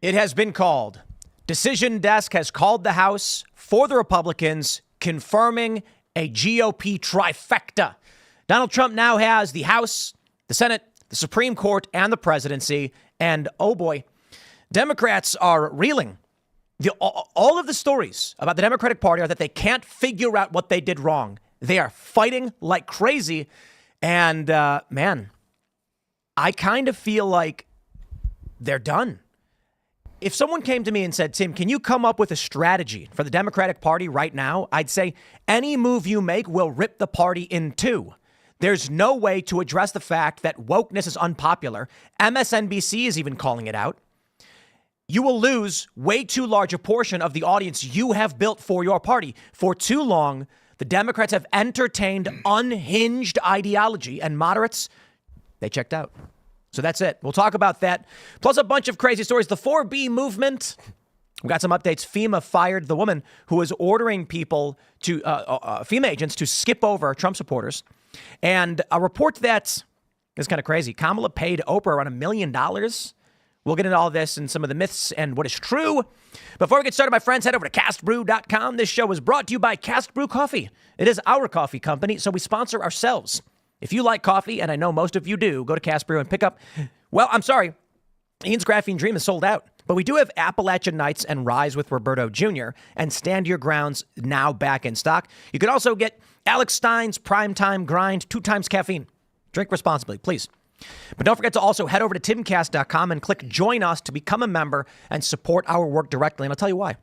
It has been called. Decision Desk has called the House for the Republicans, confirming a GOP trifecta. Donald Trump now has the House, the Senate, the Supreme Court, and the presidency. And oh boy, Democrats are reeling. All of the stories about the Democratic Party are that they can't figure out what they did wrong. They are fighting like crazy. And man, I kind of feel like they're done. If someone came to me and said, Tim, can you come up with a strategy for the Democratic Party right now? I'd say any move you make will rip the party in two. There's no way to address the fact that wokeness is unpopular. MSNBC is even calling it out. You will lose way too large a portion of the audience you have built for your party. For too long, the Democrats have entertained unhinged ideology, and moderates, they checked out. So that's it. We'll talk about that. Plus a bunch of crazy stories. The 4B movement. We got some updates. FEMA fired the woman who was ordering people to, FEMA agents to skip over Trump supporters. And a report that is kind of crazy. Kamala paid Oprah around $1 million. We'll get into all this and some of the myths and what is true. Before we get started, my friends, head over to castbrew.com. This show is brought to you by Cast Brew Coffee. It is our coffee company, so we sponsor ourselves. If you like coffee, and I know most of you do, go to Cast Brew and pick up. Well, I'm sorry. Ian's Graphene Dream is sold out. But we do have Appalachian Nights and Rise with Roberto Jr. and Stand Your Grounds now back in stock. You can also get Alex Stein's Primetime Grind, 2 times caffeine. Drink responsibly, please. But don't forget to also head over to timcast.com and click Join Us to become a member and support our work directly. And I'll tell you why.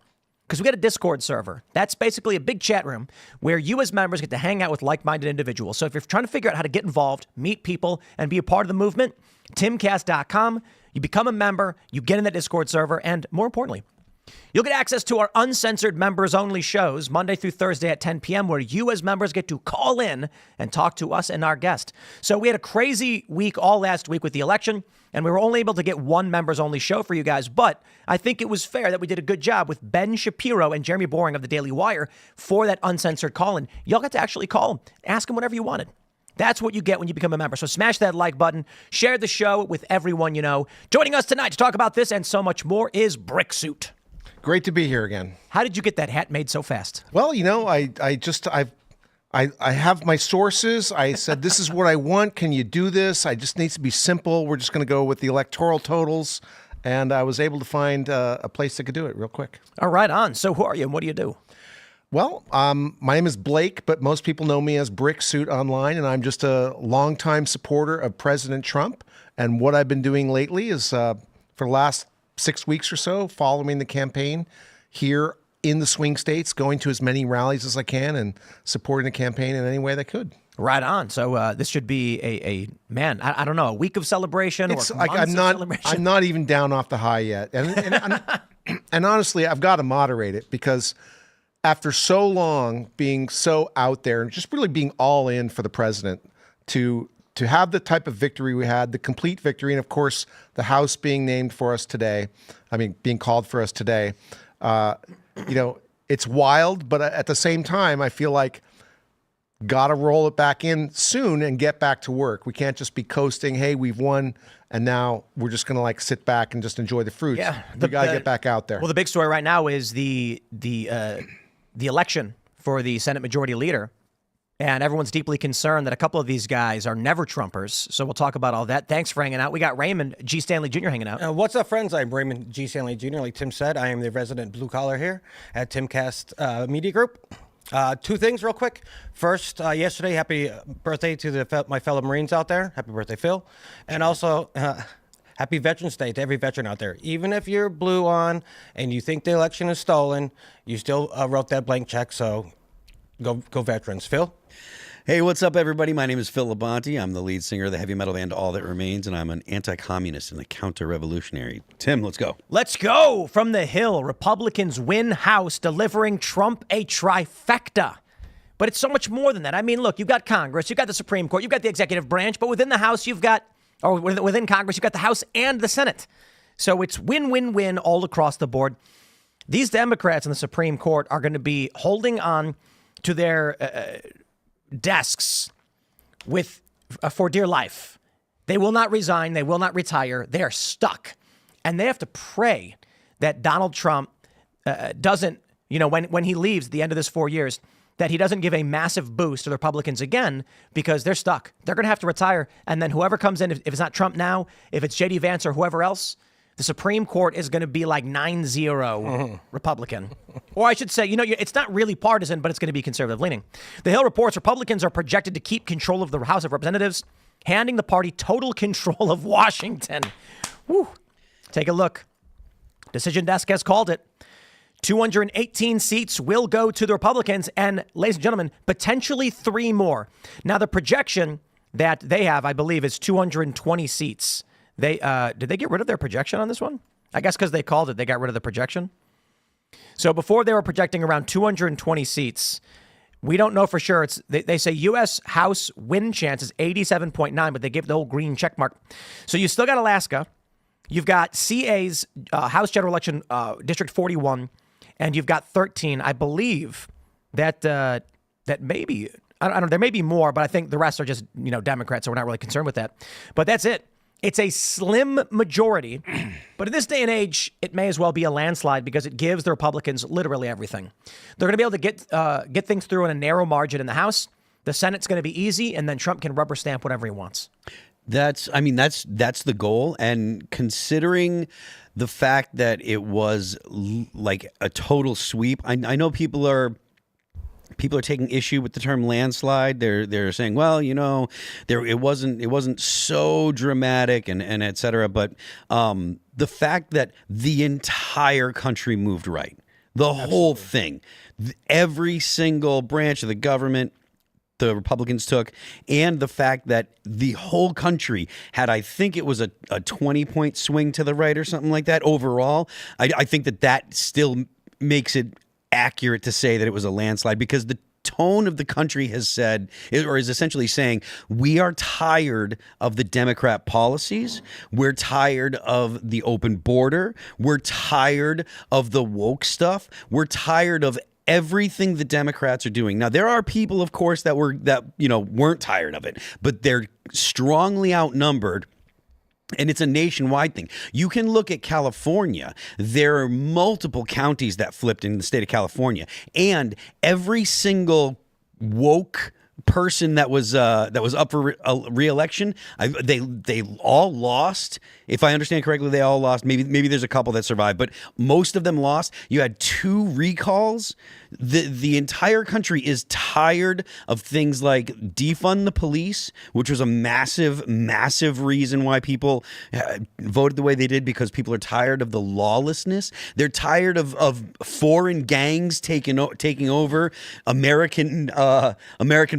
Because we got a Discord server. That's basically a big chat room where you as members get to hang out with like-minded individuals. So if you're trying to figure out how to get involved, meet people, and be a part of the movement, timcast.com, you become a member, you get in that Discord server, and more importantly, you'll get access to our uncensored members-only shows Monday through Thursday at 10 p.m. where you as members get to call in and talk to us and our guest. So we had a crazy week all last week with the election, and we were only able to get one members-only show for you guys. But I think it was fair that we did a good job with Ben Shapiro and Jeremy Boring of the Daily Wire for that uncensored call-in. Y'all got to actually call them, ask them whatever you wanted. That's what you get when you become a member. So smash that like button, share the show with everyone you know. Joining us tonight to talk about this and so much more is Bricksuit. Great to be here again. How did you get that hat made so fast? Well, you know, I have my sources. I said, this is what I want. Can you do this? I just needs to be simple. We're just going to go with the electoral totals. And I was able to find a place that could do it real quick. All right, on. So who are you and what do you do? Well, my name is Blake, but most people know me as Bricksuit online. And I'm just a longtime supporter of President Trump. And what I've been doing lately is for the last 6 weeks or so, following the campaign here in the swing states, going to as many rallies as I can and supporting the campaign in any way that could. Right on. So this should be a man, I don't know, a week of celebration or like I'm not even down off the high yet. And honestly, I've got to moderate it because after so long being so out there and just really being all in for the president to have the type of victory we had, the complete victory, and of course, the House being named for us today, being called for us today, it's wild, but at the same time, I feel like got to roll it back in soon and get back to work. We can't just be coasting, hey, we've won, and now we're just going to sit back and just enjoy the fruits. Yeah, we got to get back out there. Well, the big story right now is the election for the Senate Majority Leader. And everyone's deeply concerned that a couple of these guys are never Trumpers. So we'll talk about all that. Thanks for hanging out. We got Raymond G. Stanley Jr. hanging out. What's up, friends? I'm Raymond G. Stanley Jr. Like Tim said, I am the resident blue collar here at Timcast Media Group. 2 things real quick. First, yesterday, happy birthday to my fellow Marines out there. Happy birthday, Phil. And also, happy Veterans Day to every veteran out there. Even if you're blue on and you think the election is stolen, you still wrote that blank check. So go veterans. Phil? Hey, what's up, everybody? My name is Phil Labonte. I'm the lead singer of the heavy metal band All That Remains, and I'm an anti-communist and a counter-revolutionary. Tim, let's go. Let's go. From the Hill, Republicans win House, delivering Trump a trifecta. But it's so much more than that. I mean, look, you've got Congress, you've got the Supreme Court, you've got the executive branch, but within the House, within Congress, you've got the House and the Senate. So it's win-win-win all across the board. These Democrats in the Supreme Court are going to be holding on to their desks for dear life. They will not resign. They will not retire. They are stuck. And they have to pray that Donald Trump doesn't, when he leaves at the end of this 4 years, that he doesn't give a massive boost to the Republicans again, because they're stuck. They're going to have to retire. And then whoever comes in, if it's not Trump now, if it's J.D. Vance or whoever else, the Supreme Court is going to be like 9-0 Republican. Or I should say, it's not really partisan, but it's going to be conservative leaning. The Hill reports Republicans are projected to keep control of the House of Representatives, handing the party total control of Washington. Woo. Take a look. Decision Desk has called it. 218 seats will go to the Republicans, and ladies and gentlemen, potentially 3 more. Now, the projection that they have, I believe, is 220 seats. Did they get rid of their projection on this one? I guess because they called it, they got rid of the projection. So before they were projecting around 220 seats. We don't know for sure. They say U.S. House win chance is 87.9, but they give the whole green check mark. So you still got Alaska. You've got CA's House General Election District 41. And you've got 13. I believe that maybe, I don't know, there may be more, but I think the rest are just, Democrats, so we're not really concerned with that. But that's it. It's a slim majority. But in this day and age, it may as well be a landslide because it gives the Republicans literally everything. They're going to be able to get things through in a narrow margin in the House. The Senate's going to be easy, and then Trump can rubber stamp whatever he wants. That's the goal. And considering the fact that it was like a total sweep, I know people are taking issue with the term landslide. They're saying, well, it wasn't so dramatic and et cetera. But the fact that the entire country moved right, the whole thing, every single branch of the government, the Republicans took, and the fact that the whole country had, I think it was a 20-point swing to the right or something like that overall. I think that still makes it accurate to say that it was a landslide, because the tone of the country has said, or is essentially saying, we are tired of the Democrat policies. We're tired of the open border. We're tired of the woke stuff. We're tired of everything the Democrats are doing. Now, there are people, of course, that weren't tired of it, but they're strongly outnumbered. And it's a nationwide thing. You can look at California. There are multiple counties that flipped in the state of California, and every single woke person that was up for re-election, they all lost. If I understand correctly, they all lost. Maybe there's a couple that survived, but most of them lost. You had 2 recalls. The entire country is tired of things like defund the police, which was a massive reason why people voted the way they did, because people are tired of the lawlessness. They're tired of foreign gangs taking over American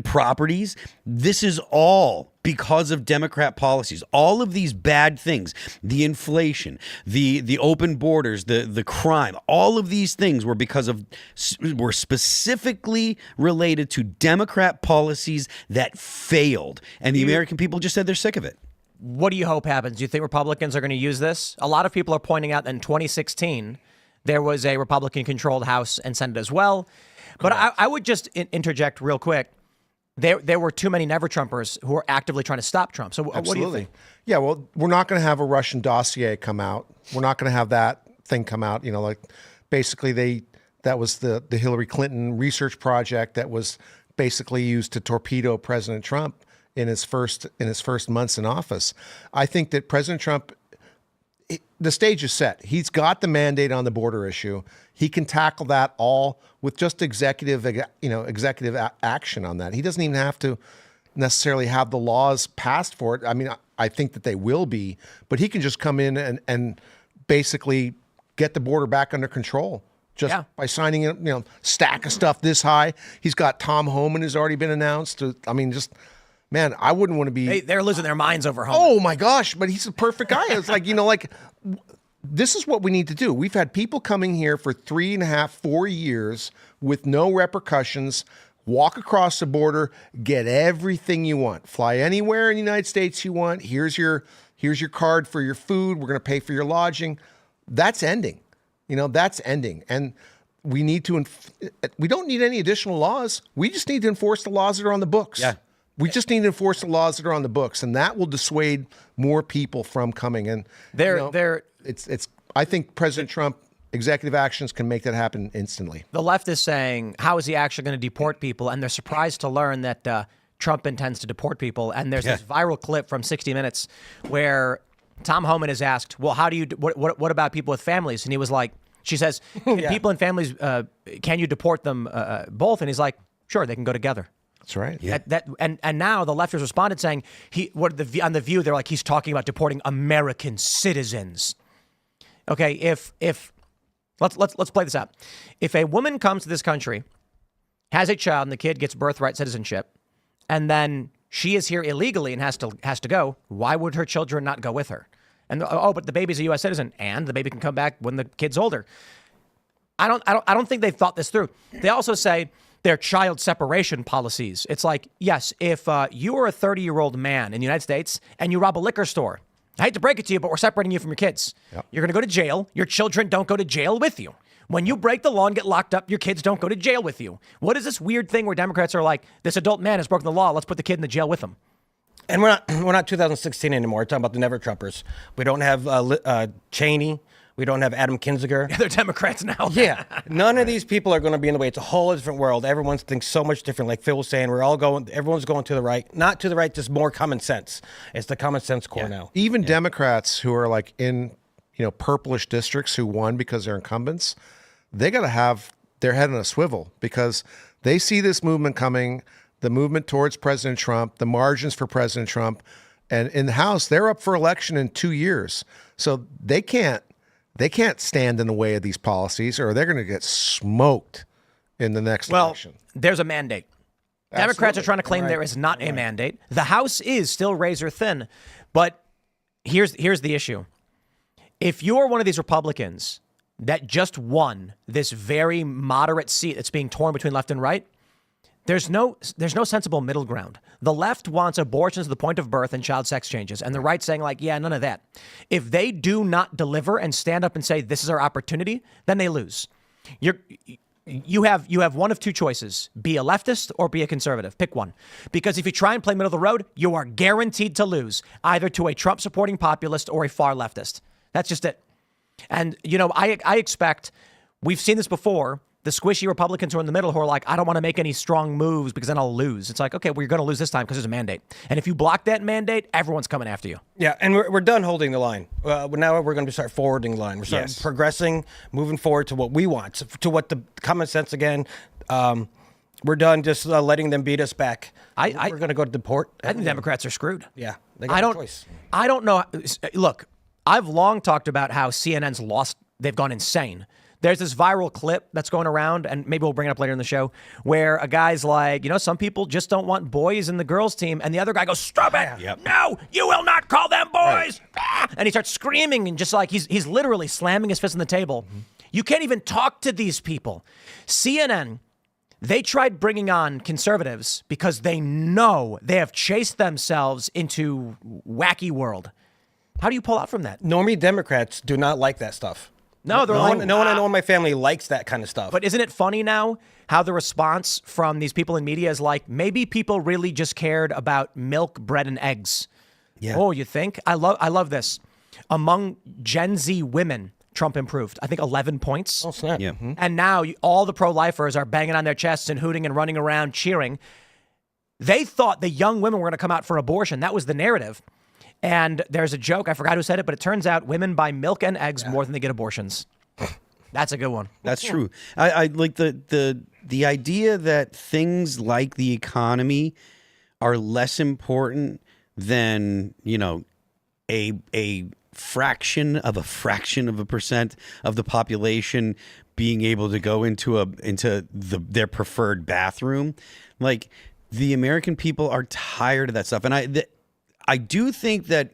properties. This is all because of Democrat policies. All of these bad things, the inflation, the open borders, the crime, all of these things were were specifically related to Democrat policies that failed. And the American people just said they're sick of it. What do you hope happens? Do you think Republicans are going to use this? A lot of people are pointing out that in 2016, there was a Republican-controlled House and Senate as well. But I would just interject real quick. There were too many never-Trumpers who are actively trying to stop Trump. So what do you think? Yeah, well, we're not going to have a Russian dossier come out. We're not going to have that thing come out. Like basically that was the Hillary Clinton research project that was basically used to torpedo President Trump in his first months in office. I think that President Trump, the stage is set. He's got the mandate on the border issue. He can tackle that all with just executive action on that. He doesn't even have to necessarily have the laws passed for it. I mean, I think that they will be, but he can just come in and basically get the border back under control just by signing a stack of stuff this high. He's got Tom Homan has already been announced. I mean, just man, I wouldn't want to be. They're losing their minds over Homan. Oh my gosh, but he's a perfect guy. It's like this is what we need to do. We've had people coming here for 3.5, 4 years with no repercussions, walk across the border, get everything you want, fly anywhere in the United States you want. Here's your card for your food. We're going to pay for your lodging. That's ending. That's ending. And we need to, we don't need any additional laws. We just need to enforce the laws that are on the books. Yeah. We just need to enforce the laws that are on the books, and that will dissuade more people from coming. And I think President Trump executive actions can make that happen instantly. The left is saying, how is he actually going to deport people? And they're surprised to learn that Trump intends to deport people. And there's this viral clip from 60 Minutes where Tom Homan is asked, well, how do you, what about people with families? And he was like, she says, can people and families, can you deport them both? And he's like, sure, they can go together. That's right. Yeah. And now the left has responded saying, on The View, they're like, he's talking about deporting American citizens. Okay, if let's play this out. If a woman comes to this country, has a child, and the kid gets birthright citizenship, and then she is here illegally and has to go, why would her children not go with her? And but the baby's a U.S. citizen, and the baby can come back when the kid's older. I don't think they've thought this through. They also say their child separation policies. It's like, yes, if you are a 30-year-old man in the United States and you rob a liquor store, I hate to break it to you, but we're separating you from your kids. Yep. You're going to go to jail. Your children don't go to jail with you. When you break the law and get locked up, your kids don't go to jail with you. What is this weird thing where Democrats are like, this adult man has broken the law, let's put the kid in the jail with him? And we're not 2016 anymore. We're talking about the Never Trumpers. We don't have Cheney. We don't have Adam Kinzinger. Yeah, they're Democrats now. Yeah. None of these people are going to be in the way. It's a whole different world. Everyone thinks so much different. Like Phil was saying, everyone's going to the right. Not to the right, just more common sense. It's the common sense core now. Even Democrats who are like in, purplish districts who won because they're incumbents, they got to have their head on a swivel because they see this movement coming, the movement towards President Trump, the margins for President Trump. And in the House, they're up for election in 2 years. So they can't stand in the way of these policies or they're going to get smoked in the next election. There's a mandate. Absolutely. Democrats are trying to claim there is not a mandate. The House is still razor thin. But here's the issue. If you're one of these Republicans that just won this very moderate seat that's being torn between left and right, there's no sensible middle ground. The left wants abortions to the point of birth and child sex changes, and the right saying like, yeah, none of that. If they do not deliver and stand up and say this is our opportunity, then they lose. You have one of two choices: be a leftist or be a conservative. Pick one, because if you try and play middle of the road, you are guaranteed to lose either to a Trump supporting populist or a far leftist. That's just it. And I expect we've seen this before. The squishy Republicans who are in the middle who are like, I don't want to make any strong moves because then I'll lose. It's like, okay, well, you're going to lose this time because there's a mandate. And if you block that mandate, everyone's coming after you. Yeah, and we're done holding the line. Now we're going to start forwarding the line. We're starting progressing, moving forward to what we want, to what the common sense again. We're done just letting them beat us back. We're going to go to deport. I think Democrats are screwed. Yeah, they got no choice. I don't know. Look, I've long talked about how CNN's lost. They've gone insane. There's this viral clip that's going around, and maybe we'll bring it up later in the show, where a guy's like, some people just don't want boys in the girls' team. And the other guy goes, stop it. Yep. No, you will not call them boys. Right. And he starts screaming and just like he's literally slamming his fist on the table. Mm-hmm. You can't even talk to these people. CNN, they tried bringing on conservatives because they know they have chased themselves into wacky world. How do you pull out from that? Normie Democrats do not like that stuff. No, no one I know in my family likes that kind of stuff. But isn't it funny now how the response from these people in media is like, maybe people really just cared about milk, bread, and eggs. Yeah. Oh, you think? I love this. Among Gen Z women, Trump improved, I think 11 points. Oh, snap. Yeah. Mm-hmm. And now all the pro-lifers are banging on their chests and hooting and running around cheering. They thought the young women were going to come out for abortion. That was the narrative. And there's a joke, I forgot who said it, but it turns out women buy milk and eggs more than they get abortions. That's a good one. That's true. I like the idea that things like the economy are less important than, a fraction of a percent of the population being able to go into their preferred bathroom. Like, the American people are tired of that stuff. And I do think that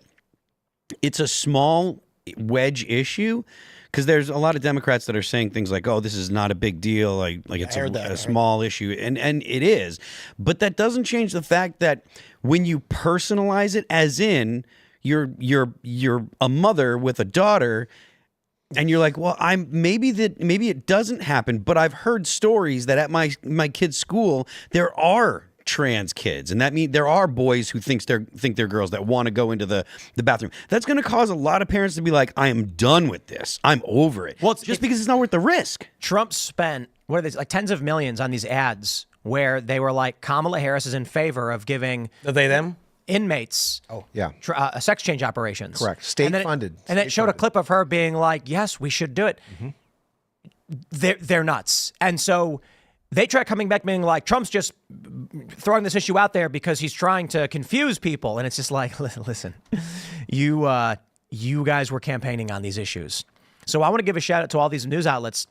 it's a small wedge issue because there's a lot of Democrats that are saying things like, "Oh, this is not a big deal, like it's a small issue," and it is. But that doesn't change the fact that when you personalize it, as in you're a mother with a daughter, and you're like, "Well, maybe it doesn't happen," but I've heard stories that at my kid's school there are trans kids, and that means there are boys who think they're girls that want to go into the bathroom. That's going to cause a lot of parents to be like, I am done with this. I'm over it. Well, because it's not worth the risk. Trump spent, what are these, like tens of millions on these ads where they were like, Kamala Harris is in favor of giving Are they them? inmates Yeah. sex change operations. Correct. State And then funded. And it showed a clip of her being like, yes, we should do it. They're nuts. And so they try coming back being like, Trump's just throwing this issue out there because he's trying to confuse people. And it's just like, listen, you guys were campaigning on these issues. So I want to give a shout out to all these news outlets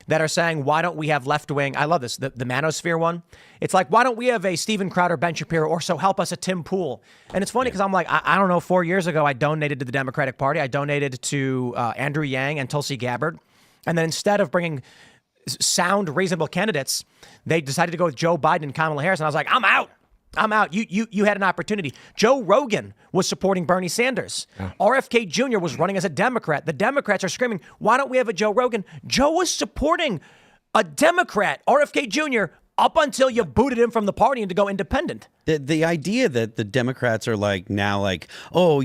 that are saying, why don't we have left wing? I love this, the manosphere one. It's like, why don't we have a Steven Crowder, Ben Shapiro, or so help us a Tim Pool? And it's funny because I'm like, I don't know, 4 years ago, I donated to the Democratic Party. I donated to Andrew Yang and Tulsi Gabbard. And then instead of bringing sound, reasonable candidates, they decided to go with Joe Biden and Kamala Harris. And I was like, I'm out. I'm out. You had an opportunity. Joe Rogan was supporting Bernie Sanders. RFK Jr. was running as a Democrat. The Democrats are screaming, why don't we have a Joe Rogan? Joe was supporting a Democrat, RFK Jr., up until you booted him from the party and to go independent. The idea that the Democrats are like now like, oh,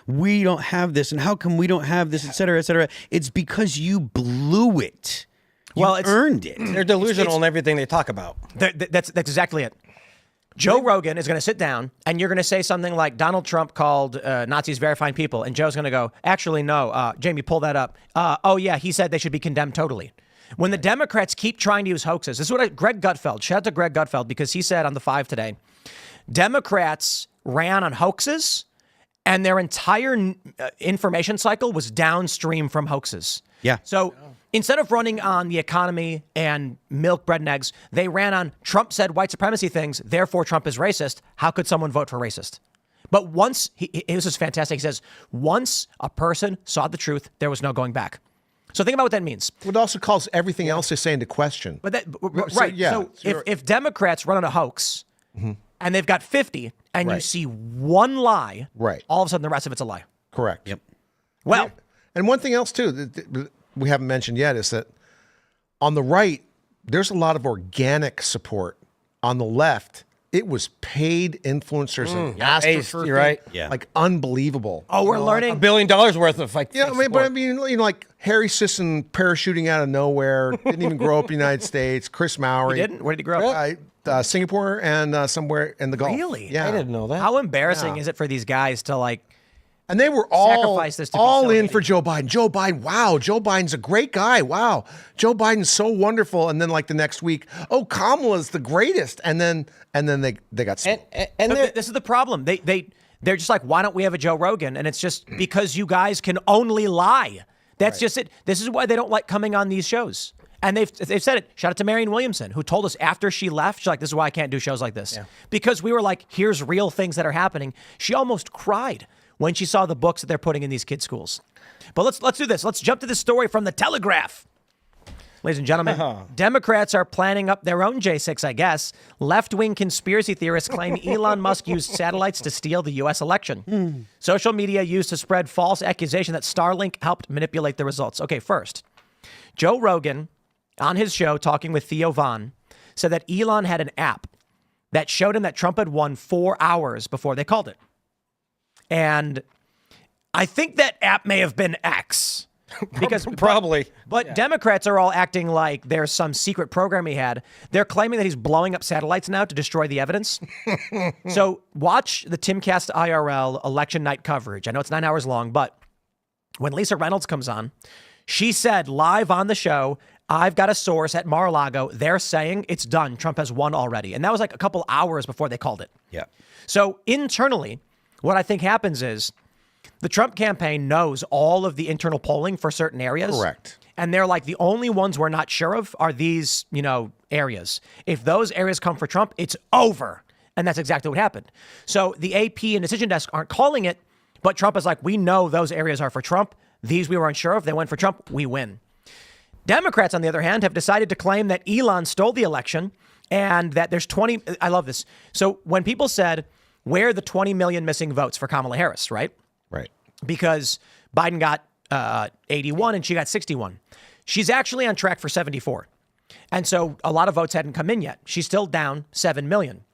we don't have this and how come we don't have this, et cetera, et cetera. It's because you blew it. You earned it. They're delusional in everything they talk about. That's exactly it. Joe Rogan is going to sit down and you're going to say something like Donald Trump called Nazis very fine people. And Joe's going to go, actually, no, Jamie, pull that up. Oh, yeah, he said they should be condemned totally. When the Democrats keep trying to use hoaxes, this is what Greg Gutfeld, shout out to Greg Gutfeld, because he said on the 5 today, Democrats ran on hoaxes and their entire information cycle was downstream from hoaxes. Yeah. So instead of running on the economy and milk, bread, and eggs, they ran on Trump said white supremacy things, therefore Trump is racist. How could someone vote for racist? But once, this is fantastic, he says, once a person saw the truth, there was no going back. So think about what that means. It also calls everything else they say into question. But right. So if Democrats run on a hoax and they've got 50 and you see one lie, all of a sudden the rest of it's a lie. Correct. Yep. Well, and one thing else too that we haven't mentioned yet is that on the right, there's a lot of organic support. On the left, it was paid influencers and astroturfing. You're right. Yeah. Like unbelievable. oh, we're learning. $1 billion worth of like. Yeah, I mean, like Harry Sisson parachuting out of nowhere, didn't even grow up in the United States. Chris Mowry. He didn't? Where did he grow up? Singapore and somewhere in the Gulf. Really? Yeah. I didn't know that. How embarrassing is it for these guys to like And they were all sacrifice this to be all so in hated. for Joe Biden. Joe Biden, wow, Joe Biden's a great guy. Wow, Joe Biden's so wonderful. And then like the next week, oh, Kamala's the greatest. And then they got smoked. And this is the problem. They're just like, why don't we have a Joe Rogan? And it's just because you guys can only lie. That's just it. This is why they don't like coming on these shows. And they've said it. Shout out to Marianne Williamson, who told us after she left, she's like, this is why I can't do shows like this. Yeah. Because we were like, here's real things that are happening. She almost cried when she saw the books that they're putting in these kids' schools. But let's do this. Let's jump to this story from the Telegraph. Ladies and gentlemen, Democrats are planning up their own J6, I guess. Left-wing conspiracy theorists claim Elon Musk used satellites to steal the U.S. election. Social media used to spread false accusation that Starlink helped manipulate the results. Okay, first, Joe Rogan, on his show, talking with Theo Von, said that Elon had an app that showed him that Trump had won 4 hours before they called it. And I think that app may have been X. Because probably. But Democrats are all acting like there's some secret program he had. They're claiming that he's blowing up satellites now to destroy the evidence. So watch the Timcast IRL election night coverage. I know it's 9 hours long, but when Lisa Reynolds comes on, she said live on the show, I've got a source at Mar-a-Lago. They're saying it's done. Trump has won already. And that was like a couple hours before they called it. Yeah. So internally, what I think happens is the Trump campaign knows all of the internal polling for certain areas. Correct. And they're like, the only ones we're not sure of are these, areas. If those areas come for Trump, it's over. And that's exactly what happened. So the AP and Decision Desk aren't calling it, but Trump is like, we know those areas are for Trump. These we were unsure of. They went for Trump. We win. Democrats, on the other hand, have decided to claim that Elon stole the election and that there's 20. I love this. So when people said, where are the 20 million missing votes for Kamala Harris, right? Right. Because Biden got 81 and she got 61. She's actually on track for 74. And so a lot of votes hadn't come in yet. She's still down 7 million.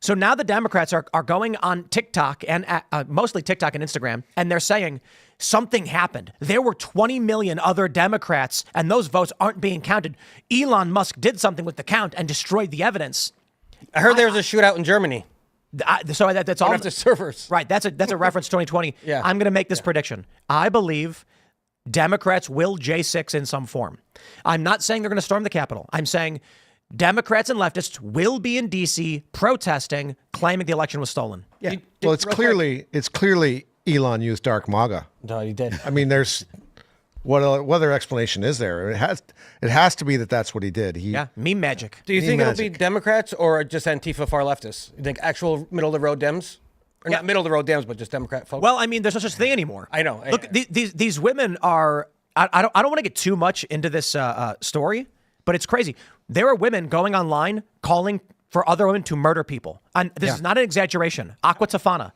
So now the Democrats are going on TikTok and mostly TikTok and Instagram, and they're saying something happened. There were 20 million other Democrats, and those votes aren't being counted. Elon Musk did something with the count and destroyed the evidence. I heard there was a shootout in Germany. So that's all. After servers. Right. That's a reference to 2020. Yeah. I'm going to make this prediction. I believe Democrats will J6 in some form. I'm not saying they're going to storm the Capitol. I'm saying Democrats and leftists will be in D.C. protesting, claiming the election was stolen. Yeah. Well, it's clearly Elon used dark MAGA. No, he did. I mean, there's what other explanation is there? It has to be that's what he did. Yeah, meme magic. Do you think it'll be Democrats or just Antifa far leftists? You think actual middle of the road Dems? Or not middle of the road Dems, but just Democrat folks? Well, I mean, there's no such thing anymore. I know. Look, these women are. I don't want to get too much into this story, but it's crazy. There are women going online calling for other women to murder people. And this is not an exaggeration. Aqua Tofana.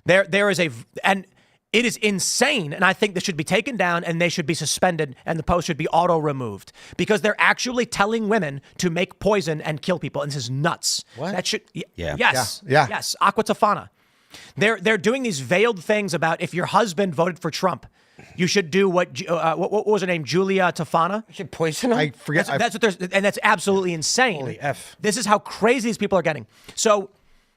There is and it is insane. And I think this should be taken down and they should be suspended and the post should be auto removed because they're actually telling women to make poison and kill people. And this is nuts. What? That should. Yeah. Yes. Aqua Tofana. They're doing these veiled things about if your husband voted for Trump, you should do what was her name? Julia Tofana? You should poison them? I forget. That's what there's, and that's absolutely insane. Holy F. This is how crazy these people are getting. So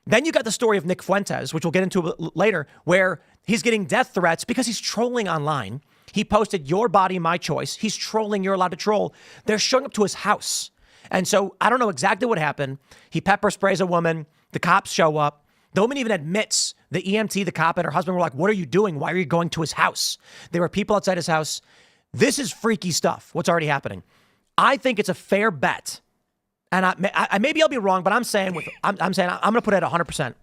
then you got the story of Nick Fuentes, which we'll get into later, where he's getting death threats because he's trolling online. He posted "Your body, my choice." He's trolling. You're allowed to troll. They're showing up to his house. And so I don't know exactly what happened. He pepper sprays a woman. The cops show up. The woman even admits, the EMT, the cop, and her husband were like, "What are you doing? Why are you going to his house?" There were people outside his house. This is freaky stuff, what's already happening. I think it's a fair bet. And maybe I'll be wrong, but I'm saying I'm going to put it at 100%.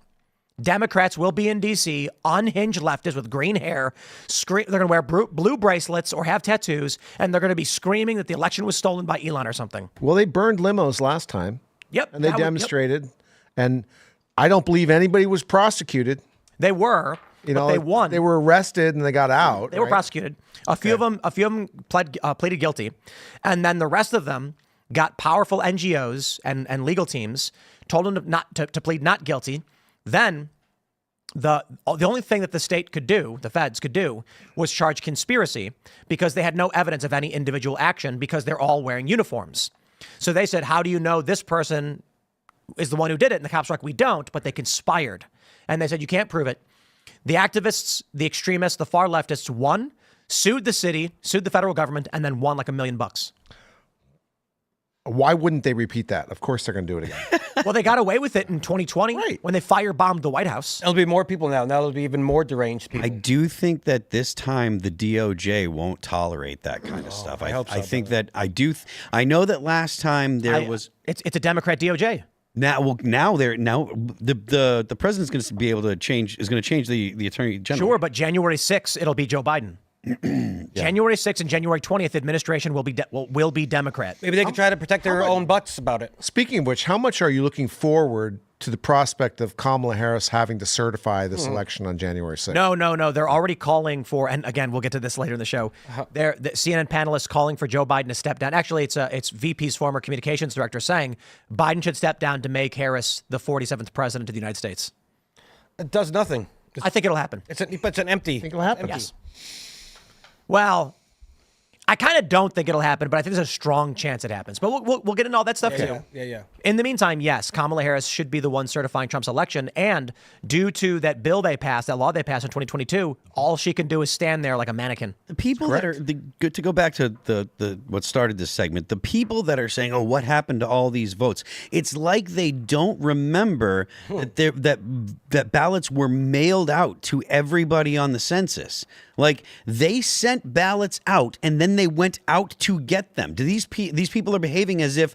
Democrats will be in D.C., unhinged leftists with green hair. They're going to wear blue bracelets or have tattoos, and they're going to be screaming that the election was stolen by Elon or something. Well, they burned limos last time. Yep. And they demonstrated. And I don't believe anity was prosecuted. They were, but they won. They were arrested and they got out. They were prosecuted. A few of them pleaded guilty, and then the rest of them got powerful NGOs and legal teams told them to plead not guilty. Then the only thing that the state could do, the feds could do, was charge conspiracy because they had no evidence of any individual action because they're all wearing uniforms. So they said, "How do you know this person is the one who did it?" And the cops were like, "We don't, but they conspired." And they said, "You can't prove it." The activists, the extremists, the far leftists won, sued the city, sued the federal government, and then won like $1 million. Why wouldn't they repeat that? Of course they're going to do it again. Well, they got away with it in 2020 when they firebombed the White House. There'll be more people now. Now there'll be even more deranged people. I do think that this time the DOJ won't tolerate that kind of stuff. I hope so, I think that I do. I know that last time was. It's a Democrat DOJ. The president's going to be able to change. Is going to change the attorney general. Sure, but January 6th it'll be Joe Biden. January 6th and January 20th administration will be Democrat. Maybe they could try to protect their own butts about it. Speaking of which, how much are you looking forward to the prospect of Kamala Harris having to certify this election on January 6th? No. They're already calling for, and again, we'll get to this later in the show. The CNN panelists calling for Joe Biden to step down. Actually, it's VP's former communications director saying Biden should step down to make Harris the 47th president of the United States. It does nothing. I think it'll happen. It's an empty. Think it'll happen? Yes. Well, I kind of don't think it'll happen, but I think there's a strong chance it happens. But we'll get into all that stuff too. Yeah. In the meantime, yes, Kamala Harris should be the one certifying Trump's election. And due to that bill they passed, that law they passed in 2022, all she can do is stand there like a mannequin. The people that are good to go back to the what started this segment. The people that are saying, "Oh, what happened to all these votes?" It's like they don't remember that ballots were mailed out to everybody on the census. Like they sent ballots out and then they went out to get them. Do these people are behaving as if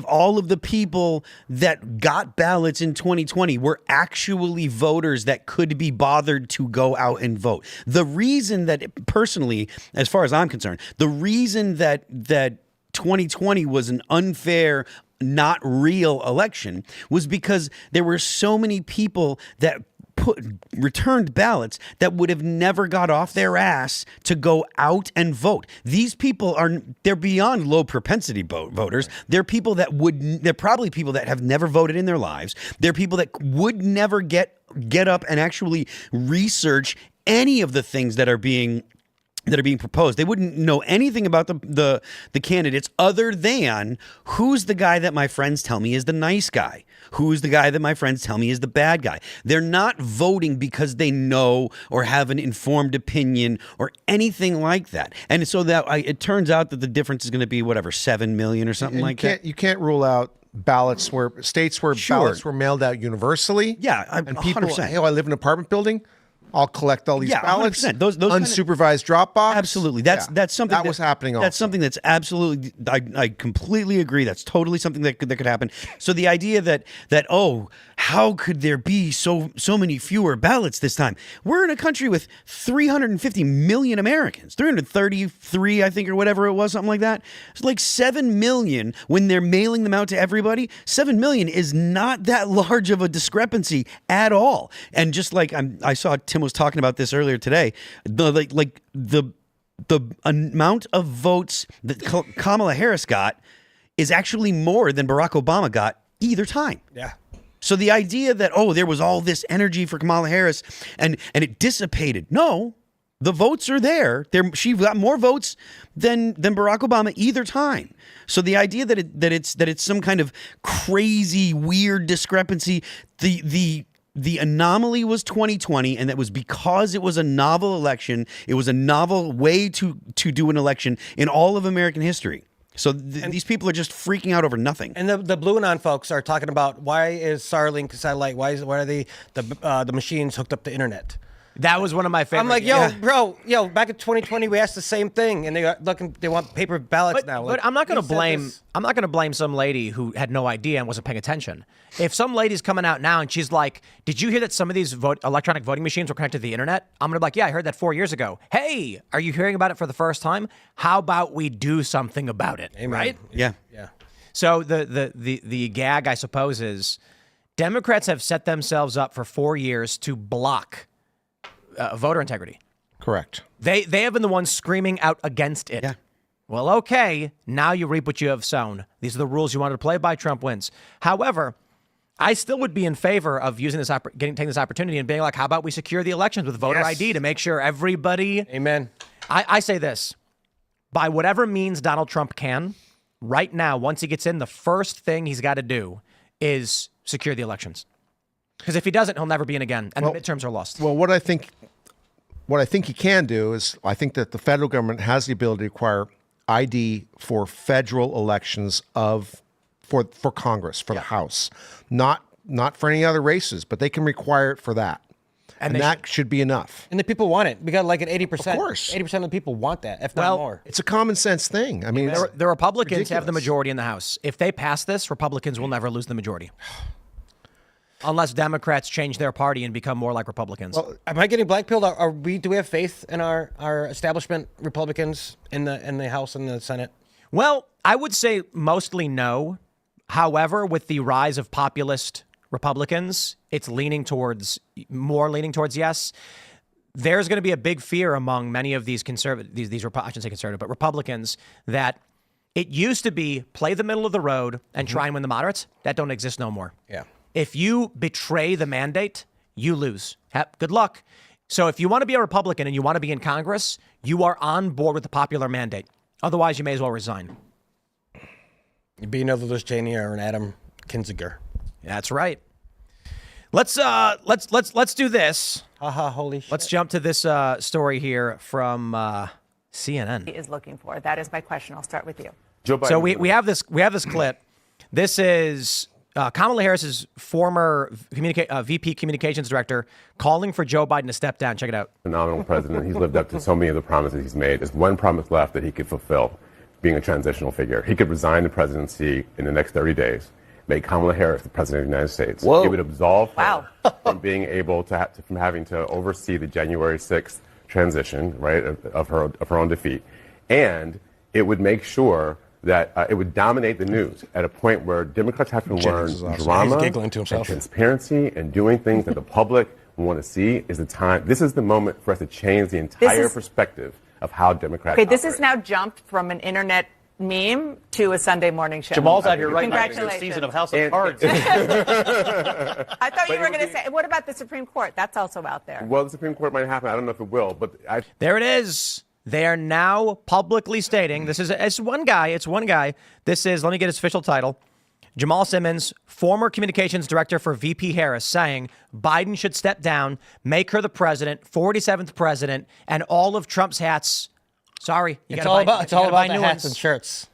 all of the people that got ballots in 2020 were actually voters that could be bothered to go out and vote. The reason that personally, as far as I'm concerned, the reason that 2020 was an unfair, not real election was because there were so many people that returned ballots that would have never got off their ass to go out and vote. These people they're beyond low propensity voters. They're probably people that have never voted in their lives. They're people that would never get up and actually research any of the things that are being proposed. They wouldn't know anything about the candidates other than who's the guy that my friends tell me is the nice guy. Who's the guy that my friends tell me is the bad guy. They're not voting because they know or have an informed opinion or anything like that. And so it turns out that the difference is going to be 7 million or something like that. You can't rule out states where ballots were mailed out universally. Yeah, and people, 100%. hey, I live in an apartment building. I'll collect all these ballots. 100%. Those unsupervised drop box. Absolutely. That's something that was happening. That's something that's absolutely. I completely agree. That's totally something that could happen. So the idea that how could there be so many fewer ballots this time? We're in a country with 350 million Americans, 333, I think, or whatever it was, something like that. It's like 7 million when they're mailing them out to everybody. 7 million is not that large of a discrepancy at all. And just like I saw Tim was talking about this earlier today, the amount of votes that Kamala Harris got is actually more than Barack Obama got either time. Yeah. So the idea that, there was all this energy for Kamala Harris and it dissipated. No, the votes are there. She got more votes than Barack Obama either time. So the idea that it's some kind of crazy, weird discrepancy, the anomaly was 2020, and that was because it was a novel election. It was a novel way to do an election in all of American history. So these people are just freaking out over nothing. And the Blue Anon folks are talking about, why is Starlink satellite? Why are the machines hooked up to internet? That was one of my favorite. I'm like, bro, back in 2020 we asked the same thing, and they want paper ballots now. But I'm not going to blame. I'm not going to blame some lady who had no idea and wasn't paying attention. If some lady's coming out now and she's like, "Did you hear that some of these electronic voting machines were connected to the internet?" I'm going to be like, "Yeah, I heard that 4 years ago." Hey, are you hearing about it for the first time? How about we do something about it? Amen. Right? Yeah. So the gag, I suppose, is Democrats have set themselves up for 4 years to block voter integrity. Correct. They have been the ones screaming out against it. Yeah. Well, okay, now you reap what you have sown. These are the rules you wanted to play by. Trump wins. However, I still would be in favor of using taking this opportunity and being like, how about we secure the elections with voter ID to make sure everybody... Amen. I say this. By whatever means Donald Trump can, right now, once he gets in, the first thing he's got to do is secure the elections. Because if he doesn't, he'll never be in again, and the midterms are lost. Well, what I think he can do is, I think that the federal government has the ability to require ID for federal elections for Congress, for the House, not for any other races, but they can require it for that, and that should be enough. And the people want it. We got like an 80%. Of course, 80% of the people want that, if not more. It's a common sense thing. I mean, the Republicans ridiculous. have the majority in the House. If they pass this, Republicans will never lose the majority. Unless Democrats change their party and become more like Republicans. Well, am I getting blackpilled? Do we have faith in our establishment Republicans in the House and the Senate? Well, I would say mostly no. However, with the rise of populist Republicans, it's leaning towards yes. There's going to be a big fear among many of these I shouldn't say conservative, but Republicans, that it used to be play the middle of the road and try and win the moderates. That don't exist no more. Yeah. If you betray the mandate, you lose. Good luck. So if you want to be a Republican and you want to be in Congress, you are on board with the popular mandate. Otherwise, you may as well resign. You'd be another Liz Cheney or an Adam Kinzinger. That's right. Let's do this. Holy shit. Let's jump to this story here from CNN. Is looking for. That is my question. I'll start with you. Joe Biden. So we have this clip. This is Kamala Harris's former VP Communications Director calling for Joe Biden to step down. Check it out. Phenomenal president. He's lived up to so many of the promises he's made. There's one promise left that he could fulfill, being a transitional figure. He could resign the presidency in the next 30 days, make Kamala Harris the president of the United States. Whoa. It would absolve her from being able to from having to oversee the January 6th transition, right, of her own defeat. And it would make sure that it would dominate the news at a point where Democrats have to learn drama and transparency and doing things that the public want to see is the time. This is the moment for us to change the entire perspective of how Democrats Okay, this operate. has now jumped from an internet meme to a Sunday morning show. Jamal's out here right now. Congratulations. Season of House of Cards. I thought you But were it would going to be- say, what about the Supreme Court? That's also out there. Well, the Supreme Court might happen. I don't know if it will, but There it is. They are now publicly stating it's one guy. This is, let me get his official title. Jamal Simmons, former communications director for VP Harris, saying Biden should step down, make her the president, 47th president, and all of Trump's hats. Sorry, It's all about the new hats ones. and shirts.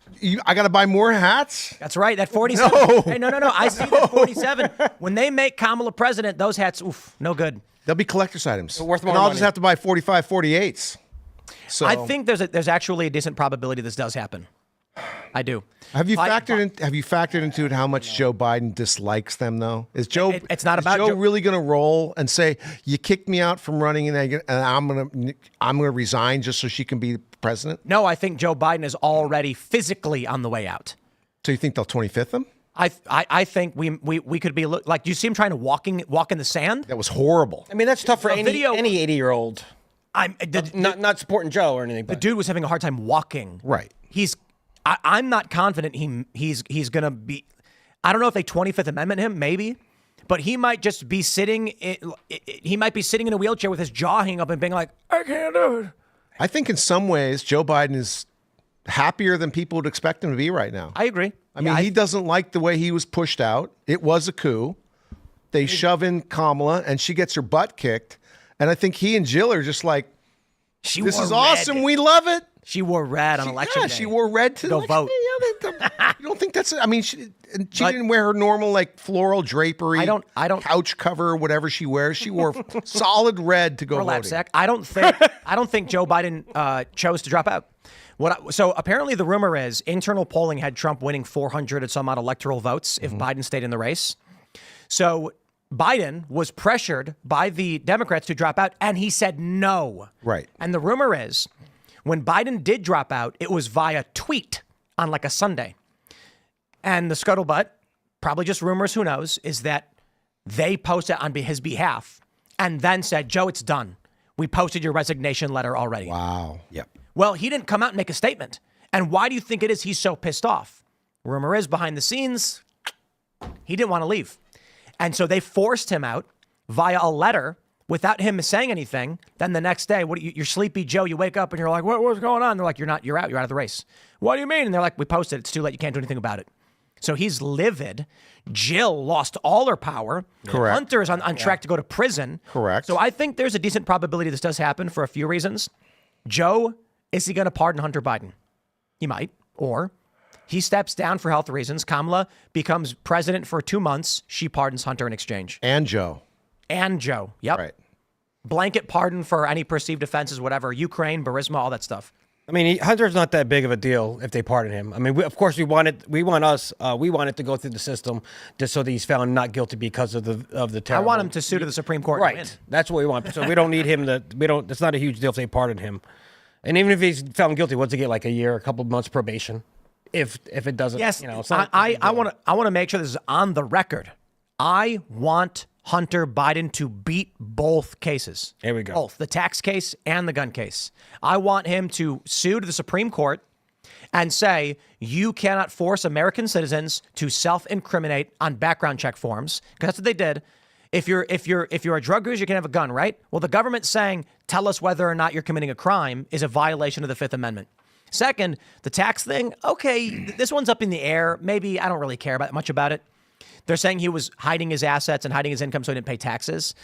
I got to buy more hats? That's right. That 47. No. Hey, no. I see that 47. When they make Kamala president, those hats, oof, no good. They'll be collector's items. Worth more and I'll money. just have to buy 45 48s. So I think there's actually a decent probability this does happen. I do. Have you factored into it how much Joe Biden dislikes them though? Is Joe It's not about Joe Joe- really going to roll and say you kicked me out from running and I'm going to resign just so she can be president? No, I think Joe Biden is already physically on the way out. So you think they'll 25th him? I think we could be like. Do you see him trying to walk in the sand? That was horrible. I mean, that's tough for A any video- 80-year-old. Not supporting Joe or anything. The But dude was having a hard time walking. Right. I'm not confident he's gonna be. I don't know if they 25th Amendment him, maybe, but he might just be sitting. He might be sitting in a wheelchair with his jaw hanging up and being like, "I can't do it." I think in some ways Joe Biden is happier than people would expect him to be right now. I agree. I mean, he doesn't like the way he was pushed out. It was a coup. They shove in Kamala, and she gets her butt kicked. And I think he and Jill are just like, She this wore is red. awesome. We love it. She wore red on election day. She wore red to Go election vote. day. You don't think that's? I mean, she didn't wear her normal like floral drapery. I don't couch cover or whatever she wears. She wore solid red to go Relax, voting. Zach. I don't think Joe Biden chose to drop out. So apparently the rumor is internal polling had Trump winning 400 and some odd electoral votes if Biden stayed in the race. So Biden was pressured by the Democrats to drop out, and he said no. Right. And the rumor is when Biden did drop out, it was via tweet on like a Sunday. And the scuttlebutt, probably just rumors, who knows, is that they posted on his behalf and then said, Joe, it's done. We posted your resignation letter already. Wow. Yep. Well, he didn't come out and make a statement. And why do you think it is he's so pissed off? Rumor is behind the scenes, he didn't want to leave. And so they forced him out via a letter without him saying anything. Then the next day, you're sleepy Joe, you wake up and you're like, what's going on? They're like, you're out of the race. What do you mean? And they're like, we posted it. It's too late. You can't do anything about it. So he's livid. Jill lost all her power. Correct. Hunter is on track to go to prison. Correct. So I think there's a decent probability this does happen for a few reasons. Joe, is he going to pardon Hunter Biden? He might. Or he steps down for health reasons. Kamala becomes president for 2 months. She pardons Hunter in exchange. And Joe. And Joe. Yep. Right. Blanket pardon for any perceived offenses, whatever. Ukraine, Burisma, all that stuff. I mean, Hunter's not that big of a deal if they pardon him. I mean, of course, we want it to go through the system just so that he's found not guilty because of the terrible. I want him to sue to the Supreme Court. Right. And win. That's what we want. So we don't need him to. We don't. It's not a huge deal if they pardon him. And even if he's found guilty, what's he get? Like a year, a couple of months probation. If it doesn't, Yes, it's not. I want to make sure this is on the record. I want Hunter Biden to beat both cases. There we go. Both the tax case and the gun case. I want him to sue to the Supreme Court and say you cannot force American citizens to self-incriminate on background check forms, because that's what they did. If you're a drug user, you can have a gun, right? Well, the government's saying tell us whether or not you're committing a crime is a violation of the Fifth Amendment. Second, the tax thing. Okay, this one's up in the air. Maybe I don't really care much about it. They're saying he was hiding his assets and hiding his income so he didn't pay taxes.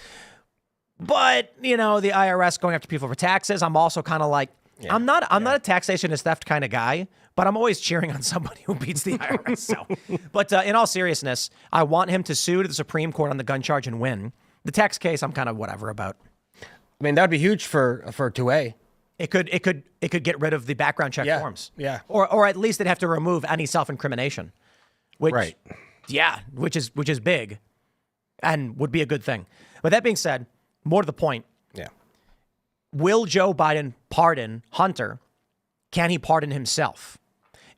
But, the IRS going after people for taxes, I'm also kind of like, I'm not a taxation is theft kind of guy, but I'm always cheering on somebody who beats the IRS. So, but in all seriousness, I want him to sue to the Supreme Court on the gun charge and win. The tax case, I'm kind of whatever about. I mean, that'd be huge for 2A. It could get rid of the background check forms. Yeah. Or at least they'd have to remove any self-incrimination. Which, Right. Yeah, which is big and would be a good thing. With that being said, more to the point, Yeah. will Joe Biden pardon Hunter? Can he pardon himself?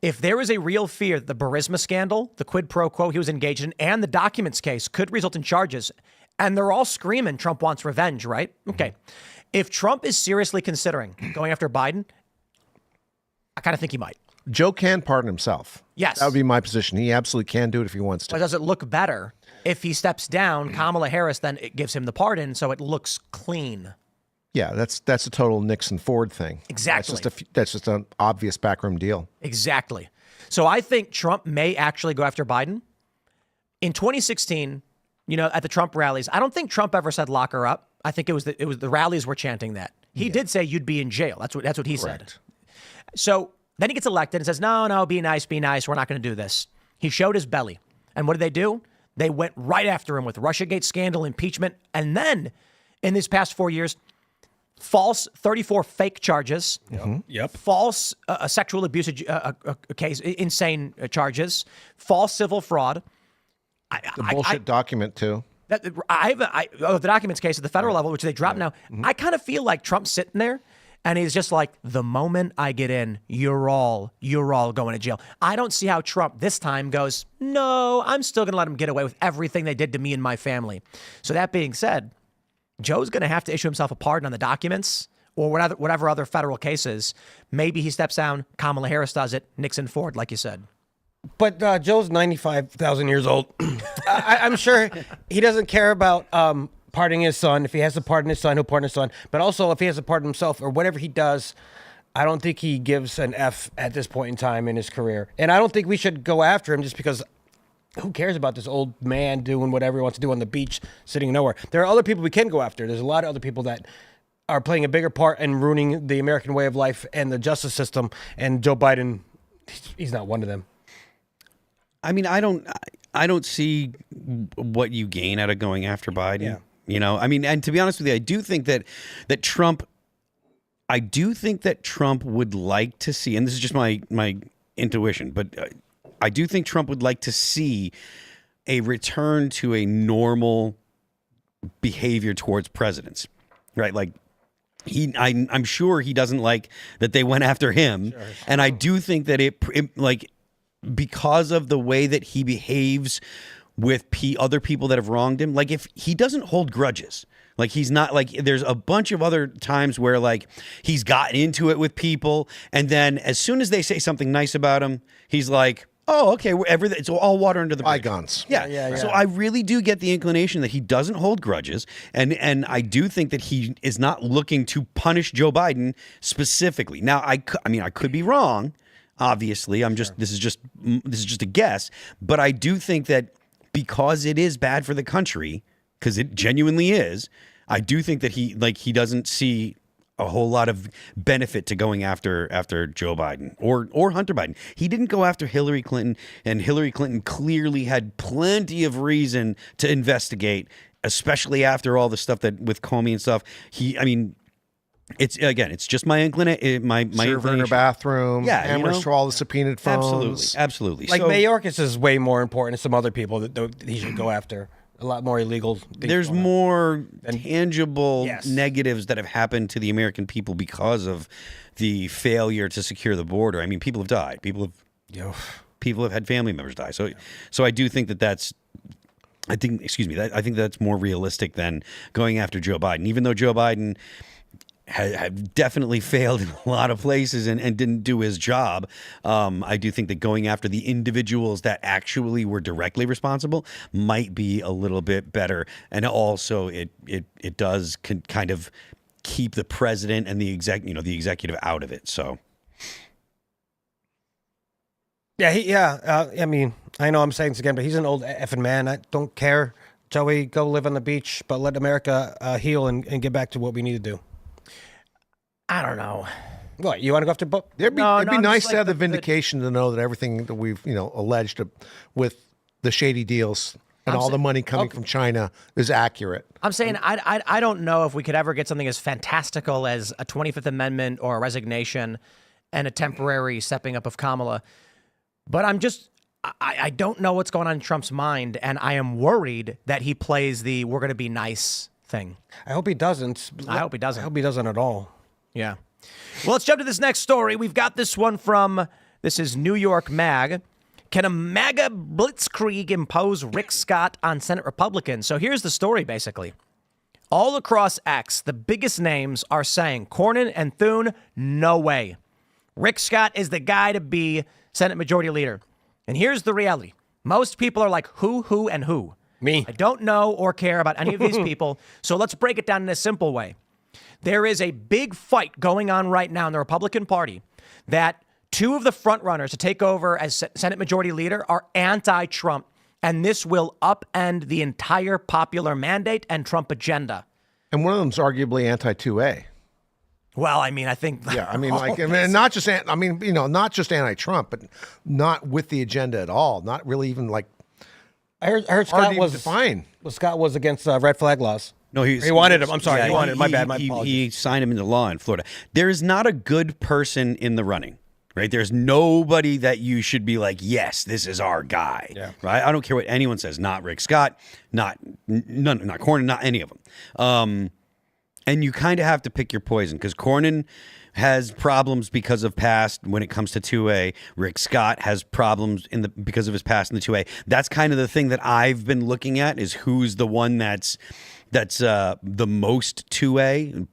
If there is a real fear that the Burisma scandal, the quid pro quo he was engaged in, and the documents case could result in charges, And they're all screaming Trump wants revenge, right? Okay. If Trump is seriously considering going after Biden, I kind of think he might. Joe can pardon himself. Yes. That would be my position. He absolutely can do it if he wants But to. does it look better if he steps down? Kamala Harris then it gives him the pardon, so it looks clean. Yeah, that's a total Nixon Ford thing. Exactly. That's just an obvious backroom deal. Exactly. So I think Trump may actually go after Biden. In 2016, at the Trump rallies, I don't think Trump ever said lock her up. I think it was the rallies were chanting that. He did say you'd be in jail. That's what he said. So then he gets elected and says, no, be nice. We're not going to do this. He showed his belly. And what did they do? They went right after him with Russiagate scandal, impeachment. And then in these past 4 years, false 34 fake charges. Yep. False sexual abuse case, insane charges. False civil fraud. The bullshit document, too. The documents case at the federal level, which they dropped now. I kind of feel like Trump's sitting there and he's just like, the moment I get in, you're all going to jail. I don't see how Trump this time goes, no, I'm still going to let him get away with everything they did to me and my family. So that being said, Joe's going to have to issue himself a pardon on the documents or whatever other federal cases. Maybe he steps down. Kamala Harris does it. Nixon Ford, like you said. But Joe's 95,000 years old. I'm sure he doesn't care about pardoning his son. If he has to pardon his son, he'll pardon his son. But also, if he has to pardon himself or whatever he does, I don't think he gives an F at this point in time in his career. And I don't think we should go after him just because who cares about this old man doing whatever he wants to do on the beach, sitting nowhere. There are other people we can go after. There's a lot of other people that are playing a bigger part in ruining the American way of life and the justice system. And Joe Biden, he's not one of them. I mean, I don't see what you gain out of going after Biden. Yeah. I mean, and to be honest with you, I do think that Trump would like to see, and this is just my intuition, but I do think Trump would like to see a return to a behavior towards presidents, right? Like I'm sure he doesn't like that they went after him, sure. And I do think that it because of the way that he behaves with other people that have wronged him, like if he doesn't hold grudges, like he's not like there's a bunch of other times where like he's gotten into it with people, and then as soon as they say something nice about him, he's like, oh, okay, it's all water under the bridge. Bygones. Yeah. So I really do get the inclination that he doesn't hold grudges, and I do think that he is not looking to punish Joe Biden specifically. Now, I could be wrong. Obviously, this is just a guess, but I do think that because it is bad for the country, because it genuinely is, I do think that he doesn't see a whole lot of benefit to going after Joe Biden or Hunter Biden. He didn't go after Hillary Clinton, and Hillary Clinton clearly had plenty of reason to investigate, especially after all the stuff that with Comey and stuff. It's just my inclination. My Server in her bathroom. Yeah, hammers to all the subpoenaed phones. Absolutely. Like Mayorkas is way more important than some other people that he should go after. A lot more illegal things. There's more tangible Yes. negatives that have happened to the American people because of the failure to secure the border. I mean, people have died. People have had family members die. So I do think that's. I think that's more realistic than going after Joe Biden. Even though Joe Biden had definitely failed in a lot of places and didn't do his job. I do think that going after the individuals that actually were directly responsible might be a little bit better. And also it does kind of keep the president and the executive out of it. So. I mean, I know I'm saying this again, but he's an old effing man. I don't care. Joey, go live on the beach, but let America heal and get back to what we need to do. I don't know. What, you want to go after both? It'd be nice to have the vindication to know that everything that we've alleged with the shady deals and all the money coming from China is accurate. I'm saying I don't know if we could ever get something as fantastical as a 25th Amendment or a resignation and a temporary stepping up of Kamala. But I don't know what's going on in Trump's mind, and I am worried that he plays the we're going to be nice thing. I hope he doesn't. I hope he doesn't. I hope he doesn't at all. Yeah. Well, let's jump to this next story. We've got this one from, this is New York Mag. Can a MAGA blitzkrieg impose Rick Scott on Senate Republicans? So here's the story, basically. All across X, the biggest names are saying Cornyn and Thune, no way. Rick Scott is the guy to be Senate Majority Leader. And here's the reality. Most people are like, who, and who? Me. I don't know or care about any of these people. So let's break it down in a simple way. There is a big fight going on right now in the Republican Party that two of the front runners to take over as Senate Majority Leader are anti-Trump. And this will upend the entire popular mandate and Trump agenda. And one of them's arguably anti-2A. Well, I mean, I think. Yeah, I mean, not just, not just anti-Trump, but not with the agenda at all. Not really even like. I heard hard Scott to was define. Well, Scott was against red flag laws. No, he wanted him. I'm sorry, he wanted him. My bad. My apologies. He signed him into law in Florida. There is not a good person in the running, right? There's nobody that you should be like, yes, this is our guy, right? I don't care what anyone says. Not Rick Scott, not Cornyn, not any of them. And you kind of have to pick your poison because Cornyn has problems because of past when it comes to 2A. Rick Scott has problems because of his past in the 2A. That's kind of the thing that I've been looking at is who's the one that's the most 2A,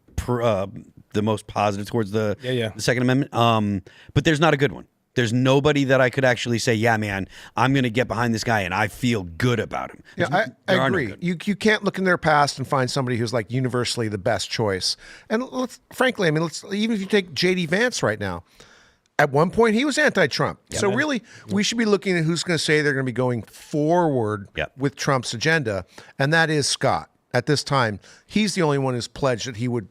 the most positive towards the Second Amendment. But there's not a good one. There's nobody that I could actually say, yeah, man, I'm going to get behind this guy and I feel good about him. Yeah, I agree. You can't look in their past and find somebody who's like universally the best choice. And frankly, I mean, even if you take J.D. Vance right now, at one point he was anti-Trump. So really, we should be looking at who's going to say they're going to be going forward with Trump's agenda, and that is Scott. At this time, he's the only one who's pledged that he would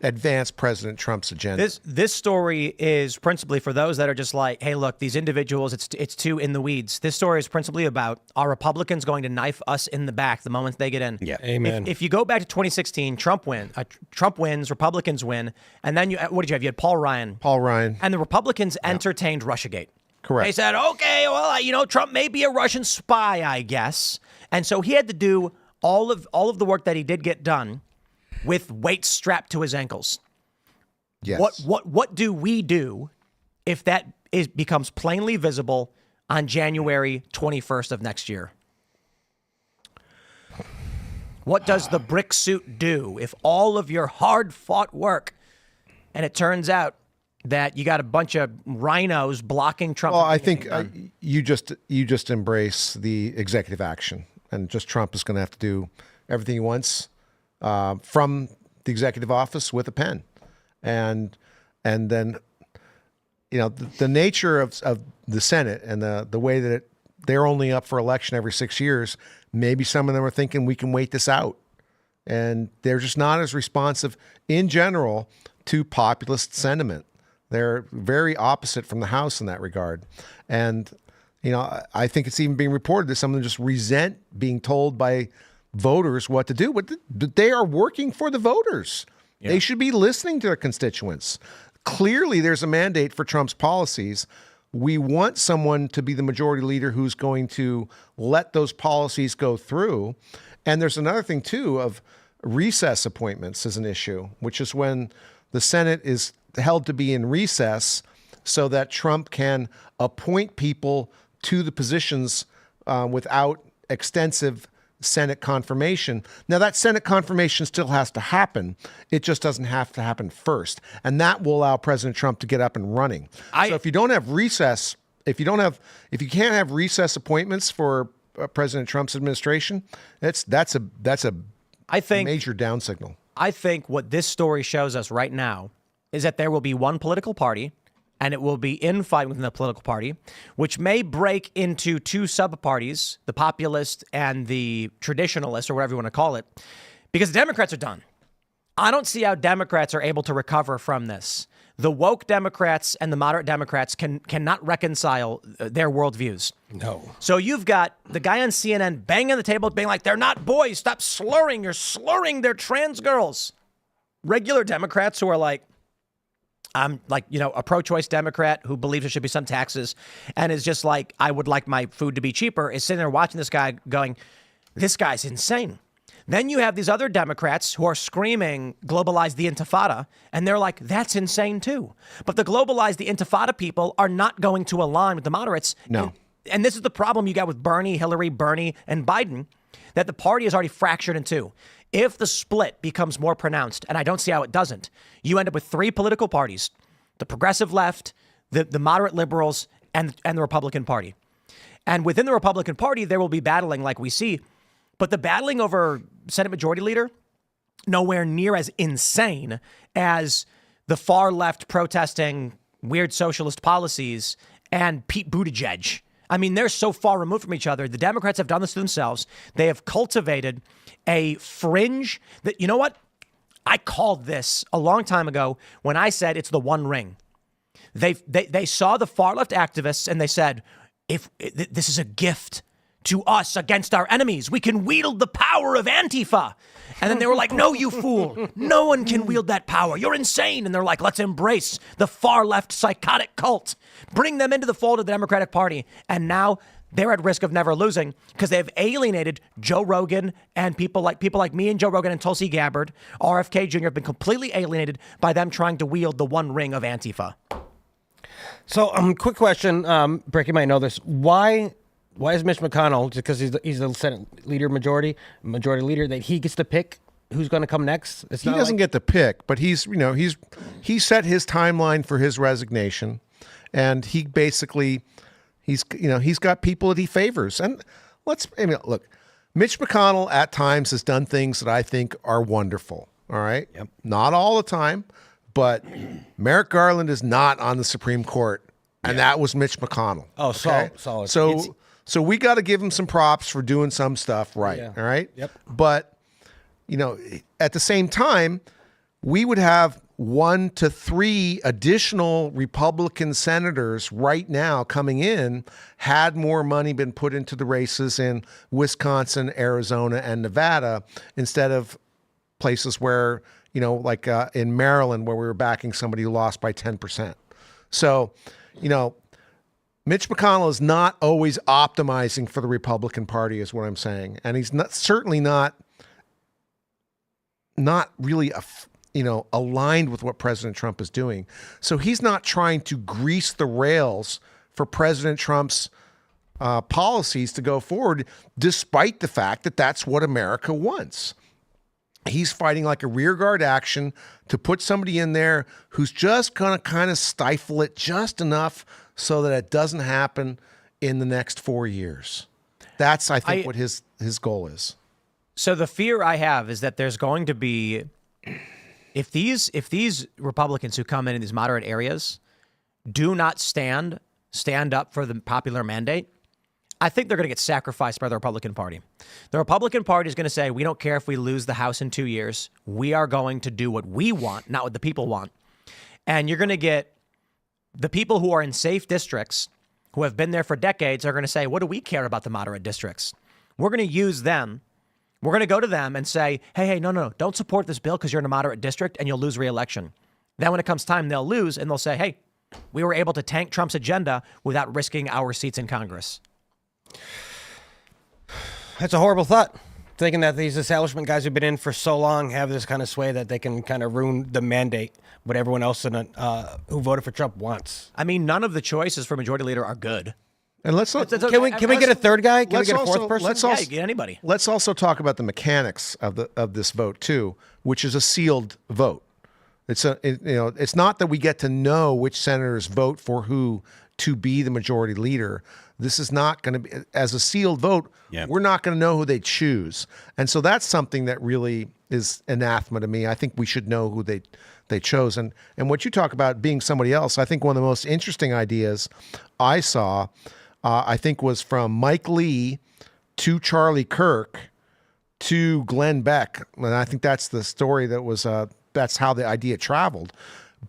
advance President Trump's agenda. This story is principally for those that are just like, hey, look, these individuals, it's too in the weeds. This story is principally about, are Republicans going to knife us in the back the moment they get in? Yeah, amen. If you go back to 2016, Trump wins, Republicans win, and then what did you have? You had Paul Ryan. And the Republicans entertained Russiagate. Correct. They said, okay, well, Trump may be a Russian spy, I guess. And so he had to do all of the work that he did get done with weights strapped to his ankles. Yes. What do we do if that becomes plainly visible on January 21st of next year? What does the brick suit do if all of your hard-fought work, and it turns out that you got a bunch of rhinos blocking Trump? Well, I think you just embrace the executive action, and just Trump is going to have to do everything he wants from the executive office with a pen, and then the nature of the Senate and the way that they're only up for election every 6 years. Maybe some of them are thinking we can wait this out, and they're just not as responsive in general to populist sentiment. They're very opposite from the House in that regard, and I think it's even being reported that some of them just resent being told by voters what to do, but they are working for the voters. Yeah. They should be listening to their constituents. Clearly, there's a mandate for Trump's policies. We want someone to be the majority leader who's going to let those policies go through. And there's another thing, too, of recess appointments is an issue, which is when the Senate is held to be in recess so that Trump can appoint people to the positions without extensive Senate confirmation. Now, that Senate confirmation still has to happen. It just doesn't have to happen first. And that will allow President Trump to get up and running. So if you don't have recess, if you can't have recess appointments for President Trump's administration, that's a major down signal. I think what this story shows us right now is that there will be one political party, and it will be infighting within the political party, which may break into two sub-parties, the populist and the traditionalist, or whatever you want to call it, because the Democrats are done. I don't see how Democrats are able to recover from this. The woke Democrats and the moderate Democrats cannot reconcile their worldviews. No. So you've got the guy on CNN banging the table, being like, they're not boys, stop slurring, you're slurring, they're trans girls. Regular Democrats who are like, I'm like, a pro-choice Democrat who believes there should be some taxes and is just like, I would like my food to be cheaper, is sitting there watching this guy going, this guy's insane. Then you have these other Democrats who are screaming, globalize the Intifada, and they're like, that's insane too. But the globalize the Intifada people are not going to align with the moderates. No. and this is the problem you got with Bernie, Hillary, Bernie, and Biden, that the party is already fractured in two. If the split becomes more pronounced, and I don't see how it doesn't, you end up with three political parties: the progressive left, the moderate liberals, and the Republican Party. And within the Republican Party, there will be battling like we see, but the battling over Senate Majority Leader, nowhere near as insane as the far left protesting weird socialist policies and Pete Buttigieg. I mean, they're so far removed from each other. The Democrats have done this to themselves. They have cultivated a fringe that, you know what? I called this a long time ago when I said it's the one ring. They saw the far left activists and they said, if this is a gift to us against our enemies, we can wield the power of Antifa. And then they were like, no, you fool. No one can wield that power. You're insane. And they're like, let's embrace the far left psychotic cult. Bring them into the fold of the Democratic Party. And now they're at risk of never losing because they've alienated Joe Rogan and people like me and Joe Rogan and Tulsi Gabbard. RFK Jr. have been completely alienated by them trying to wield the one ring of Antifa. So, quick question. Brick, you might know this. Why is Mitch McConnell, just because he's the Senate leader, majority leader, that he gets to pick who's going to come next? He doesn't get to pick, but he set his timeline for his resignation, and he basically he's got people that he favors. And look, Mitch McConnell at times has done things that I think are wonderful. All right, Yep. Not all the time, but Merrick Garland is not on the Supreme Court, and that was Mitch McConnell. Oh, okay? solid. So we got to give him some props for doing some stuff right. Yeah. All right. Yep. But, at the same time, we would have 1 to 3 additional Republican senators right now coming in had more money been put into the races in Wisconsin, Arizona, and Nevada instead of places where, like in Maryland, where we were backing somebody who lost by 10%. So, Mitch McConnell is not always optimizing for the Republican Party, is what I'm saying, and he's certainly not really aligned with what President Trump is doing. So he's not trying to grease the rails for President Trump's policies to go forward, despite the fact that that's what America wants. He's fighting like a rearguard action to put somebody in there who's just going to kind of stifle it just enough so that it doesn't happen in the next 4 years. That's, I think, what his goal is. So the fear I have is that there's going to be, if these Republicans who come in these moderate areas do not stand up for the popular mandate, I think they're going to get sacrificed by the Republican Party. The Republican Party is going to say, we don't care if we lose the House in 2 years. We are going to do what we want, not what the people want. And you're going to get the people who are in safe districts, who have been there for decades, are going to say, what do we care about the moderate districts? We're going to use them. We're going to go to them and say, hey, no, don't support this bill because you're in a moderate district and you'll lose re-election. Then when it comes time, they'll lose and they'll say, hey, we were able to tank Trump's agenda without risking our seats in Congress. That's a horrible thought. Thinking that these establishment guys who've been in for so long have this kind of sway that they can kind of ruin the mandate, what everyone else who voted for Trump wants. I mean, none of the choices for majority leader are good. And let's not, Can we get a third guy? Can we get a fourth person? Yeah, you get anybody. Let's also talk about the mechanics of this vote too, which is a sealed vote. It's not that we get to know which senators vote for who to be the majority leader. This is not going to be, as a sealed vote, we're not going to know who they choose. And so that's something that really is anathema to me. I think we should know who they chose. And what you talk about being somebody else, I think one of the most interesting ideas I saw, I think was from Mike Lee to Charlie Kirk to Glenn Beck. And I think that's the story that was, that's how the idea traveled.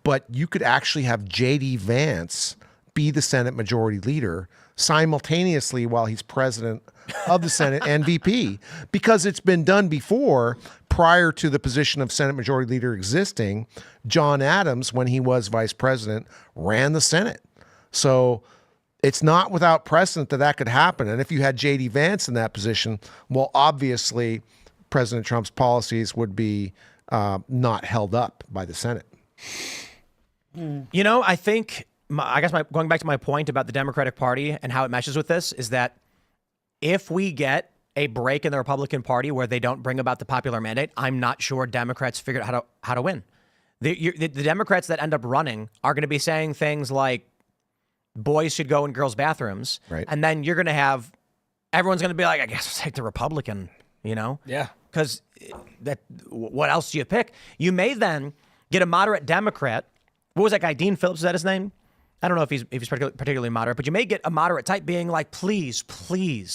But you could actually have J.D. Vance be the Senate majority leader simultaneously while he's president of the Senate and VP, because it's been done before. Prior to the position of Senate majority leader existing, John Adams, when he was vice president, ran the Senate. So it's not without precedent that could happen. And if you had J.D. Vance in that position, well, obviously President Trump's policies would be not held up by the Senate. I think going back to my point about the Democratic Party and how it meshes with this is that if we get a break in the Republican Party where they don't bring about the popular mandate, I'm not sure Democrats figure out how to win. The Democrats that end up running are going to be saying things like boys should go in girls' bathrooms. Right. And then you're going to have everyone's going to be like, I guess I'll take the Republican, Yeah. Because what else do you pick? You may then get a moderate Democrat. What was that guy? Dean Phillips, is that his name? I don't know if he's particularly moderate, but you may get a moderate type being like, please,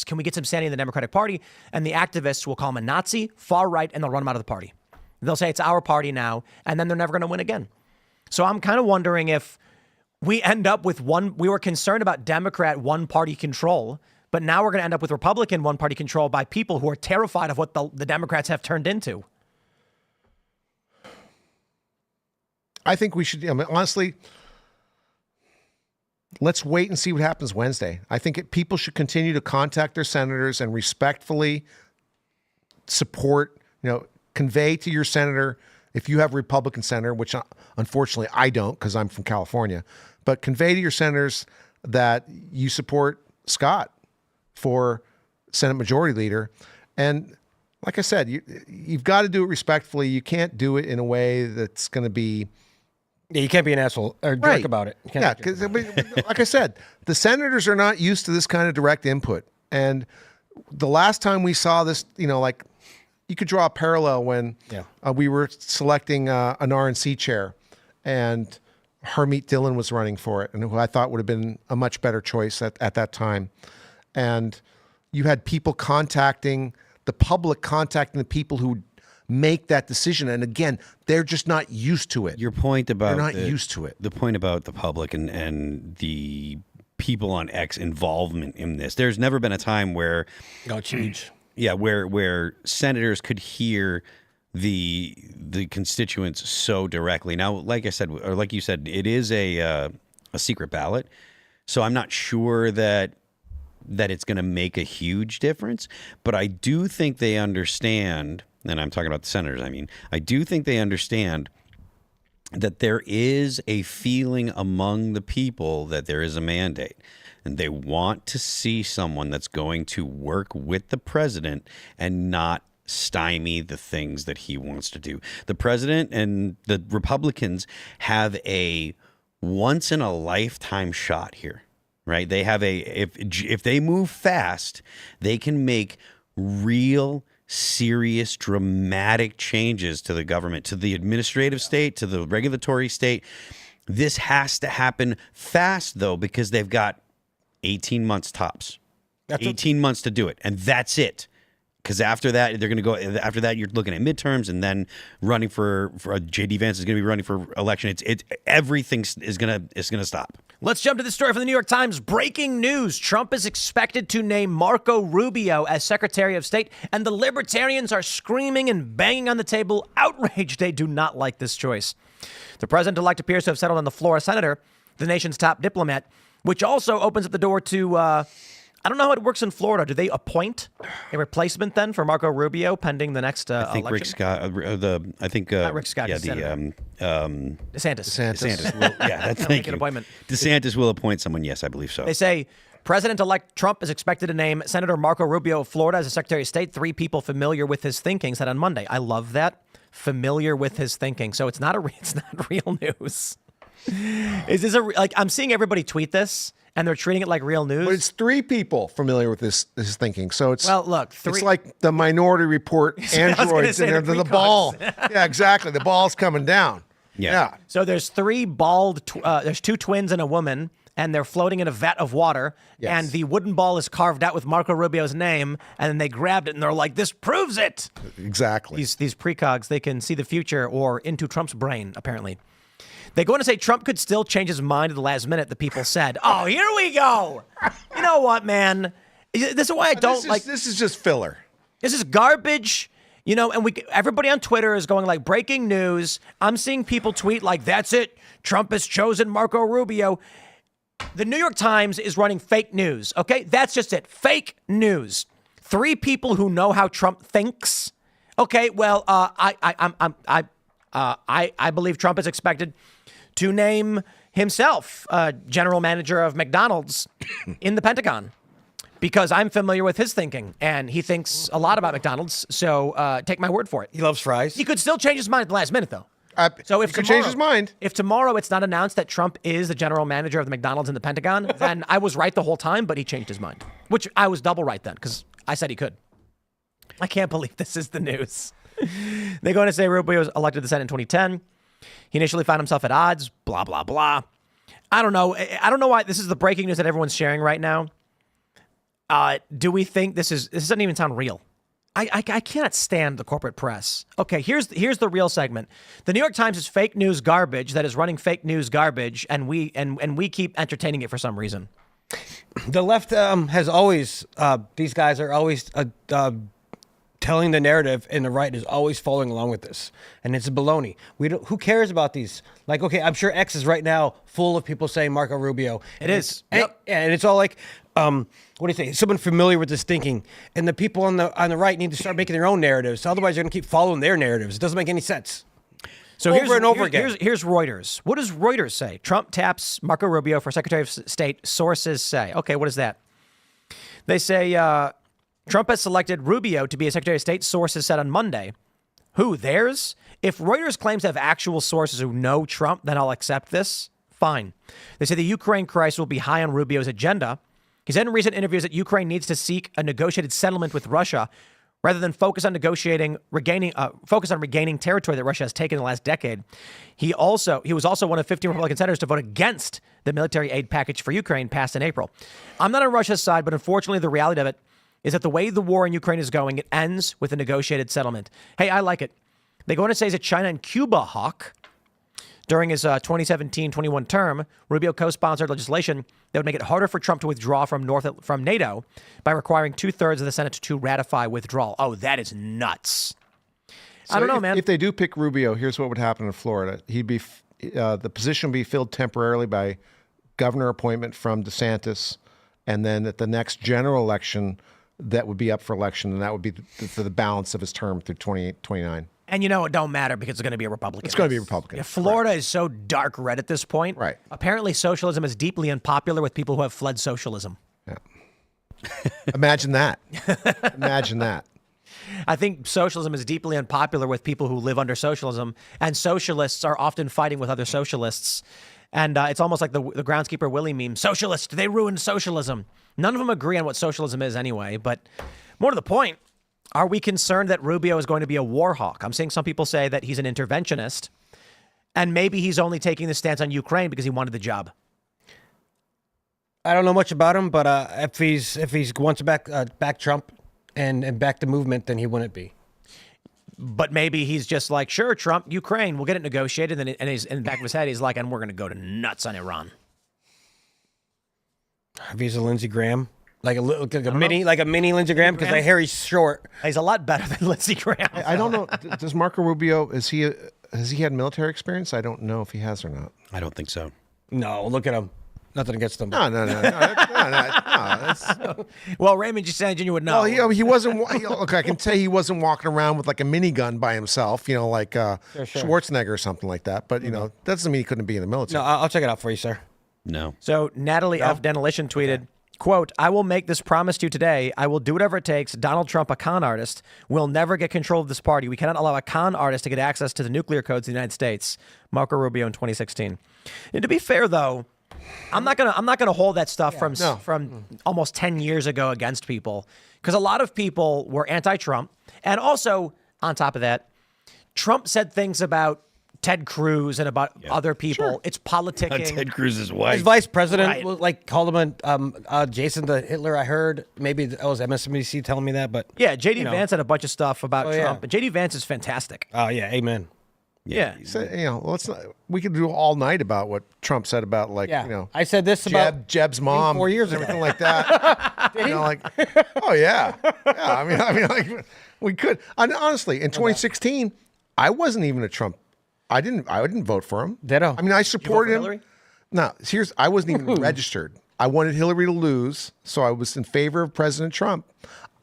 can we get some sanity in the Democratic Party? And the activists will call him a Nazi, far right, and they'll run him out of the party. They'll say it's our party now, and then they're never going to win again. So I'm kind of wondering if we end up with we were concerned about Democrat one-party control, but now we're going to end up with Republican one-party control by people who are terrified of what the Democrats have turned into. I think we should, honestly, let's wait and see what happens Wednesday. I think people should continue to contact their senators and respectfully support, convey to your senator, if you have a Republican senator, which unfortunately I don't because I'm from California, but convey to your senators that you support Scott for Senate Majority Leader. And like I said, you've got to do it respectfully. You can't do it in a way that's going to be... Yeah, you can't be an asshole or jerk about it. Yeah, because like I said, the senators are not used to this kind of direct input. And the last time we saw this, you could draw a parallel when we were selecting an RNC chair and Harmeet Dillon was running for it, and who I thought would have been a much better choice at that time. And you had people contacting the people who make that decision. And again, they're just not used to it. Your point about they're not used to it. The point about the public and the people on X involvement in this. There's never been a time where it's huge. Yeah, where senators could hear the constituents so directly. Now, like I said, or like you said, it is a secret ballot, so I'm not sure that it's going to make a huge difference. But I do think they understand, and I'm talking about the senators. I do think they understand that there is a feeling among the people that there is a mandate. And they want to see someone that's going to work with the president and not stymie the things that he wants to do. The president and the Republicans have a once in a lifetime shot here, right? They have if they move fast, they can make real, serious, dramatic changes to the government, to the administrative state, to the regulatory state. This has to happen fast, though, because they've got 18 months tops. 18 months to do it, and that's it. Because after that, they're going to go. After that, you're looking at midterms, and then running for J.D. Vance is going to be running for election. It's everything is going to stop. Let's jump to the story from the New York Times. Breaking news: Trump is expected to name Marco Rubio as Secretary of State, and the Libertarians are screaming and banging on the table, outraged. They do not like this choice. The president-elect appears to have settled on the Florida senator, the nation's top diplomat, which also opens up the door to. I don't know how it works in Florida. Do they appoint a replacement then for Marco Rubio pending the next election? I think Rick Scott. Not Rick Scott. Yeah, DeSantis. DeSantis. That's make an appointment. DeSantis will appoint someone. Yes, I believe so. They say President-elect Trump is expected to name Senator Marco Rubio of Florida as a Secretary of State. 3 people familiar with his thinking said on Monday. I love that. Familiar with his thinking. So it's not real news. Is this I'm seeing everybody tweet this. And they're treating it like real news. But it's 3 people familiar with this thinking. So it's 3. It's like the Minority Report androids and the ball. Yeah, exactly. The ball's coming down. Yeah. So there's 3 bald. There's 2 twins and a woman, and they're floating in a vat of water. Yes. And the wooden ball is carved out with Marco Rubio's name. And then they grabbed it and they're like, "This proves it." Exactly. These precogs, they can see the future or into Trump's brain. Apparently. They go on to say Trump could still change his mind at the last minute, the people said. Oh, here we go. You know what, man? This is why I don't like... This is just filler. This is garbage. And everybody on Twitter is going like, breaking news. I'm seeing people tweet like, that's it. Trump has chosen Marco Rubio. The New York Times is running fake news, okay? That's just it. Fake news. 3 people who know how Trump thinks. Okay, well, I believe Trump is expected to name himself general manager of McDonald's in the Pentagon. Because I'm familiar with his thinking, and he thinks a lot about McDonald's, so take my word for it. He loves fries. He could still change his mind at the last minute, though. So if he could change his mind. If tomorrow it's not announced that Trump is the general manager of the McDonald's in the Pentagon, then I was right the whole time, but he changed his mind. Which I was double right then, because I said he could. I can't believe this is the news. They go on to say Rubio was elected to the Senate in 2010. He initially found himself at odds, blah, blah, blah. I don't know. I don't know why this is the breaking news that everyone's sharing right now. Do we think this doesn't even sound real? I cannot stand the corporate press. Okay, here's the real segment. The New York Times is fake news garbage that is running fake news garbage, and we keep entertaining it for some reason. The left has always, these guys are always telling the narrative, and the right is always following along with this. And it's baloney. Who cares about these? Like, okay, I'm sure X is right now full of people saying Marco Rubio. It is. Yep. And it's all like, what do you say? Someone familiar with this thinking. And the people on the right need to start making their own narratives. Otherwise, they're going to keep following their narratives. It doesn't make any sense. So over and over again. Here's Reuters. What does Reuters say? Trump taps Marco Rubio for Secretary of State, sources say. Okay, what is that? They say Trump has selected Rubio to be a Secretary of State, sources said on Monday. Who, theirs? If Reuters claims to have actual sources who know Trump, then I'll accept this. Fine. They say the Ukraine crisis will be high on Rubio's agenda. He said in recent interviews that Ukraine needs to seek a negotiated settlement with Russia rather than focus on regaining territory that Russia has taken in the last decade. He was also one of 15 Republican senators to vote against the military aid package for Ukraine passed in April. I'm not on Russia's side, but unfortunately the reality of it is that the way the war in Ukraine is going, it ends with a negotiated settlement. Hey, I like it. They go on to say he's a China and Cuba hawk. During his 2017-21 term, Rubio co-sponsored legislation that would make it harder for Trump to withdraw from NATO by requiring 2/3 of the Senate to ratify withdrawal. Oh, that is nuts. I don't know, man. If they do pick Rubio, here's what would happen in Florida. He'd be the position would be filled temporarily by governor appointment from DeSantis, and then at the next general election, that would be up for election, and that would be for the balance of his term through 2029. And you know it don't matter because it's going to be a Republican. It's going to be a Republican. Yeah, Florida is so dark red at this point. Right. Apparently, socialism is deeply unpopular with people who have fled socialism. Yeah. Imagine that. Imagine that. I think socialism is deeply unpopular with people who live under socialism, and socialists are often fighting with other socialists. And it's almost like the groundskeeper Willie meme. Socialist, they ruined socialism. None of them agree on what socialism is anyway. But more to the point, are we concerned that Rubio is going to be a war hawk? I'm seeing some people say that he's an interventionist, and maybe he's only taking the stance on Ukraine because he wanted the job. I don't know much about him, but if he wants to back Trump and back the movement, then he wouldn't be. But maybe he's just like, sure, Trump, Ukraine, we'll get it negotiated. And he's in the back of his head, he's like, and we're going to go to nuts on Iran. If he's a Lindsey Graham, like a mini Lindsey Graham, because I hear he's short. He's a lot better than Lindsey Graham. I don't know. Does Marco Rubio, has he had military experience? I don't know if he has or not. I don't think so. No, look at him. Nothing against him. No. Well, Raymond just said you would know. Well, he wasn't. Look, I can tell he wasn't walking around with like a minigun by himself. You know, like Schwarzenegger or something like that. But you know, that doesn't mean he couldn't be in the military. No, I'll check it out for you, sir. No. So Natalie F. Denolition tweeted, quote, I will make this promise to you today. I will do whatever it takes. Donald Trump, a con artist, will never get control of this party. We cannot allow a con artist to get access to the nuclear codes of the United States. Marco Rubio in 2016. And to be fair, though, I'm not gonna hold that stuff from almost 10 years ago against people, because a lot of people were anti-Trump, and also on top of that, Trump said things about Ted Cruz and about other people. Sure. It's politicking. Ted Cruz's wife. His vice president called him Jason the Hitler. I heard maybe that was MSNBC telling me that, but yeah, JD Vance had a bunch of stuff about Trump. And JD Vance is fantastic. Oh yeah, amen. Yeah. So, we could do all night about what Trump said about I said this about Jeb's mom 4 years ago. everything like that. Oh yeah. I mean, like we could. And honestly, in 2016, I wasn't even a Trump. I didn't vote for him. Ditto. I mean, I supported him. Hillary? No, I wasn't even registered. I wanted Hillary to lose, so I was in favor of President Trump.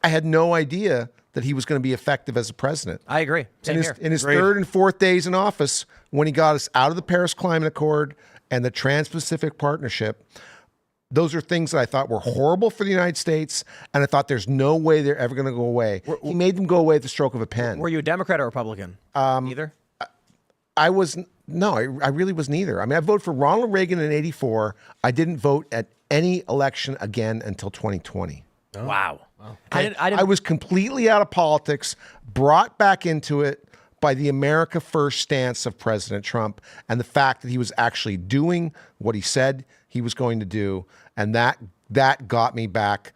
I had no idea that he was going to be effective as a president. I agree. Same here. In his third and fourth days in office, when he got us out of the Paris Climate Accord and the Trans-Pacific Partnership, those are things that I thought were horrible for the United States, and I thought there's no way they're ever going to go away. He made them go away at the stroke of a pen. Were you a Democrat or Republican? Either? I really was neither. I mean, I voted for Ronald Reagan in '84. I didn't vote at any election again until 2020. Wow. I was completely out of politics, brought back into it by the America First stance of President Trump and the fact that he was actually doing what he said he was going to do, and that got me back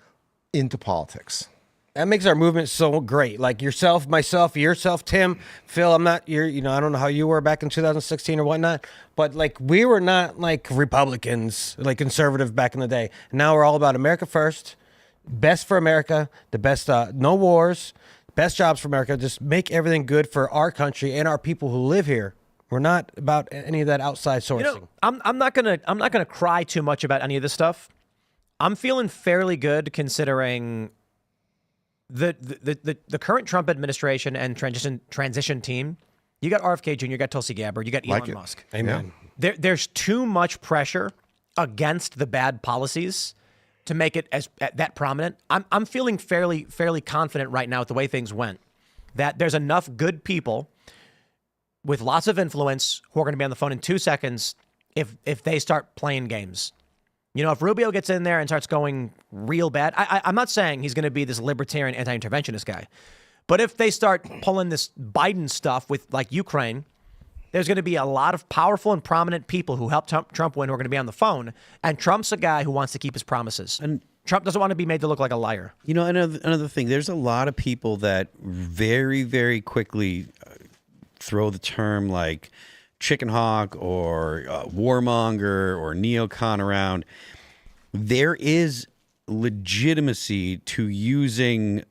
into politics. That makes our movement so great. Like yourself, myself, Tim, Phil. I don't know how you were back in 2016 or whatnot, but like we were not like Republicans, like conservative back in the day. Now we're all about America first, best for America, the best, no wars, best jobs for America. Just make everything good for our country and our people who live here. We're not about any of that outside sourcing. I'm not gonna cry too much about any of this stuff. I'm feeling fairly good considering the current Trump administration and transition team. You got RFK Jr., you got Tulsi Gabbard, you got Elon Musk. Amen. There's too much pressure against the bad policies to make it as that prominent. I'm feeling fairly confident right now with the way things went that there's enough good people with lots of influence who are going to be on the phone in 2 seconds if they start playing games. You know, if Rubio gets in there and starts going real bad, I'm not saying he's going to be this libertarian anti-interventionist guy, but if they start pulling this Biden stuff with like Ukraine, there's going to be a lot of powerful and prominent people who helped Trump win who are going to be on the phone, and Trump's a guy who wants to keep his promises. And Trump doesn't want to be made to look like a liar. You know, another thing, there's a lot of people that very, very quickly throw the term like chicken hawk or warmonger or neocon around. There is legitimacy to using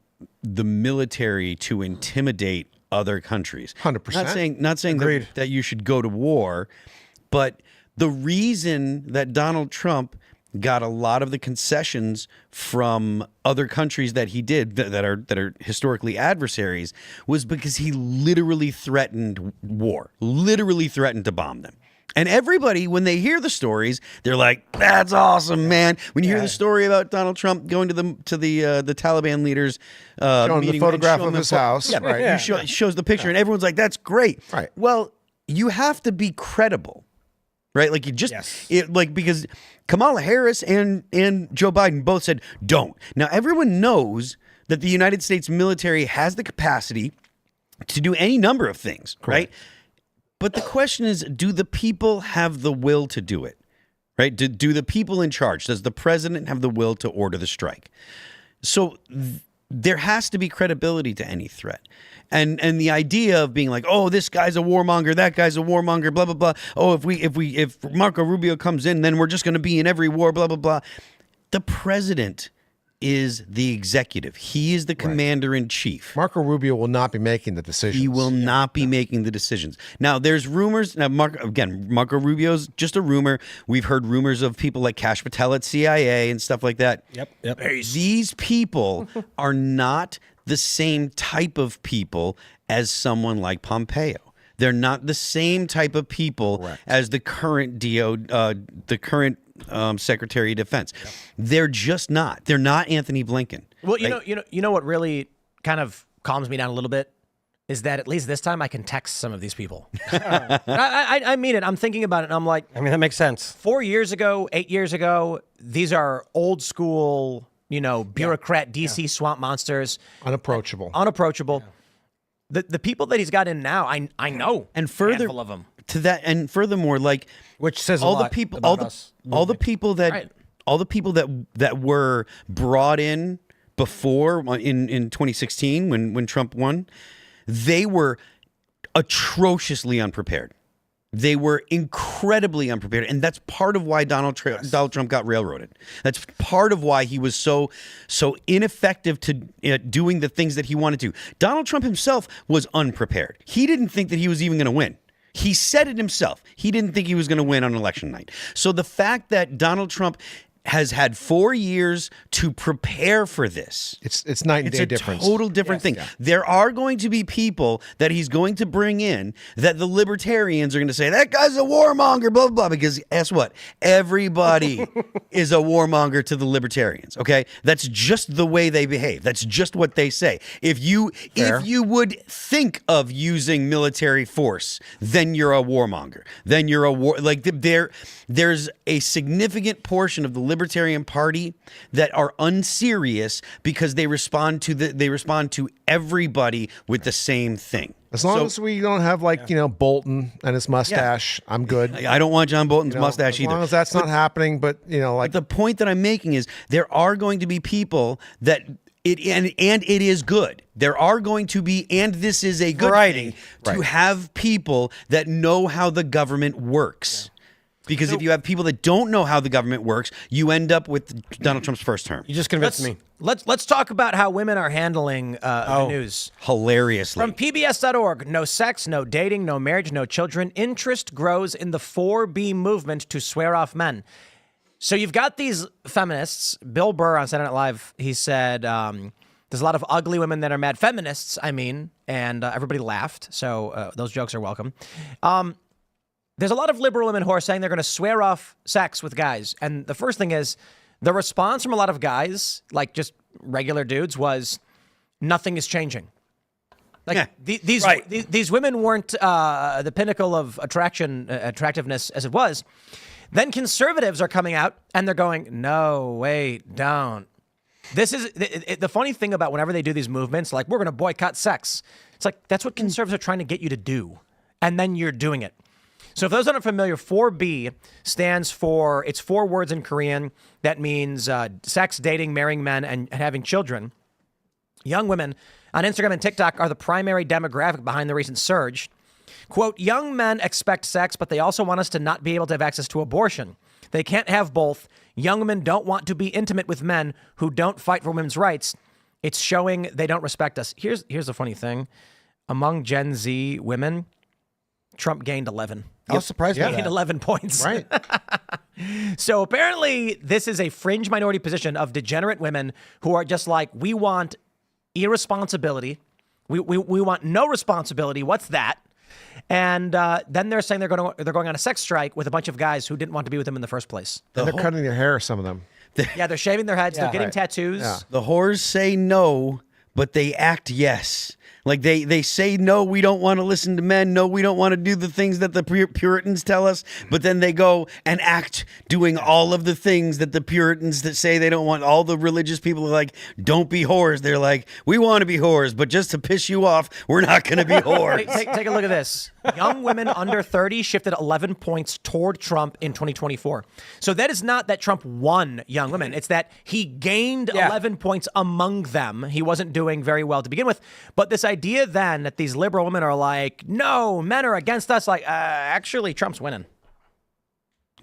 the military to intimidate other countries. 100%. Not saying that you should go to war, but the reason that Donald Trump got a lot of the concessions from other countries that he did that are historically adversaries was because he literally threatened war, literally threatened to bomb them. And everybody, when they hear the stories, they're like, "That's awesome, man!" When you hear the story about Donald Trump going to the Taliban leaders, showing the meeting, photograph of his house, right? He shows the picture, and everyone's like, "That's great." Right. Well, you have to be credible, right? Like you just because Kamala Harris and Joe Biden both said don't. Now everyone knows that the United States military has the capacity to do any number of things, right? But the question is, do the people have the will to do it, right? Do the people in charge, does the president have the will to order the strike? So there has to be credibility to any threat. And the idea of being like, oh, this guy's a warmonger, that guy's a warmonger, blah, blah, blah. Oh, if Marco Rubio comes in, then we're just going to be in every war, blah, blah, blah. The president is the executic. He is the commander in chief. Marco Rubio will not be making the decisions. He will not be making the decisions. Now, there's rumors. Now, Marco Rubio's just a rumor. We've heard rumors of people like Kash Patel at CIA and stuff like that. Yep. These people are not the same type of people as someone like Pompeo. They're not the same type of people as the current Secretary of Defense. Yep. They're just not. They're not Anthony Blinken. Well, you know what really kind of calms me down a little bit is that at least this time I can text some of these people. I mean it. I'm thinking about it, and I'm like, I mean, that makes sense. 4 years ago, 8 years ago, these are old school, bureaucrat DC swamp monsters, unapproachable. The people that he's got in now, I know, and further a handful of them. To that, and furthermore, like which says all a the lot people, about all the people that were brought in before in 2016 when Trump won, they were atrociously unprepared. They were incredibly unprepared, and that's part of why Donald Trump got railroaded. That's part of why he was so ineffective to doing the things that he wanted to. Donald Trump himself was unprepared. He didn't think that he was even going to win. He said it himself. He didn't think he was going to win on election night. So the fact that Donald Trump has had 4 years to prepare for this. It's night and It's day a difference. total different thing. There are going to be people that he's going to bring in that the libertarians are going to say, that guy's a warmonger, blah, blah, blah. Because guess what? Everybody is a warmonger to the libertarians, okay? That's just the way they behave. That's just what they say. If you would think of using military force, then you're a warmonger. Then you're a war. Like there's a significant portion of the Libertarian Party that are unserious because they respond to everybody with the same thing. As long as we don't have Bolton and his mustache, I'm good. I don't want John Bolton's mustache either. As long as that's not happening, but the point that I'm making is there are going to be people that it is good. There are going to be, and this is a good Variety. thing, to have people that know how the government works. Because if you have people that don't know how the government works, you end up with Donald Trump's first term. You just convinced me. Let's talk about how women are handling the news. Hilariously. From PBS.org, no sex, no dating, no marriage, no children. Interest grows in the 4B movement to swear off men. So you've got these feminists. Bill Burr on Saturday Night Live, he said there's a lot of ugly women that are mad feminists, and everybody laughed. So those jokes are welcome. There's a lot of liberal women who are saying they're going to swear off sex with guys. And the first thing is, the response from a lot of guys, like just regular dudes, was nothing is changing. Like these women weren't the pinnacle of attractiveness as it was. Then conservatives are coming out and they're going, no, wait, don't. This is the funny thing about whenever they do these movements, like we're going to boycott sex. It's like that's what conservatives are trying to get you to do. And then you're doing it. So if those aren't familiar, 4B stands for, it's 4 words in Korean that means sex, dating, marrying men, and having children. Young women on Instagram and TikTok are the primary demographic behind the recent surge. Quote, young men expect sex, but they also want us to not be able to have access to abortion. They can't have both. Young women don't want to be intimate with men who don't fight for women's rights. It's showing they don't respect us. Here's the funny thing. Among Gen Z women, Trump gained 11. I was surprised by He gained that. 11 points. right. So apparently this is a fringe minority position of degenerate women who are just like, we want irresponsibility. We want no responsibility. What's that? And then they're saying they're going on a sex strike with a bunch of guys who didn't want to be with them in the first place. And they're cutting their hair, some of them. Yeah, they're shaving their heads. They're getting tattoos. Yeah. The whores say no, but they act yes. Like they say, no, we don't want to listen to men. No, we don't want to do the things that the Puritans tell us. But then they go and act doing all of the things that the Puritans that say they don't want. All the religious people are like, don't be whores. They're like, we want to be whores, but just to piss you off, we're not going to be whores. Take a look at this. Young women under 30 shifted 11 points toward Trump in 2024. So that is not that Trump won young women. It's that he gained 11 points among them. He wasn't doing very well to begin with. But this idea then that these liberal women are like, no, men are against us. Like, actually, Trump's winning.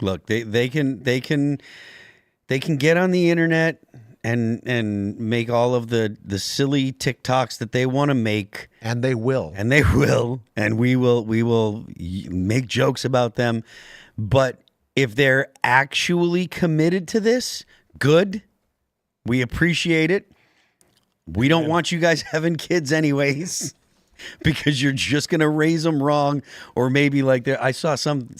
Look, they can get on the internet and make all of the silly TikToks that they want to make. And they will. And they will. And we will make jokes about them. But if they're actually committed to this, good. We appreciate it. We don't want you guys having kids anyways, because you're just going to raise them wrong. Or maybe like I saw some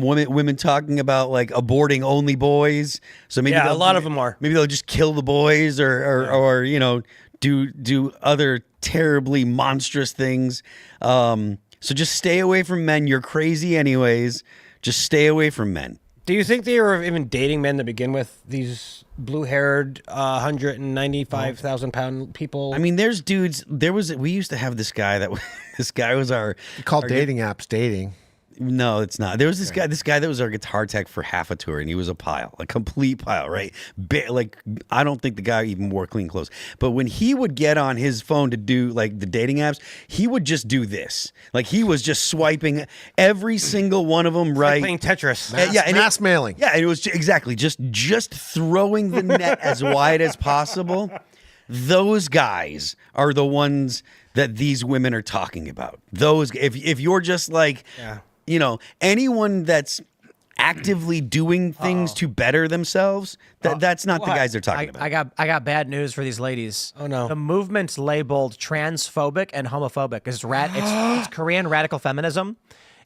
women talking about like aborting only boys. So maybe a lot of them are. Maybe they'll just kill the boys or do other terribly monstrous things. So just stay away from men. You're crazy anyways. Just stay away from men. Do you think they were even dating men to begin with? These blue-haired, 195,000-pound people. I mean, there's dudes. We used to have this guy that this guy was our. You call dating apps dating. No, it's not. There was this guy that was our guitar tech for half a tour, and he was a pile, a complete pile, right? Like, I don't think the guy even wore clean clothes. But when he would get on his phone to do like the dating apps, he would just do this. Like he was just swiping every single one of them, right? Like playing Tetris. Mass mailing. Yeah, and it was exactly just throwing the net as wide as possible. Those guys are the ones that these women are talking about. Those, if you're just like. Yeah. You know, anyone that's actively doing things to better themselves, that's not the guys they're talking about. I got bad news for these ladies. Oh, no. The movement's labeled transphobic and homophobic. It's Korean radical feminism,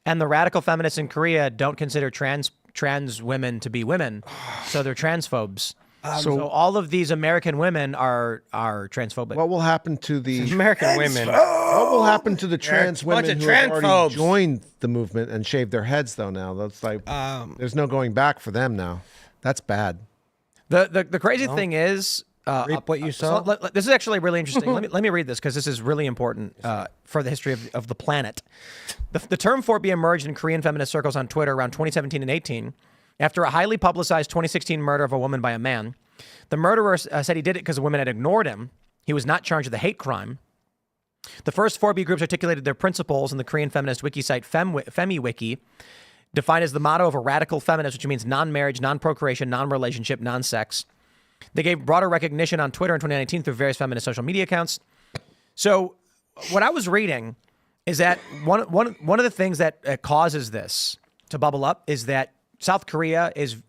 and the radical feminists in Korea don't consider trans women to be women, so they're transphobes. So all of these American women are transphobic. What will happen to the American women. What will happen to the trans bunch women of who have already transphobes. joined the movement and shaved their heads though? Now that's like there's no going back for them now. That's bad. The crazy thing is, Reap what you sow. this is actually really interesting. let me read this because this is really important for the history of the planet. The term 4B emerged in Korean feminist circles on Twitter around 2017 and 18 after a highly publicized 2016 murder of a woman by a man. The murderer said he did it because the women had ignored him. He was not charged with a hate crime. The first 4B groups articulated their principles in the Korean feminist wiki site FemiWiki, defined as the motto of a radical feminist, which means non-marriage, non-procreation, non-relationship, non-sex. They gave broader recognition on Twitter in 2019 through various feminist social media accounts. So what I was reading is that one of the things that causes this to bubble up is that South Korea is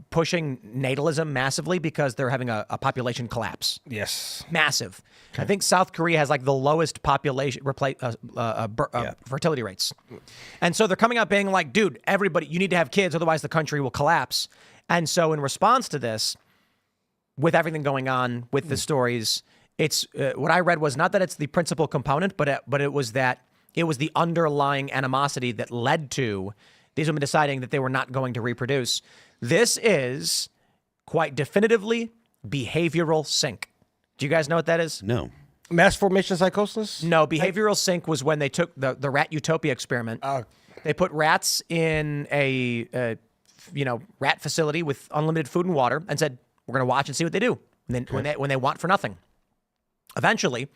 pushing natalism massively because they're having a population collapse. Yes. Massive. I think South Korea has like the lowest population fertility rates. And so they're coming out being like, dude, everybody, you need to have kids, otherwise the country will collapse. And so in response to this, with everything going on with the stories, it's what I read was not that it's the principal component, but it was that it was the underlying animosity that led to these women deciding that they were not going to reproduce. This is quite definitively behavioral sync. Do you guys know what that is? No. Mass formation psychosis? No, behavioral sync was when they took the rat utopia experiment. They put rats in a rat facility with unlimited food and water and said, we're going to watch and see what they do. And then when they want for nothing. Eventually,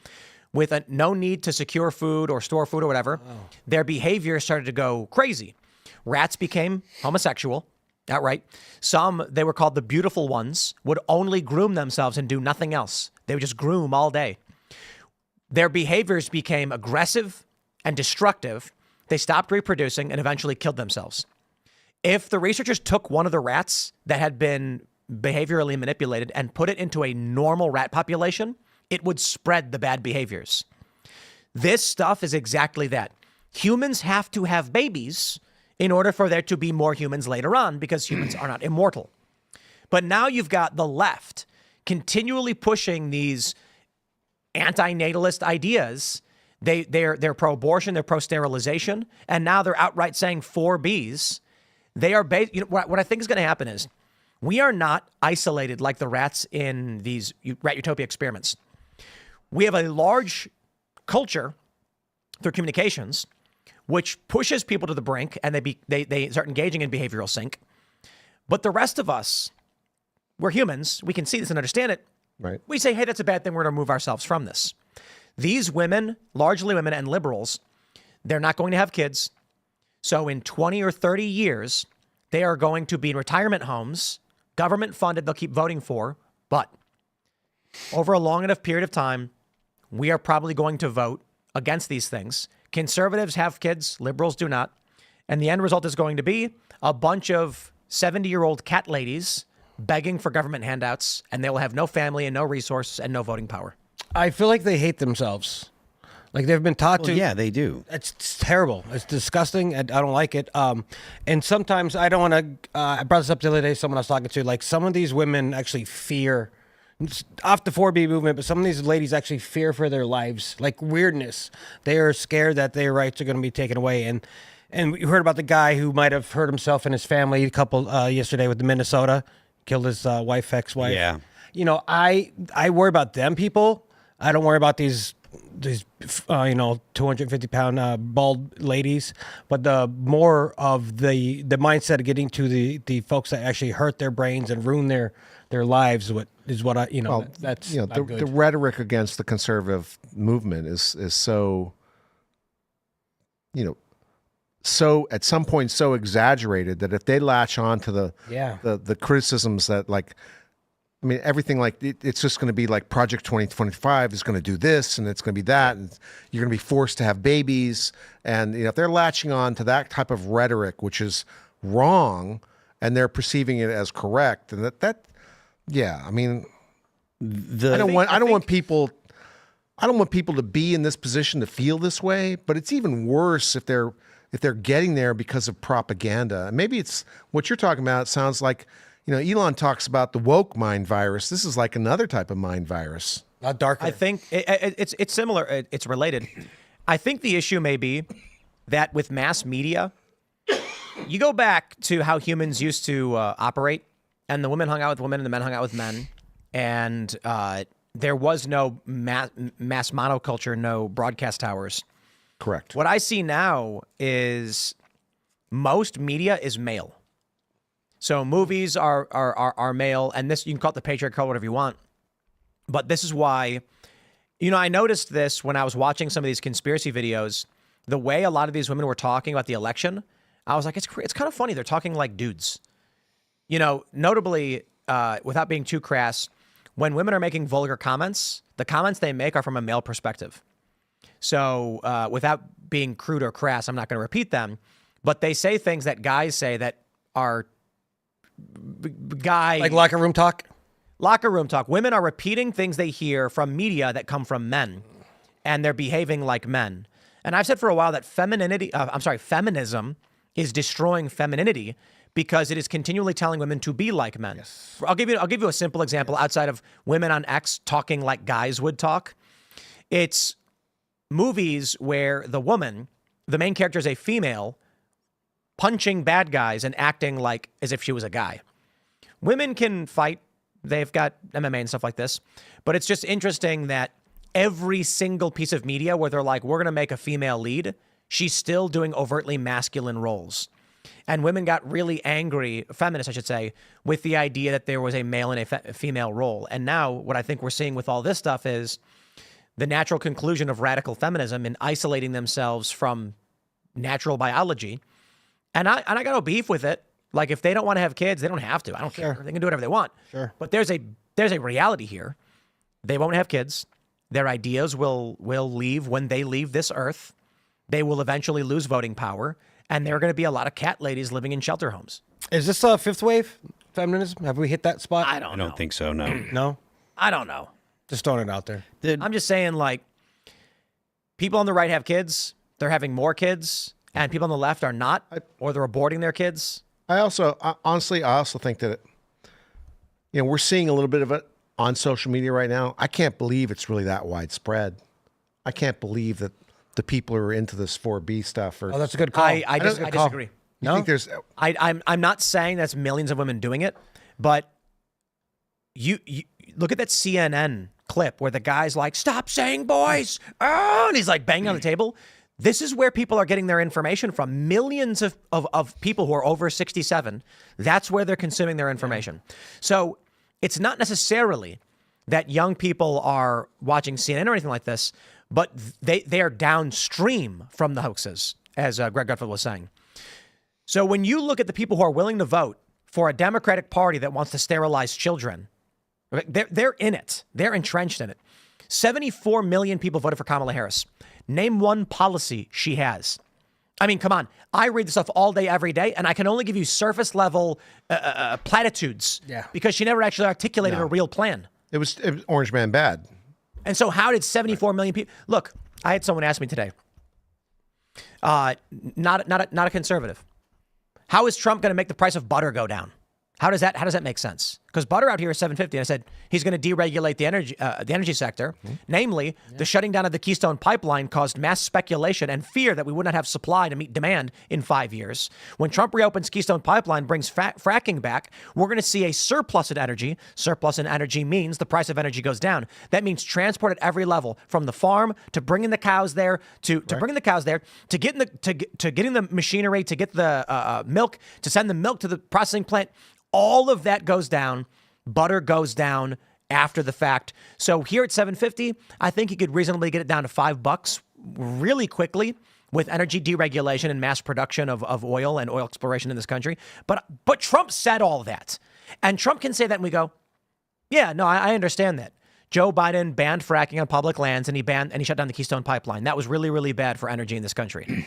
with no need to secure food or store food or whatever, their behavior started to go crazy. Rats became homosexual, outright. Some, they were called the beautiful ones, would only groom themselves and do nothing else. They would just groom all day. Their behaviors became aggressive and destructive. They stopped reproducing and eventually killed themselves. If the researchers took one of the rats that had been behaviorally manipulated and put it into a normal rat population, it would spread the bad behaviors. This stuff is exactly that. Humans have to have babies in order for there to be more humans later on, because humans are not immortal. But now you've got the left continually pushing these anti-natalist ideas. They're pro-abortion, they're pro-sterilization, and now they're outright saying 4Bs. They are based. What I think is going to happen is we are not isolated like the rats in these rat utopia experiments. We have a large culture through communications which pushes people to the brink, and they start engaging in behavioral sync. But the rest of us, we're humans. We can see this and understand it. Right. We say, hey, that's a bad thing. We're going to remove ourselves from this. These women, largely women and liberals, they're not going to have kids. So in 20 or 30 years, they are going to be in retirement homes, government funded, they'll keep voting for. But over a long enough period of time, we are probably going to vote against these things. Conservatives have kids, liberals do not. And the end result is going to be a bunch of 70-year-old cat ladies begging for government handouts, and they will have no family and no resources and no voting power. I feel like they hate themselves. Like they've been taught to. Yeah, they do. It's terrible. It's disgusting. And I don't like it. And sometimes I don't want to. I brought this up the other day. Someone I was talking to, like some of these women actually fear, off the 4B movement, but some of these ladies actually fear for their lives, like weirdness. They are scared that their rights are going to be taken away. And we heard about the guy who might have hurt himself and his family. A couple yesterday with the Minnesota, killed his ex-wife. Yeah. You know, I worry about them people. I don't worry about these 250-pound bald ladies, but the more of the mindset of getting to the folks that actually hurt their brains and ruin their lives is what I that's not good. The rhetoric against the conservative movement is so so at some point so exaggerated that if they latch on to the criticisms that everything it's just going to be like Project 2025 is going to do this and it's going to be that, and you're going to be forced to have babies. And if they're latching on to that type of rhetoric, which is wrong and they're perceiving it as correct. And yeah, I mean, I don't want people to be in this position to feel this way, but it's even worse if they're getting there because of propaganda. And maybe it's what you're talking about. It sounds like, Elon talks about the woke mind virus. This is like another type of mind virus. Not darker. I think it's similar. It's related. I think the issue may be that with mass media, you go back to how humans used to operate, and the women hung out with women and the men hung out with men, and there was no mass monoculture, no broadcast towers. Correct. What I see now is most media is male. So movies are male, and this, you can call it the patriarchal, whatever you want. But this is why, I noticed this when I was watching some of these conspiracy videos, the way a lot of these women were talking about the election. I was like, it's kind of funny. They're talking like dudes. Notably, without being too crass, when women are making vulgar comments, the comments they make are from a male perspective. So without being crude or crass, I'm not going to repeat them, but they say things that guys say that are like locker room talk. Locker room talk. Women are repeating things they hear from media that come from men, and they're behaving like men. And I've said for a while that feminism is destroying femininity because it is continually telling women to be like men. Yes. I'll give you a simple example outside of women on X talking like guys would talk. It's movies where the main character is a female, punching bad guys and acting like as if she was a guy. Women can fight. They've got MMA and stuff like this. But it's just interesting that every single piece of media where they're like, we're going to make a female lead, she's still doing overtly masculine roles. And women got really angry, feminists, I should say, with the idea that there was a male and a female role. And now what I think we're seeing with all this stuff is the natural conclusion of radical feminism in isolating themselves from natural biology. And I got no beef with it. Like, if they don't want to have kids, they don't have to. I don't care. They can do whatever they want. Sure. But there's a reality here. They won't have kids. Their ideas will leave when they leave this earth. They will eventually lose voting power. And there are going to be a lot of cat ladies living in shelter homes. Is this a fifth wave feminism? Have we hit that spot? I don't think so, no. No? I don't know. Just throwing it out there. I'm just saying, like, people on the right have kids. They're having more kids. And people on the left are not, or they're aborting their kids. Honestly, I also think that, we're seeing a little bit of it on social media right now. I can't believe it's really that widespread. I can't believe that the people who are into this 4B stuff are. Oh, that's a good call. I disagree. You think there's? I'm not saying that's millions of women doing it, but you look at that CNN clip where the guy's like, "Stop saying boys," and he's like banging on the table. This is where people are getting their information from. Millions of people who are over 67. That's where they're consuming their information. So it's not necessarily that young people are watching CNN or anything like this, but they are downstream from the hoaxes, as Greg Gutfeld was saying. So when you look at the people who are willing to vote for a Democratic Party that wants to sterilize children, they're in it. They're entrenched in it. 74 million people voted for Kamala Harris. Name one policy she has. I mean, come on. I read this stuff all day, every day, and I can only give you surface level platitudes because she never actually articulated a real plan. It was Orange Man bad. And so how did 74 million people... Look, I had someone ask me today, not a conservative, how is Trump going to make the price of butter go down? How does that make sense? Because butter out here is $7.50. And I said he's going to deregulate the energy sector. Namely, the shutting down of the Keystone Pipeline caused mass speculation and fear that we would not have supply to meet demand in 5 years. When Trump reopens Keystone Pipeline, brings fracking back, we're going to see a surplus in energy. Surplus in energy means the price of energy goes down. That means transport at every level, from the farm to bringing the cows there, to bringing the cows there, to getting the machinery, to get the milk, to send the milk to the processing plant. All of that goes down. Butter goes down after the fact. So here at $7.50, I think you could reasonably get it down to $5 really quickly with energy deregulation and mass production of oil and oil exploration in this country. But Trump said all that. And Trump can say that and we go, yeah, no, I understand that. Joe Biden banned fracking on public lands and he shut down the Keystone Pipeline. That was really, really bad for energy in this country.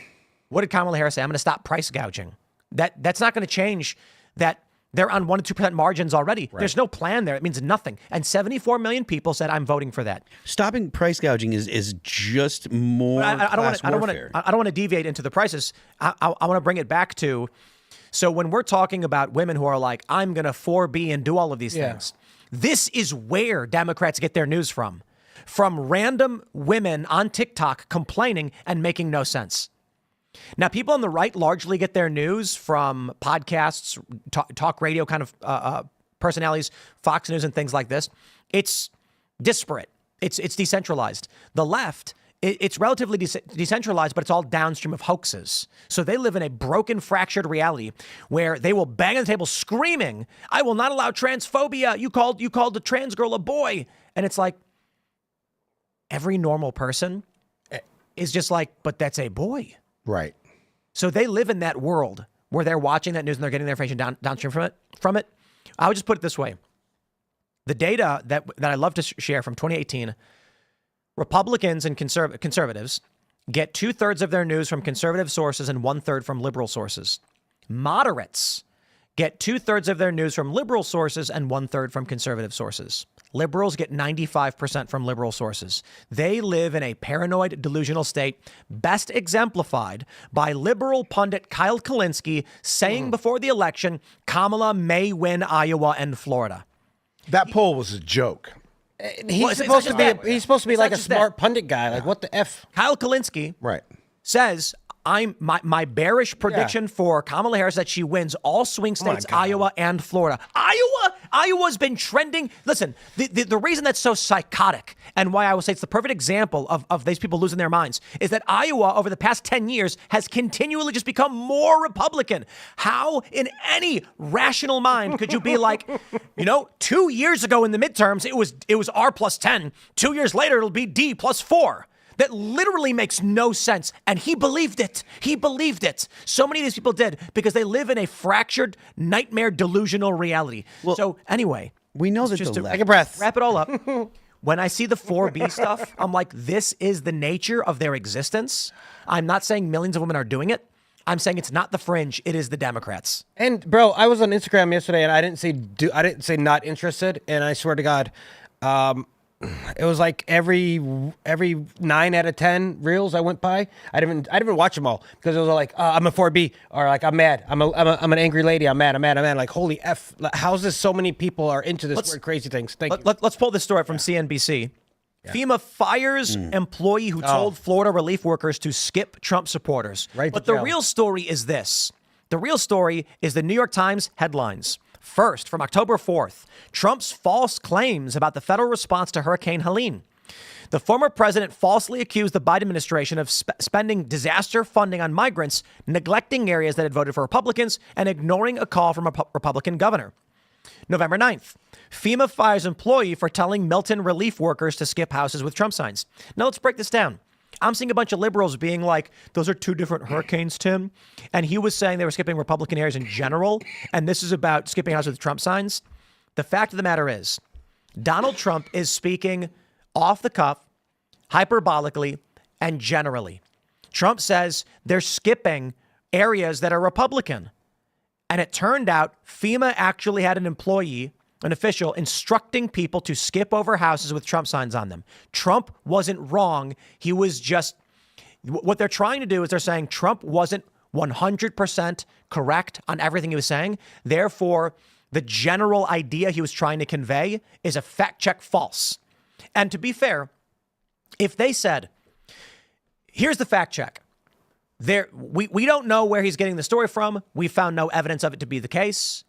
What did Kamala Harris say? I'm going to stop price gouging. That's not going to change that they're on 1% to 2% margins already. Right. There's no plan there. It means nothing. And 74 million people said, I'm voting for that. Stopping price gouging is just more I don't warfare. want to deviate into the prices. I want to bring it back to, so when we're talking about women who are like, I'm going to 4B and do all of these things, this is where Democrats get their news from random women on TikTok complaining and making no sense. Now, people on the right largely get their news from podcasts, talk radio kind of personalities, Fox News and things like this. It's disparate. It's decentralized. The left, it's relatively decentralized, but it's all downstream of hoaxes. So they live in a broken, fractured reality where they will bang on the table screaming, I will not allow transphobia. You called the trans girl a boy. And it's like, every normal person is just like, but that's a boy. Right. So they live in that world where they're watching that news and they're getting their information downstream from it. I would just put it this way. The data that I love to share from 2018, Republicans and conservatives get 2/3 of their news from conservative sources and 1/3 from liberal sources. Moderates get 2/3 of their news from liberal sources and 1/3 from conservative sources. Liberals get 95% from liberal sources. They live in a paranoid, delusional state, best exemplified by liberal pundit Kyle Kulinski saying before the election, Kamala may win Iowa and Florida. That poll was a joke. He's supposed to be like a smart pundit guy. Like, what the F? Kyle Kulinski says, my bearish prediction for Kamala Harris that she wins all swing states, Iowa and Florida. Iowa's been trending. Listen, the reason that's so psychotic and why I would say it's the perfect example of these people losing their minds is that Iowa over the past 10 years has continually just become more Republican. How in any rational mind could you be like, 2 years ago in the midterms, it was R plus 10. 2 years later, it'll be D plus 4. That literally makes no sense. And he believed it. He believed it. So many of these people did because they live in a fractured, nightmare, delusional reality. Well, so anyway, we know that just the take a breath. Wrap it all up. When I see the 4B stuff, I'm like, this is the nature of their existence. I'm not saying millions of women are doing it. I'm saying it's not the fringe. It is the Democrats. And bro, I was on Instagram yesterday and I didn't say not interested. And I swear to God, it was like every 9 out of 10 reels I went by. I didn't even watch them all because it was like I'm a 4B or like I'm mad. I'm an angry lady. I'm mad. Like holy F. How's this? So many people are into this weird crazy things. Thank you. Let's pull this story from CNBC. Yeah. FEMA fires employee who told Florida relief workers to skip Trump supporters. Right. But the real story is this. The real story is the New York Times headlines. First, from October 4th, Trump's false claims about the federal response to Hurricane Helene. The former president falsely accused the Biden administration of spending disaster funding on migrants, neglecting areas that had voted for Republicans, and ignoring a call from a Republican governor. November 9th, FEMA fires employee for telling Milton relief workers to skip houses with Trump signs. Now let's break this down. I'm seeing a bunch of liberals being like, those are two different hurricanes, Tim. And he was saying they were skipping Republican areas in general. And this is about skipping houses with Trump signs. The fact of the matter is, Donald Trump is speaking off the cuff, hyperbolically, and generally. Trump says they're skipping areas that are Republican. And it turned out FEMA actually had an employee, an official, instructing people to skip over houses with Trump signs on them. Trump wasn't wrong. He was just, what they're trying to do is they're saying Trump wasn't 100% correct on everything he was saying. Therefore, the general idea he was trying to convey is a fact check false. And to be fair, if they said, here's the fact check. We don't know where he's getting the story from. We found no evidence of it to be the case.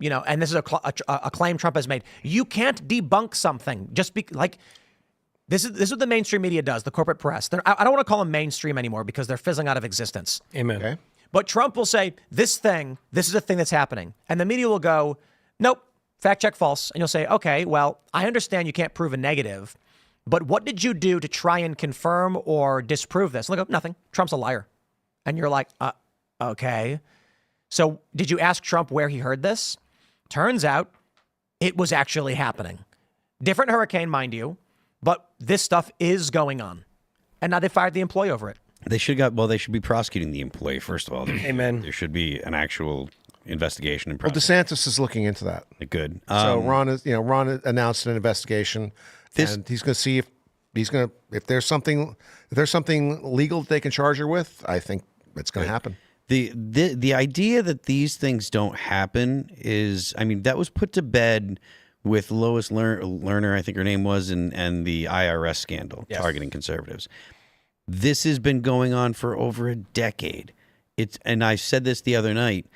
And this is a claim Trump has made. You can't debunk something just this is what the mainstream media does, the corporate press. I don't want to call them mainstream anymore because they're fizzling out of existence. Amen. Okay. But Trump will say, this is a thing that's happening. And the media will go, nope, fact check false. And you'll say, okay, well, I understand you can't prove a negative, but what did you do to try and confirm or disprove this? And they'll go, nothing. Trump's a liar. And you're like, okay. So did you ask Trump where he heard this? Turns out it was actually happening. Different hurricane, mind you, but this stuff is going on. And now they fired the employee over it. They should be prosecuting the employee first of all. Amen. There should be an actual investigation and Well, DeSantis is looking into that. good. So Ron announced an investigation, and he's going to see if there's something legal that they can charge her with. I think it's going to happen. The idea that these things don't happen is, I mean, that was put to bed with Lois Lerner, I think her name was, and the IRS scandal targeting conservatives. This has been going on for over a decade. And I said this the other night.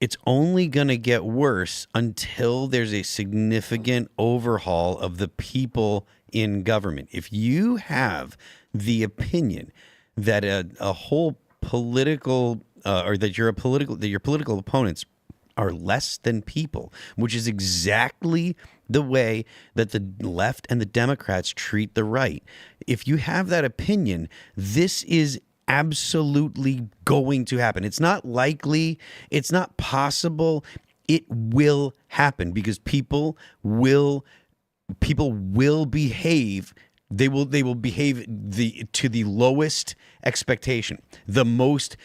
It's only going to get worse until there's a significant overhaul of the people in government. If you have the opinion that a whole political or that your political opponents are less than people, which is exactly the way that the left and the Democrats treat the right. If you have that opinion, this is absolutely going to happen. It's not likely, it's not possible. It will happen because people will behave. They will behave to the lowest expectation, their most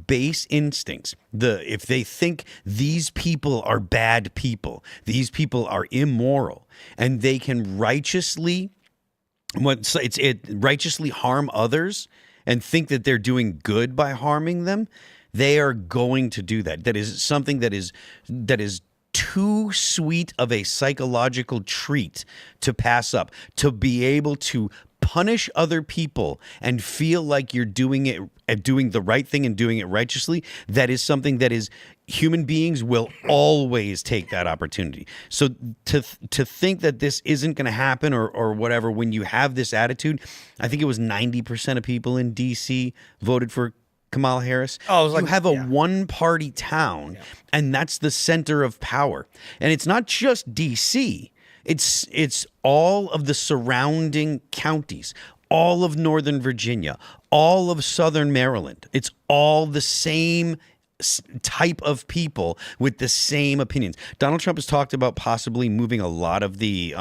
base instincts. If they think these people are bad people, these people are immoral, and they can righteously harm others and think that they're doing good by harming them, they are going to do that. That is something that is too sweet of a psychological treat to pass up, to be able to punish other people and feel like you're doing the right thing and doing it righteously. That is something that is human beings will always take that opportunity. So to think that this isn't going to happen or whatever, when you have this attitude, I think it was 90% of people in DC voted for Kamala Harris. You have a one-party town, and that's the center of power. And it's not just D.C. It's all of the surrounding counties, all of Northern Virginia, all of Southern Maryland. It's all the same type of people with the same opinions. Donald Trump has talked about possibly moving a lot of the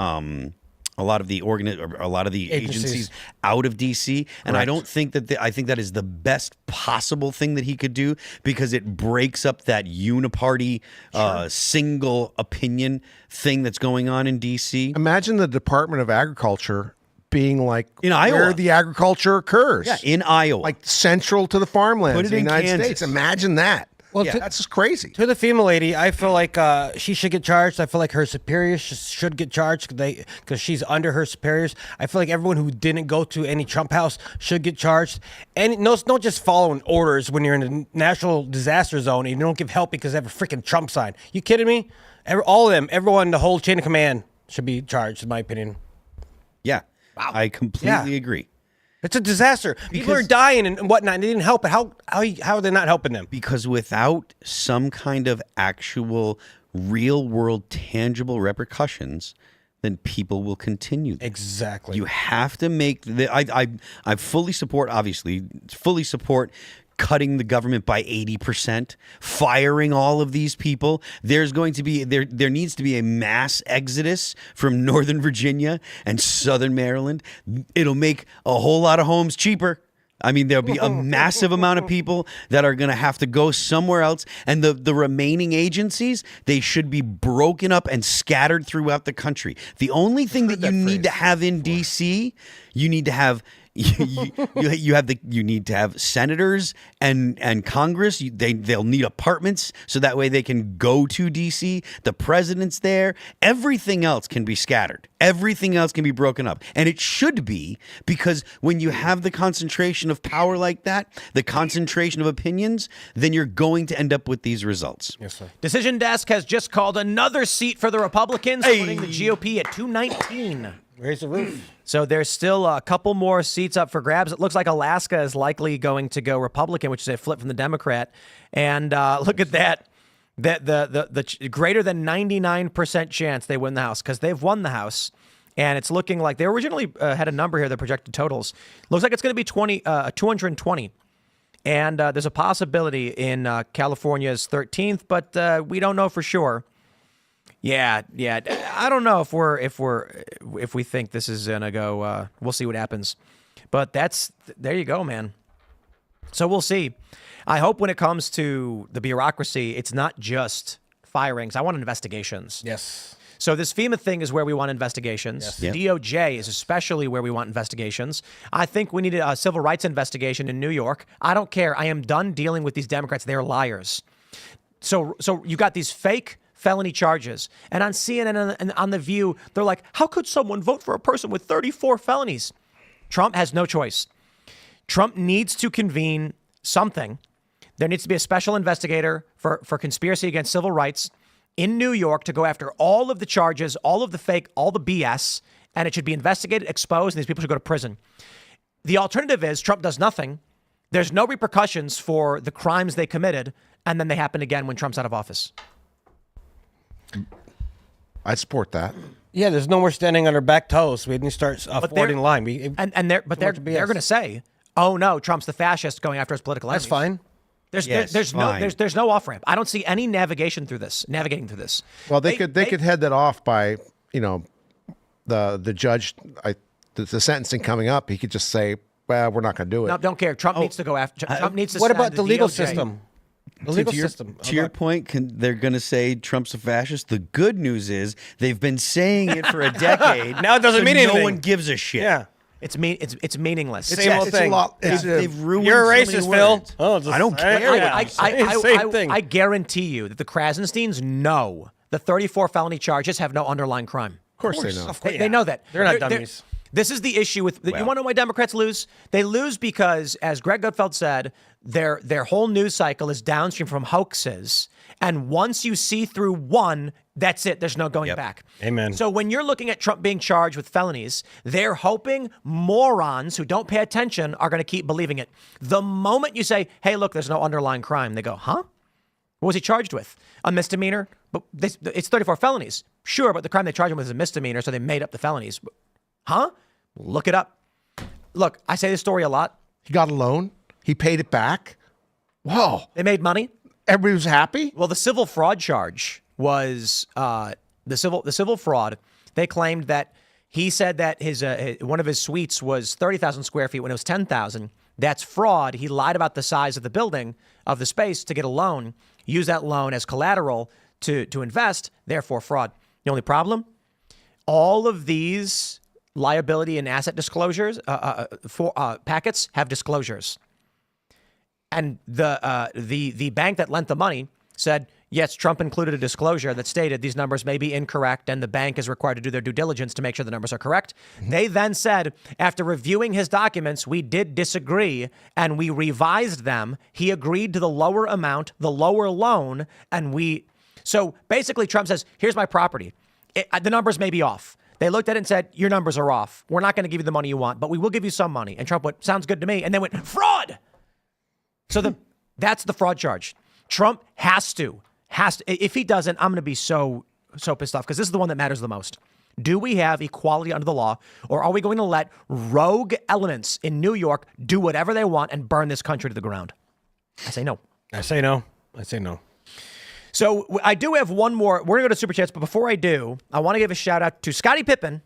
agencies out of DC, and I don't think that I think that is the best possible thing that he could do, because it breaks up that uniparty single opinion thing that's going on in DC. Imagine the Department of Agriculture being like in Iowa, where the agriculture occurs. Yeah, in Iowa, like central to the farmlands of the United Kansas. States. Imagine that. Well, that's just crazy. To the female lady, I feel like she should get charged. I feel like her superiors should get charged because she's under her superiors. I feel like everyone who didn't go to any Trump house should get charged. And no, it's not just following orders when you're in a national disaster zone and you don't give help because they have a freaking Trump sign. You kidding me? All of them, everyone, the whole chain of command should be charged, in my opinion. Yeah, wow. I completely agree. It's a disaster. People are dying and whatnot, and they didn't help it. How are they not helping them? Because without some kind of actual, real-world, tangible repercussions, then people will continue. Exactly. You have to make I fully support cutting the government by 80%, firing all of these people. There's going to be there needs to be a mass exodus from Northern Virginia and Southern Maryland. It'll make a whole lot of homes cheaper. I mean, there'll be a massive amount of people that are going to have to go somewhere else. And the remaining agencies, they should be broken up and scattered throughout the country. The only thing that you need to have in D.C., you need to have you need to have senators and Congress. They'll need apartments so that way they can go to DC. The president's there. Everything else can be scattered. Everything else can be broken up, and it should be, because when you have the concentration of power like that, the concentration of opinions, then you're going to end up with these results. Yes, sir. Decision Desk has just called another seat for the Republicans, putting the GOP at 219. Raise the roof. So there's still a couple more seats up for grabs. It looks like Alaska is likely going to go Republican, which is a flip from the Democrat. And look at that. The greater than 99% chance they win the House, because they've won the House. And it's looking like they originally had a number here, the projected totals. Looks like it's going to be 220. And there's a possibility in California's 13th, but we don't know for sure. Yeah. I don't know if we think this is gonna go. We'll see what happens. But there you go, man. So we'll see. I hope when it comes to the bureaucracy, it's not just firings. I want investigations. Yes. So this FEMA thing is where we want investigations. Yes. The DOJ is especially where we want investigations. I think we need a civil rights investigation in New York. I don't care. I am done dealing with these Democrats. They're liars. So you got these fake felony charges. And on CNN and on The View, they're like, how could someone vote for a person with 34 felonies? Trump has no choice. Trump needs to convene something. There needs to be a special investigator for conspiracy against civil rights in New York to go after all of the charges, all of the fake, all the BS, and it should be investigated, exposed, and these people should go to prison. The alternative is Trump does nothing. There's no repercussions for the crimes they committed, and then they happen again when Trump's out of office. I support that. Yeah, there's no more standing on our back toes. We didn't start forwarding line. They're going to say, "Oh no, Trump's the fascist going after his political enemies." That's fine. There's no off ramp. I don't see any navigating through this. Well, they could head that off by, the judge, the sentencing coming up. He could just say, well, we're not going to do it. No, don't care. Trump needs to go after. Trump needs to. What about the legal DOJ. system? The legal system. To your point, they're going to say Trump's a fascist. The good news is they've been saying it for a decade. Now it doesn't mean anything. No one gives a shit. Yeah. It's meaningless. Same old thing. They've ruined. You're a so many racist, Phil. words. Oh, I don't care. Same thing. I guarantee you that the Krasensteins know the 34 felony charges have no underlying crime. Of course they know. They know that. They're not dummies. This is the issue with. You want to know why Democrats lose? They lose because, as Greg Gutfeld said, their whole news cycle is downstream from hoaxes, and once you see through one, that's it. There's no going back. Amen. So when you're looking at Trump being charged with felonies, they're hoping morons who don't pay attention are going to keep believing it. The moment you say, "Hey, look, there's no underlying crime," they go, "Huh? What was he charged with? A misdemeanor? But it's 34 felonies. Sure, but the crime they charged him with is a misdemeanor, so they made up the felonies." Huh? Look it up. Look, I say this story a lot. He got a loan. He paid it back. Whoa. They made money. Everybody was happy. Well, the civil fraud charge was the civil fraud. They claimed that he said that his one of his suites was 30,000 square feet when it was 10,000. That's fraud. He lied about the size of the building, of the space, to get a loan. Use that loan as collateral to invest. Therefore, fraud. The only problem? All of these liability and asset disclosures packets have disclosures, and the bank that lent the money said, yes, Trump included a disclosure that stated these numbers may be incorrect, and the bank is required to do their due diligence to make sure the numbers are correct. They then said, after reviewing his documents, we did disagree, and we revised them. He agreed to the lower amount, the lower loan, so basically Trump says, here's my property. The numbers may be off. They looked at it and said, your numbers are off. We're not going to give you the money you want, but we will give you some money. And Trump went, sounds good to me. And then went, fraud. So that's the fraud charge. Trump has to. If he doesn't, I'm going to be so pissed off, because this is the one that matters the most. Do we have equality under the law, or are we going to let rogue elements in New York do whatever they want and burn this country to the ground? I say no. I say no. I say no. So I do have one more. We're going to go to Super Chats, but before I do, I want to give a shout out to Scottie Pippen.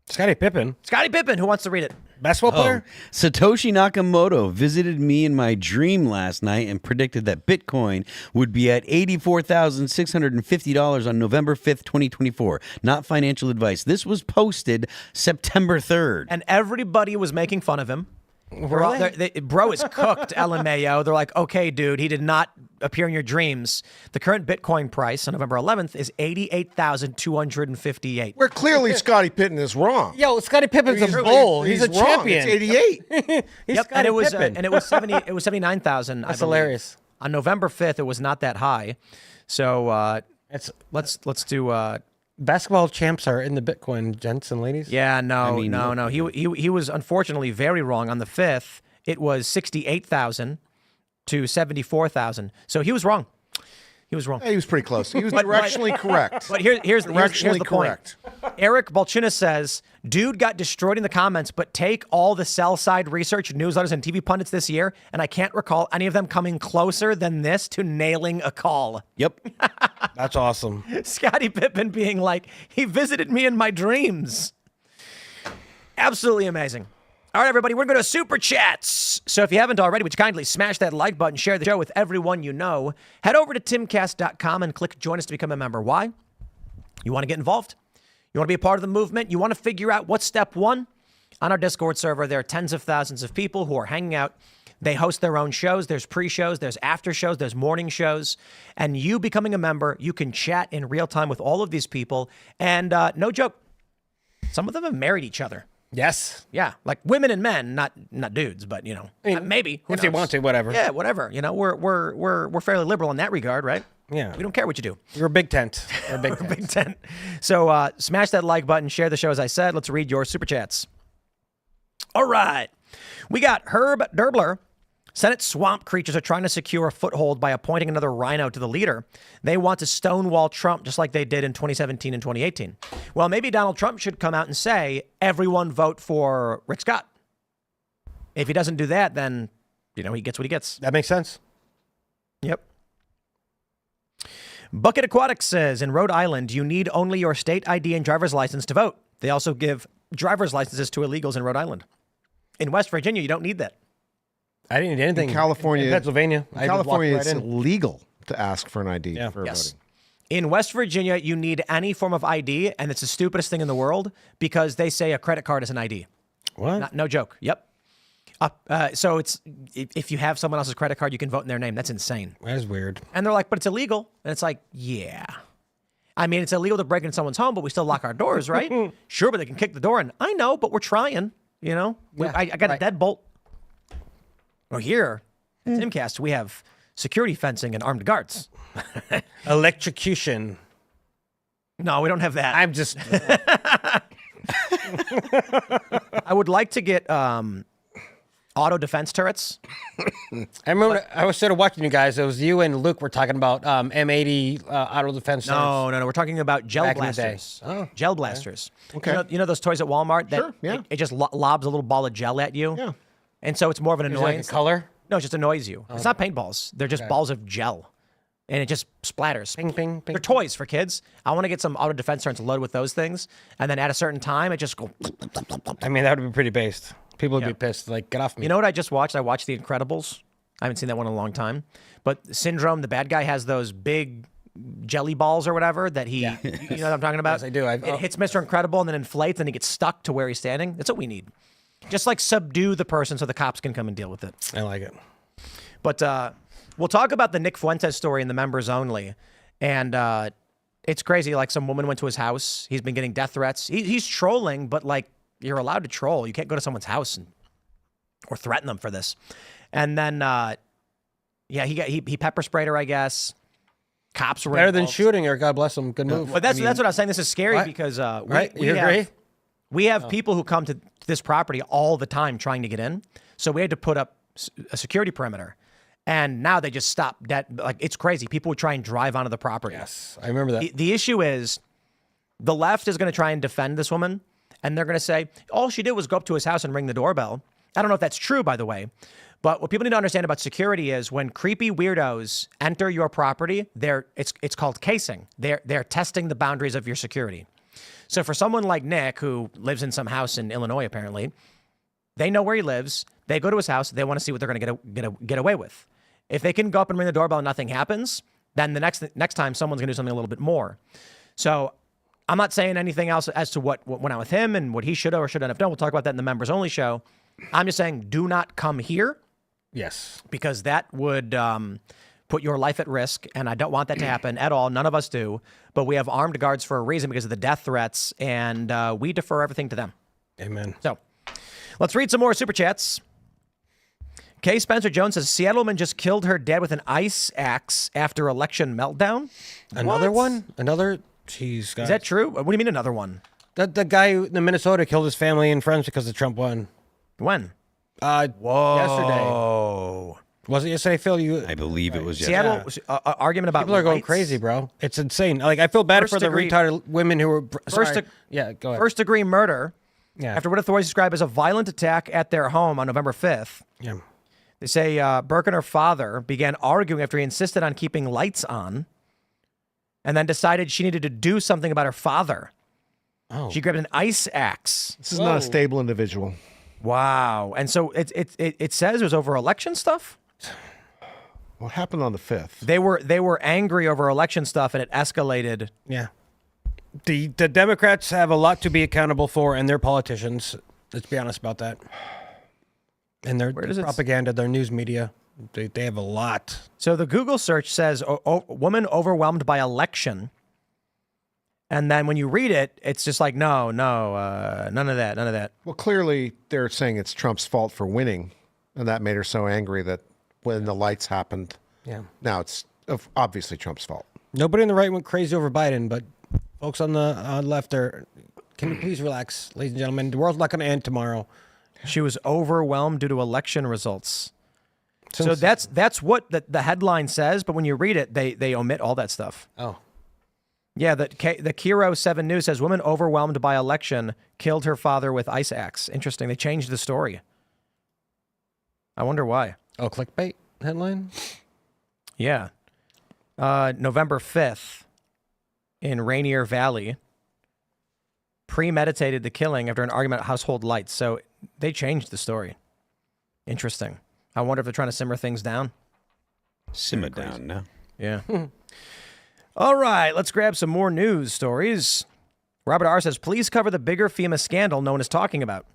Scottie Pippen? Scottie Pippen, who wants to read it? Basketball player? Satoshi Nakamoto visited me in my dream last night and predicted that Bitcoin would be at $84,650 on November 5th, 2024. Not financial advice. This was posted September 3rd. And everybody was making fun of him. Really? Bro is cooked, LMAO. They're like, okay, dude, he did not appear in your dreams. The current Bitcoin price on November 11th is $88,258. Where clearly Scottie Pippen is wrong. Yo, Scottie Pippen's a bull. He's a wrong. champion. It's 88. He's Yep, Scottie Pippen. and it was 79,000. That's hilarious. On November 5th, it was not that high. So let's do. Basketball champs are in the Bitcoin, gents and ladies. Yeah, no. He was unfortunately very wrong. On the 5th, it was 68,000 to 74,000. So he was wrong. He was wrong. He was pretty close. He was directionally correct. But here's Directionally the point. correct. Eric Balchina says, dude got destroyed in the comments, but take all the sell-side research, newsletters, and TV pundits this year, and I can't recall any of them coming closer than this to nailing a call. Yep. That's awesome. Scottie Pippen being like, he visited me in my dreams. Absolutely amazing. All right, everybody, we're going to go to Super Chats. So if you haven't already, would you kindly smash that like button, share the show with everyone you know. Head over to timcast.com and click Join Us to become a member. Why? You want to get involved? You want to be a part of the movement? You want to figure out what's step one? On our Discord server, there are tens of thousands of people who are hanging out. They host their own shows. There's pre-shows, there's after shows, there's morning shows. And you becoming a member, you can chat in real time with all of these people. And no joke, some of them have married each other. Yes. Yeah, like women and men, not dudes, but you know, I mean, maybe if they want to, whatever. Yeah, whatever. You know, we're fairly liberal in that regard, right? Yeah. We don't care what you do. You're a big tent. We're a big tent. Big tent. So smash that like button, share the show as I said. Let's read your super chats. All right, we got Herb Derbler. Senate swamp creatures are trying to secure a foothold by appointing another rhino to the leader. They want to stonewall Trump just like they did in 2017 and 2018. Well, maybe Donald Trump should come out and say, everyone vote for Rick Scott. If he doesn't do that, then, you know, he gets what he gets. That makes sense. Yep. Bucket Aquatics says, in Rhode Island, you need only your state ID and driver's license to vote. They also give driver's licenses to illegals in Rhode Island. In West Virginia, you don't need that. I didn't need anything. In California, in Pennsylvania, in California, it's in. illegal to ask for an ID for Yes. voting. In West Virginia, you need any form of ID, and it's the stupidest thing in the world because they say a credit card is an ID. What? No joke. Yep. So it's if you have someone else's credit card, you can vote in their name. That's insane. That is weird. And they're like, but it's illegal. And it's like, yeah. I mean, it's illegal to break into someone's home, but we still lock our doors, right? Sure, but they can kick the door in. I know, but we're trying, you know? Yeah, I got a deadbolt. Well, here, at Timcast, we have security fencing and armed guards. Electrocution. No, we don't have that. I'm just. I would like to get auto defense turrets. I remember I was sort of watching you guys. It was you and Luke were talking about M80 auto defense. No. We're talking about gel Back in the day. blasters. Oh, Gel blasters. Okay. You know those toys at Walmart that Sure, yeah. it just lobs a little ball of gel at you? Yeah. And so it's more of an Is it like a annoyance. color? No, it just annoys you. It's not paintballs. They're just balls of gel. And it just splatters. Ping, ping, ping. They're toys for kids. I want to get some auto defense turrets loaded with those things. And then at a certain time, it just go. I mean, that would be pretty based. People would Yeah. be pissed. Like, get off me. You know what I just watched? I watched The Incredibles. I haven't seen that one in a long time. But Syndrome, the bad guy, has those big jelly balls or whatever that he, you know what I'm talking about? Yes, I do. It hits Mr. Incredible and then inflates and he gets stuck to where he's standing. That's what we need. Just like subdue the person so the cops can come and deal with it. I like it. But we'll talk about the Nick Fuentes story in the members only. And it's crazy. Like some woman went to his house. He's been getting death threats. He's trolling, but like you're allowed to troll. You can't go to someone's house or threaten them for this. And then, he pepper sprayed her, I guess. Cops were Better than involved. shooting her. God bless him. Good move. But that's what I was saying. This is scary What? because Right? we You have, agree? we have people who come to this property all the time trying to get in. So we had to put up a security perimeter. And now they just stop that. Like, it's crazy. People would try and drive onto the property. Yes, I remember that. The issue is the left is going to try and defend this woman. And they're going to say, all she did was go up to his house and ring the doorbell. I don't know if that's true, by the way. But what people need to understand about security is when creepy weirdos enter your property, it's called casing. They're testing the boundaries of your security. So for someone like Nick, who lives in some house in Illinois, apparently, they know where he lives. They go to his house. They want to see what they're going to get away with. If they can go up and ring the doorbell and nothing happens, then the next time someone's going to do something a little bit more. So I'm not saying anything else as to what went on with him and what he should or shouldn't have done. We'll talk about that in the members only show. I'm just saying, do not come here. Yes. Because that would put your life at risk, and I don't want that to happen at all. None of us do. But we have armed guards for a reason because of the death threats, and we defer everything to them. Amen. So let's read some more super chats. Kay Spencer Jones says, Seattleman just killed her dad with an ice axe after election meltdown. Another What? one? Another? Jeez, guys. Is that true? What do you mean another one? The guy in Minnesota killed his family and friends because of Trump won. When? Yesterday. Oh. Was it yesterday, Phil? I believe it was yesterday. Seattle argument about People are going lights? crazy, bro. It's insane. Like, I feel bad First for the degree- retarded women who were First sorry. de- Yeah, go ahead. First degree murder. Yeah. After what authorities describe as a violent attack at their home on November 5th. Yeah. They say Burke and her father began arguing after he insisted on keeping lights on and then decided she needed to do something about her father. Oh. She grabbed an ice axe. This is not a stable individual. Wow. And so it says it was over election stuff? What happened on the 5th? They were angry over election stuff, and it escalated. Yeah. The Democrats have a lot to be accountable for, and their politicians. Let's be honest about that. And their propaganda, their news media, they have a lot. So the Google search says, woman overwhelmed by election. And then when you read it, it's just like, no, none of that. Well, clearly they're saying it's Trump's fault for winning, and that made her so angry that when the lights happened, now it's obviously Trump's fault. Nobody on the right went crazy over Biden, but folks on the left are. Can you please relax, ladies and gentlemen? The world's not going to end tomorrow. She was overwhelmed due to election results. So that's what the headline says, but when you read it, they omit all that stuff. Oh. Yeah, the Kiro 7 News says, woman overwhelmed by election killed her father with ice axe. Interesting. They changed the story. I wonder why. Oh, clickbait headline? Yeah. November 5th in Rainier Valley, premeditated the killing after an argument at household lights. So they changed the story. Interesting. I wonder if they're trying to simmer things down. Simmer down now. Yeah. All right, let's grab some more news stories. Robert R. says, please cover the bigger FEMA scandal no one is talking about.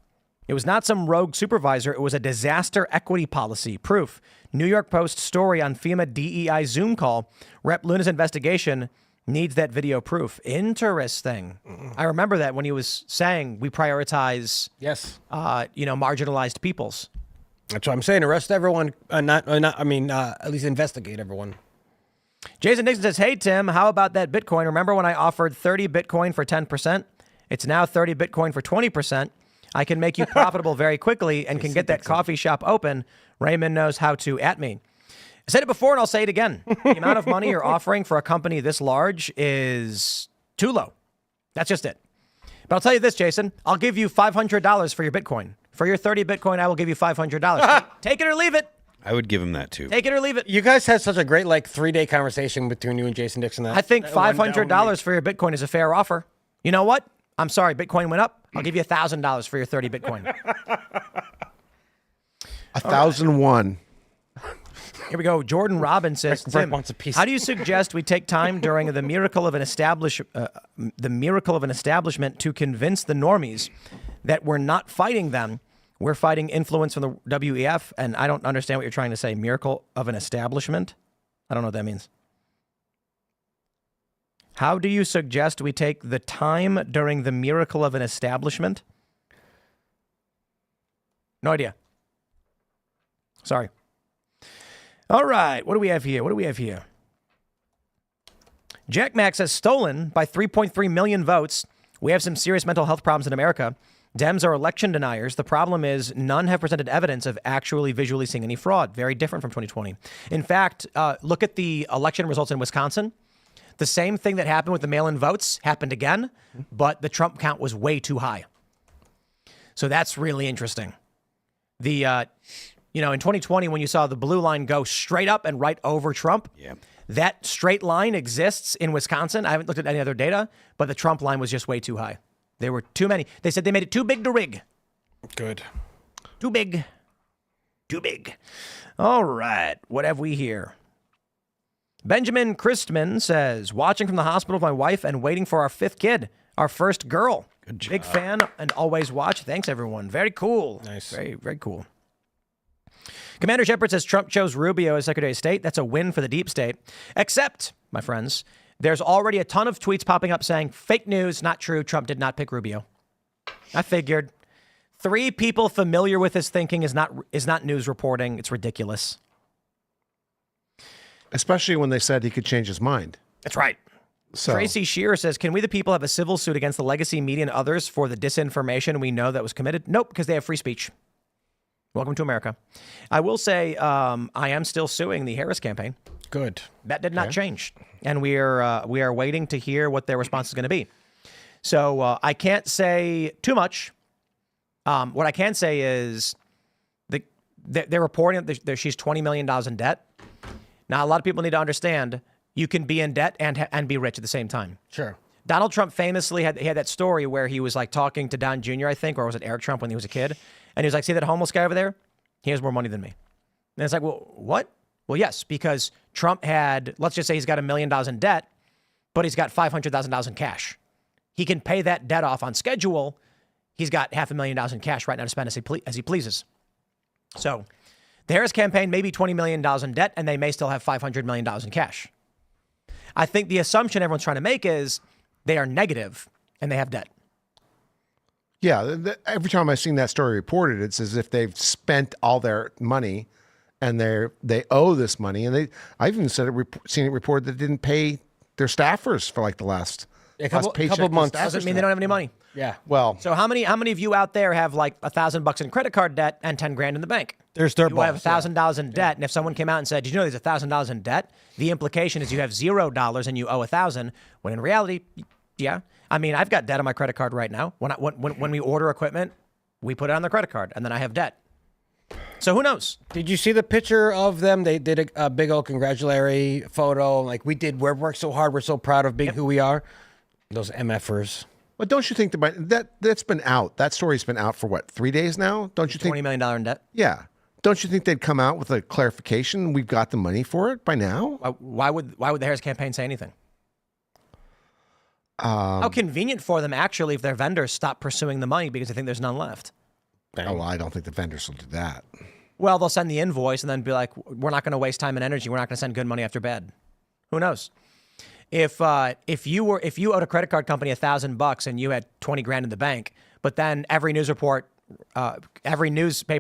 It was not some rogue supervisor. It was a disaster equity policy. Proof. New York Post story on FEMA DEI Zoom call. Rep. Luna's investigation needs that video proof. Interesting. I remember that when he was saying we prioritize, marginalized peoples. That's what I'm saying. Arrest everyone. At least investigate everyone. Jason Dixon says, hey, Tim, how about that Bitcoin? Remember when I offered 30 Bitcoin for 10%? It's now 30 Bitcoin for 20%. I can make you profitable very quickly and can get that coffee shop open. Raymond knows how to at me. I said it before and I'll say it again. The amount of money you're offering for a company this large is too low. That's just it. But I'll tell you this, Jason. I'll give you $500 for your Bitcoin. For your 30 Bitcoin, I will give you $500. Take it or leave it. I would give him that too. Take it or leave it. You guys had such a great 3-day conversation between you and Jason Dixon. I think $500 for your Bitcoin is a fair offer. You know what? I'm sorry, Bitcoin went up. I'll give you $1,000 for your 30 Bitcoin. 1,001. Here we go. Jordan Robbins says, Tim, wants a piece. how do you suggest we take time during the miracle of an establishment to convince the normies that we're not fighting them? We're fighting influence from the WEF, and I don't understand what you're trying to say. Miracle of an establishment? I don't know what that means. How do you suggest we take the time during the miracle of an establishment? No idea. Sorry. All right. What do we have here? Jack Max says, stolen by 3.3 million votes. We have some serious mental health problems in America. Dems are election deniers. The problem is none have presented evidence of actually visually seeing any fraud. Very different from 2020. In fact, look at the election results in Wisconsin. The same thing that happened with the mail-in votes happened again, but the Trump count was way too high. So that's really interesting. In 2020, when you saw the blue line go straight up and right over Trump, that straight line exists in Wisconsin. I haven't looked at any other data, but the Trump line was just way too high. There were too many. They said they made it too big to rig. Good. Too big. Too big. All right. What have we here? Benjamin Christman says, watching from the hospital with my wife and waiting for our 5th kid, our first girl. Good job. Big fan and always watch. Thanks, everyone. Very cool. Nice. Very, very cool. Commander Shepard says Trump chose Rubio as Secretary of State. That's a win for the deep state. Except, my friends, there's already a ton of tweets popping up saying, fake news, not true. Trump did not pick Rubio. I figured. 3 people familiar with his thinking is not news reporting. It's ridiculous. Especially when they said he could change his mind. That's right. So, Tracy Shearer says, can we the people have a civil suit against the legacy media and others for the disinformation we know that was committed? Nope, because they have free speech. Welcome to America. I will say I am still suing the Harris campaign. Good. That did not change. And we are waiting to hear what their response is going to be. So I can't say too much. What I can say is they're reporting that she's $20 million in debt. Now, a lot of people need to understand you can be in debt and be rich at the same time. Sure. Donald Trump famously had that story where he was talking to Don Jr., I think, or was it Eric Trump when he was a kid? And he was like, see that homeless guy over there? He has more money than me. And it's like, well, what? Well, yes, because Trump had, let's just say he's got $1 million in debt, but he's got $500,000 in cash. He can pay that debt off on schedule. He's got $500,000 in cash right now to spend as he pleases. So the Harris campaign may be $20 million in debt, and they may still have $500 million in cash. I think the assumption everyone's trying to make is they are negative and they have debt. Yeah, every time I've seen that story reported, it's as if they've spent all their money and they owe this money. And I've even seen it reported that they didn't pay their staffers for like the last couple paycheck of months. Doesn't mean they don't have any money. Yeah. Well, So how many of you out there have like $1,000 in credit card debt and 10 grand in the bank? There's their You have balls, $1,000 in debt, and if someone came out and said, "Did you know there's $1,000 in debt?" The implication is you have $0 and you owe $1,000. When in reality, yeah. I mean, I've got debt on my credit card right now. When we order equipment, we put it on the credit card, and then I have debt. So who knows? Did you see the picture of them? They did a big old congratulatory photo. Like, we worked so hard. We're so proud of being who we are. Those MFers. but don't you think that's been out? That story's been out for what, 3 days now? Don't you think? $20 million in debt. Yeah. Don't you think they'd come out with a clarification? We've got the money for it by now. Why would the Harris campaign say anything? How convenient for them, actually, if their vendors stop pursuing the money because they think there's none left. Oh, well, I don't think the vendors will do that. Well, they'll send the invoice and then be like, "We're not going to waste time and energy. We're not going to send good money after bad." Who knows? If you owed a credit card company $1,000 and you had 20 grand in the bank, but then every newspaper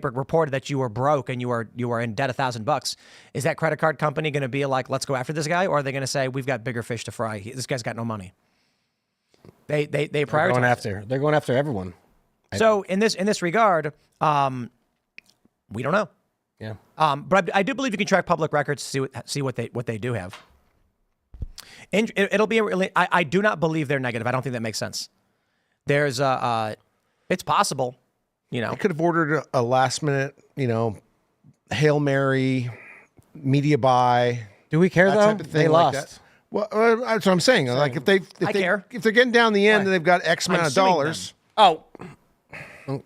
reported that you were broke and you were in debt $1,000, is that credit card company going to be like, "Let's go after this guy," or are they going to say, "We've got bigger fish to fry. This guy's got no money"? They prioritize. They're going after everyone. So in this regard, we don't know. Yeah. But I do believe you can track public records to see what they do have. And it'll be really. I do not believe they're negative. I don't think that makes sense. There's it's possible, you know. I could have ordered a last minute, Hail Mary, media buy. Do we care that though? type of thing They like lost. that. Well, that's what I'm saying. Like if I care. if they're getting down the end and they've got X amount I'm of suing dollars. Oh,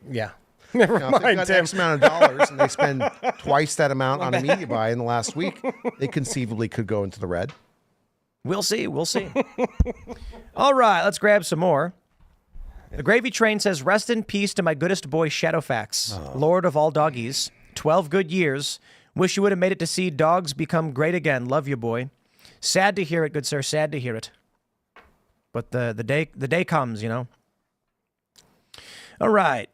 yeah. Never If they've mind, got Tim. X amount of dollars and they spend twice that amount on a media buy in the last week, they conceivably could go into the red. We'll see. We'll see. All right, let's grab some more. The Gravy Train says, "Rest in peace to my goodest boy Shadowfax, Lord of all doggies. 12 good years. Wish you would have made it to see dogs become great again. Love you, boy. Sad to hear it, good sir. Sad to hear it. But the day comes, you know." All right.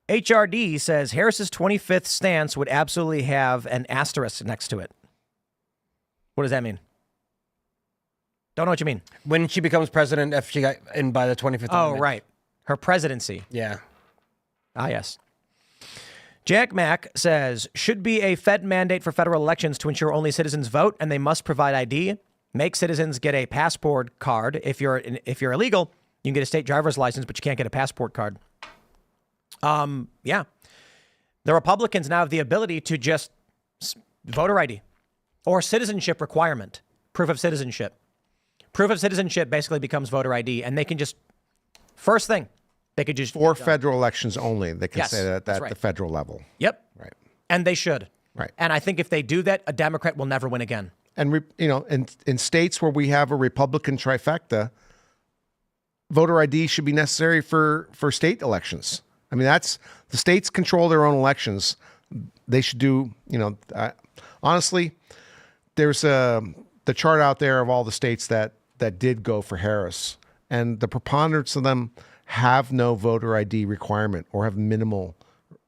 HRD says Harris's 25th stance would absolutely have an asterisk next to it. What does that mean? Don't know what you mean. When she becomes president, if she got in by the 25th Oh, Amendment. right. Her presidency. Yeah. Ah, yes. Jack Mack says, should be a Fed mandate for federal elections to ensure only citizens vote and they must provide ID. Make citizens get a passport card. If you're illegal, you can get a state driver's license, but you can't get a passport card. Yeah. The Republicans now have the ability to just voter ID or citizenship requirement, proof of citizenship. Proof of citizenship basically becomes voter ID, and they can just, first thing, they could just... For federal elections only, they can Yes, say that that's at right. the federal level. Yep. Right. And they should. Right. And I think if they do that, a Democrat will never win again. And, in states where we have a Republican trifecta, voter ID should be necessary for state elections. I mean, the states control their own elections. They should do, honestly, there's the chart out there of all the states that did go for Harris, and the preponderance of them have no voter ID requirement or have minimal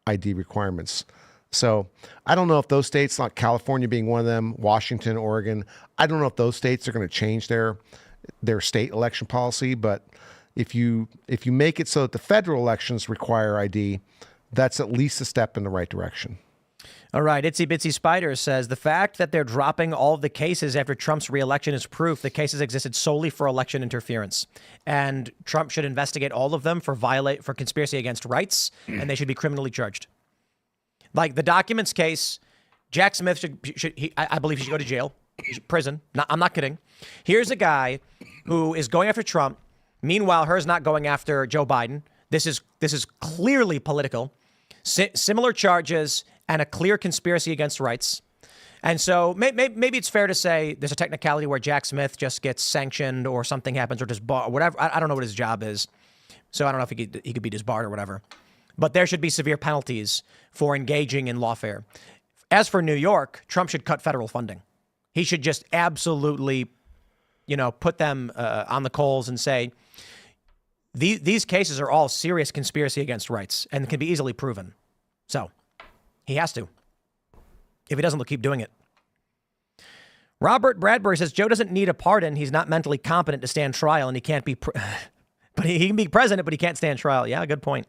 ID requirements. So I don't know if those states, like California being one of them, Washington, Oregon, I don't know if those states are going to change their state election policy. But if you make it so that the federal elections require ID, that's at least a step in the right direction. All right. Itsy Bitsy Spider says, the fact that they're dropping all of the cases after Trump's reelection is proof the cases existed solely for election interference. And Trump should investigate all of them for conspiracy against rights, and they should be criminally charged. Like the documents case, Jack Smith I believe he should go to jail, prison. No, I'm not kidding. Here's a guy who is going after Trump. Meanwhile, her's not going after Joe Biden. This is clearly political. Similar charges and a clear conspiracy against rights. And so maybe it's fair to say there's a technicality where Jack Smith just gets sanctioned or something happens or disbarred, whatever. I don't know what his job is. So I don't know if he could be disbarred or whatever. But there should be severe penalties for engaging in lawfare. As for New York, Trump should cut federal funding. He should just absolutely, put them on the coals and say, these cases are all serious conspiracy against rights and can be easily proven. So he has to. If he doesn't, they'll keep doing it. Robert Bradbury says Joe doesn't need a pardon. He's not mentally competent to stand trial, and he can't be, but he can be president, but he can't stand trial. Yeah, good point.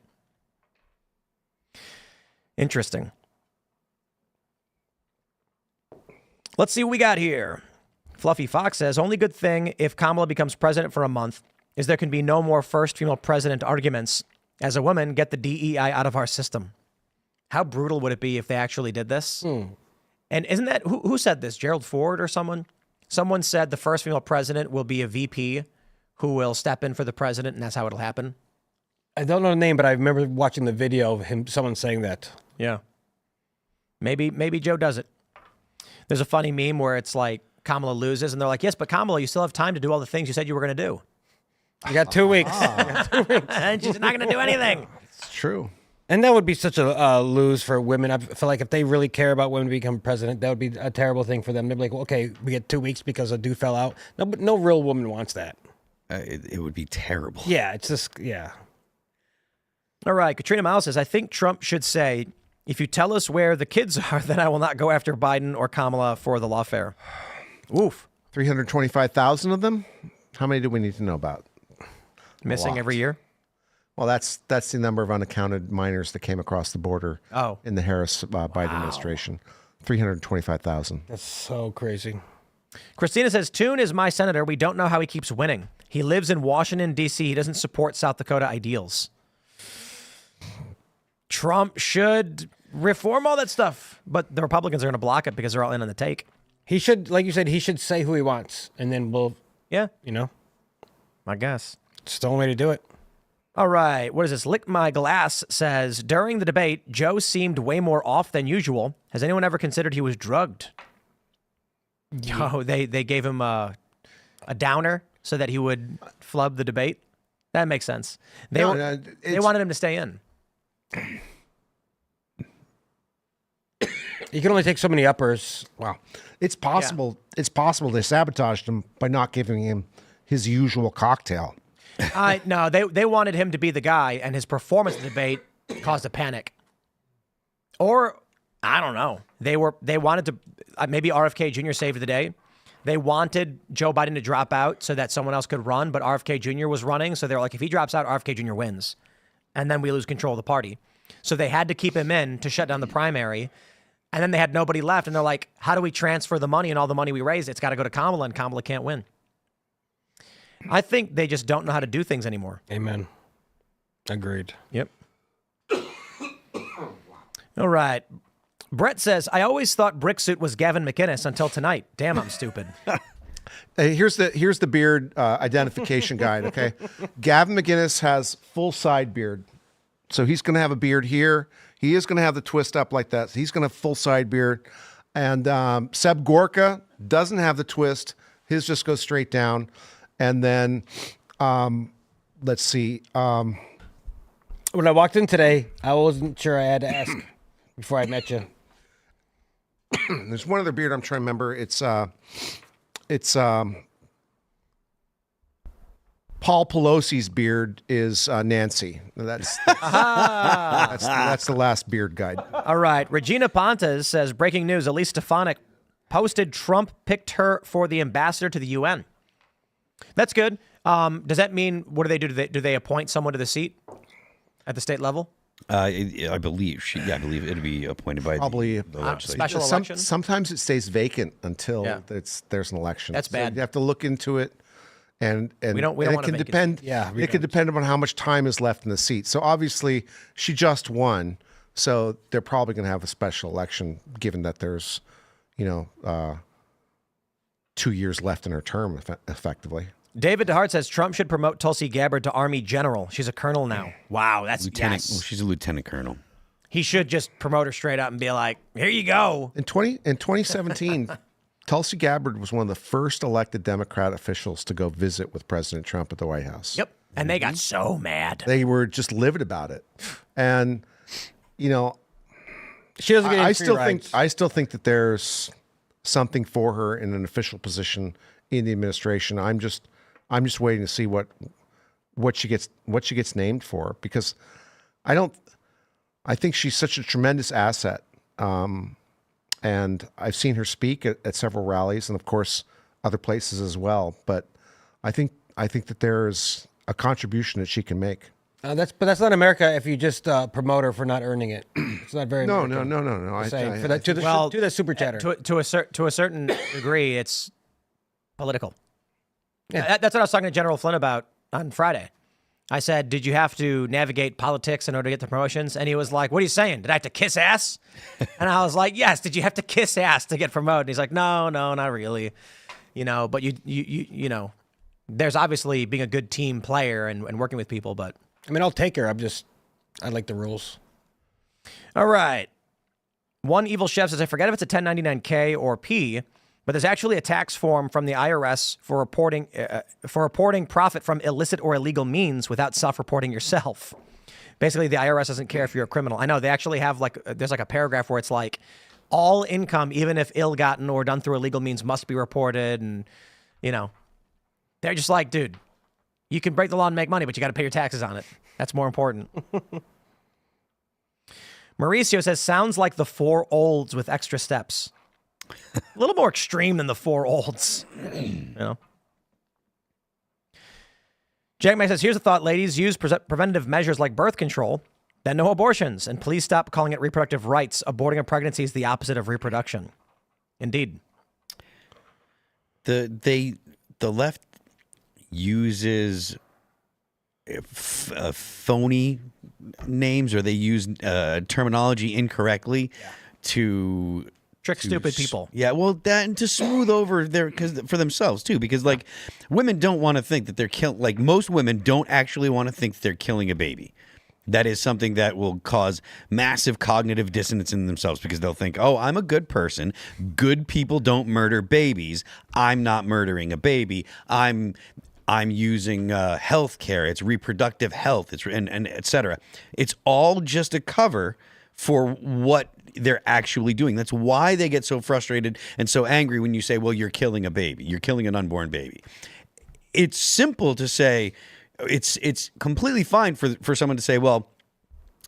Interesting. Let's see what we got here. Fluffy Fox says, only good thing if Kamala becomes president for a month is there can be no more first female president arguments. As a woman, get the DEI out of our system. How brutal would it be if they actually did this? And isn't that, who said this? Gerald Ford or someone? Someone said the first female president will be a VP who will step in for the president, and that's how it'll happen. I don't know the name, but I remember watching the video of someone saying that. Yeah. Maybe Joe does it. There's a funny meme where it's like Kamala loses, and they're like, yes, but Kamala, you still have time to do all the things you said you were going to do. You got 2 weeks. And she's not going to do anything. It's true. And that would be such a lose for women. I feel like if they really care about women becoming president, that would be a terrible thing for them. They'd be like, well, okay, we get 2 weeks because a dude fell out. No, but no real woman wants that. It would be terrible. Yeah, it's just, yeah. All right. Katrina Miles says, I think Trump should say, if you tell us where the kids are, then I will not go after Biden or Kamala for the lawfare. Oof. 325,000 of them? How many do we need to know about? Missing every year? Well, that's the number of unaccounted minors that came across the border in the Harris Biden administration. 325,000. That's so crazy. Christina says, Toon is my senator. We don't know how he keeps winning. He lives in Washington, D.C. He doesn't support South Dakota ideals. Trump should reform all that stuff, but the Republicans are going to block it because they're all in on the take. He should, like you said, he should say who he wants, and then we'll, I guess. It's the only way to do it. All right. What is this? Lick My Glass says, during the debate, Joe seemed way more off than usual. Has anyone ever considered he was drugged? Oh, they gave him a downer so that he would flub the debate? That makes sense. They wanted him to stay in. You can only take so many uppers. Wow. It's possible. Yeah. It's possible they sabotaged him by not giving him his usual cocktail. No, they wanted him to be the guy, and his performance in the debate caused a panic. Or, I don't know. They wanted to, maybe RFK Jr. saved the day. They wanted Joe Biden to drop out so that someone else could run, but RFK Jr. was running. So they're like, if he drops out, RFK Jr. wins. And then we lose control of the party. So they had to keep him in to shut down the primary. And then they had nobody left. And they're like, how do we transfer the money and all the money we raised? It's got to go to Kamala, and Kamala can't win. I think they just don't know how to do things anymore. Amen. Agreed. Yep. All right. Brett says, I always thought Bricksuit was Gavin McInnes until tonight. Damn, I'm stupid. Hey, here's the beard identification guide, okay? Gavin McInnes has full side beard. So he's going to have a beard here. He is going to have the twist up like that. So he's going to have full side beard. And Seb Gorka doesn't have the twist. His just goes straight down. And then, let's see. When I walked in today, I wasn't sure I had to ask before I met you. There's one other beard I'm trying to remember. It's Paul Pelosi's beard is Nancy. That's the last beard guide. All right. Regina Pontes says, breaking news, Elise Stefanik posted Trump picked her for the ambassador to the UN. That's good. Does that mean, what do they do? Do they appoint someone to the seat at the state level? I believe I believe it'll be appointed by probably the legislature. Special election? Sometimes it stays vacant until there's an election. That's bad. So you have to look into it, and we don't and it want can to depend. It could depend on how much time is left in the seat. So obviously, she just won, so they're probably going to have a special election, given that there's, 2 years left in her term, effectively. David DeHart says Trump should promote Tulsi Gabbard to Army General. She's a colonel now. Wow, that's lieutenant. yes. Well, she's a lieutenant colonel. He should just promote her straight up and be like, here you go. In 2017, Tulsi Gabbard was one of the first elected Democrat officials to go visit with President Trump at the White House. Yep. And they got so mad. They were just livid about it. And, you know, She doesn't get any I free still rides. think that there's something for her in an official position in the administration. I'm just waiting to see what she gets named for, because I think she's such a tremendous asset. And I've seen her speak at several rallies, and of course other places as well. But I think that there's a contribution that she can make. But that's not America if you just promote her for not earning it. It's not very No. Just saying, to the super chatter. To a certain degree, it's political. Yeah. That's what I was talking to General Flynn about on Friday. I said, did you have to navigate politics in order to get the promotions? And he was like, what are you saying? Did I have to kiss ass? And I was like, yes. Did you have to kiss ass to get promoted? And he's like, no, not really. You know, but you know, there's obviously being a good team player and working with people, but. I mean, I'll take her. I like the rules. All right. One evil chef says, I forget if it's a 1099K or P, but there's actually a tax form from the IRS for reporting profit from illicit or illegal means without self-reporting yourself. Basically, the IRS doesn't care if you're a criminal. I know they actually have there's a paragraph where it's like all income, even if ill-gotten or done through illegal means, must be reported. And, you know, they're just like, dude, you can break the law and make money, but you got to pay your taxes on it. That's more important. Mauricio says, sounds like the four olds with extra steps. A little more extreme than the four olds. You know? Jack May says, here's a thought, ladies. Use preventative measures like birth control, then no abortions. And please stop calling it reproductive rights. Aborting a pregnancy is the opposite of reproduction. Indeed. The left uses phony names, or they use terminology incorrectly to Trick stupid people. Yeah, well, that, and to smooth over for themselves too, because like women don't want to think that they're like most women don't actually want to think that they're killing a baby. That is something that will cause massive cognitive dissonance in themselves, because they'll think, oh, I'm a good person. Good people don't murder babies. I'm not murdering a baby. I'm using health care. It's reproductive health. And et cetera. It's all just a cover for what they're actually doing. That's why they get so frustrated and so angry when you say, well, you're killing a baby. You're killing an unborn baby. It's simple to say, it's completely fine for someone to say, well,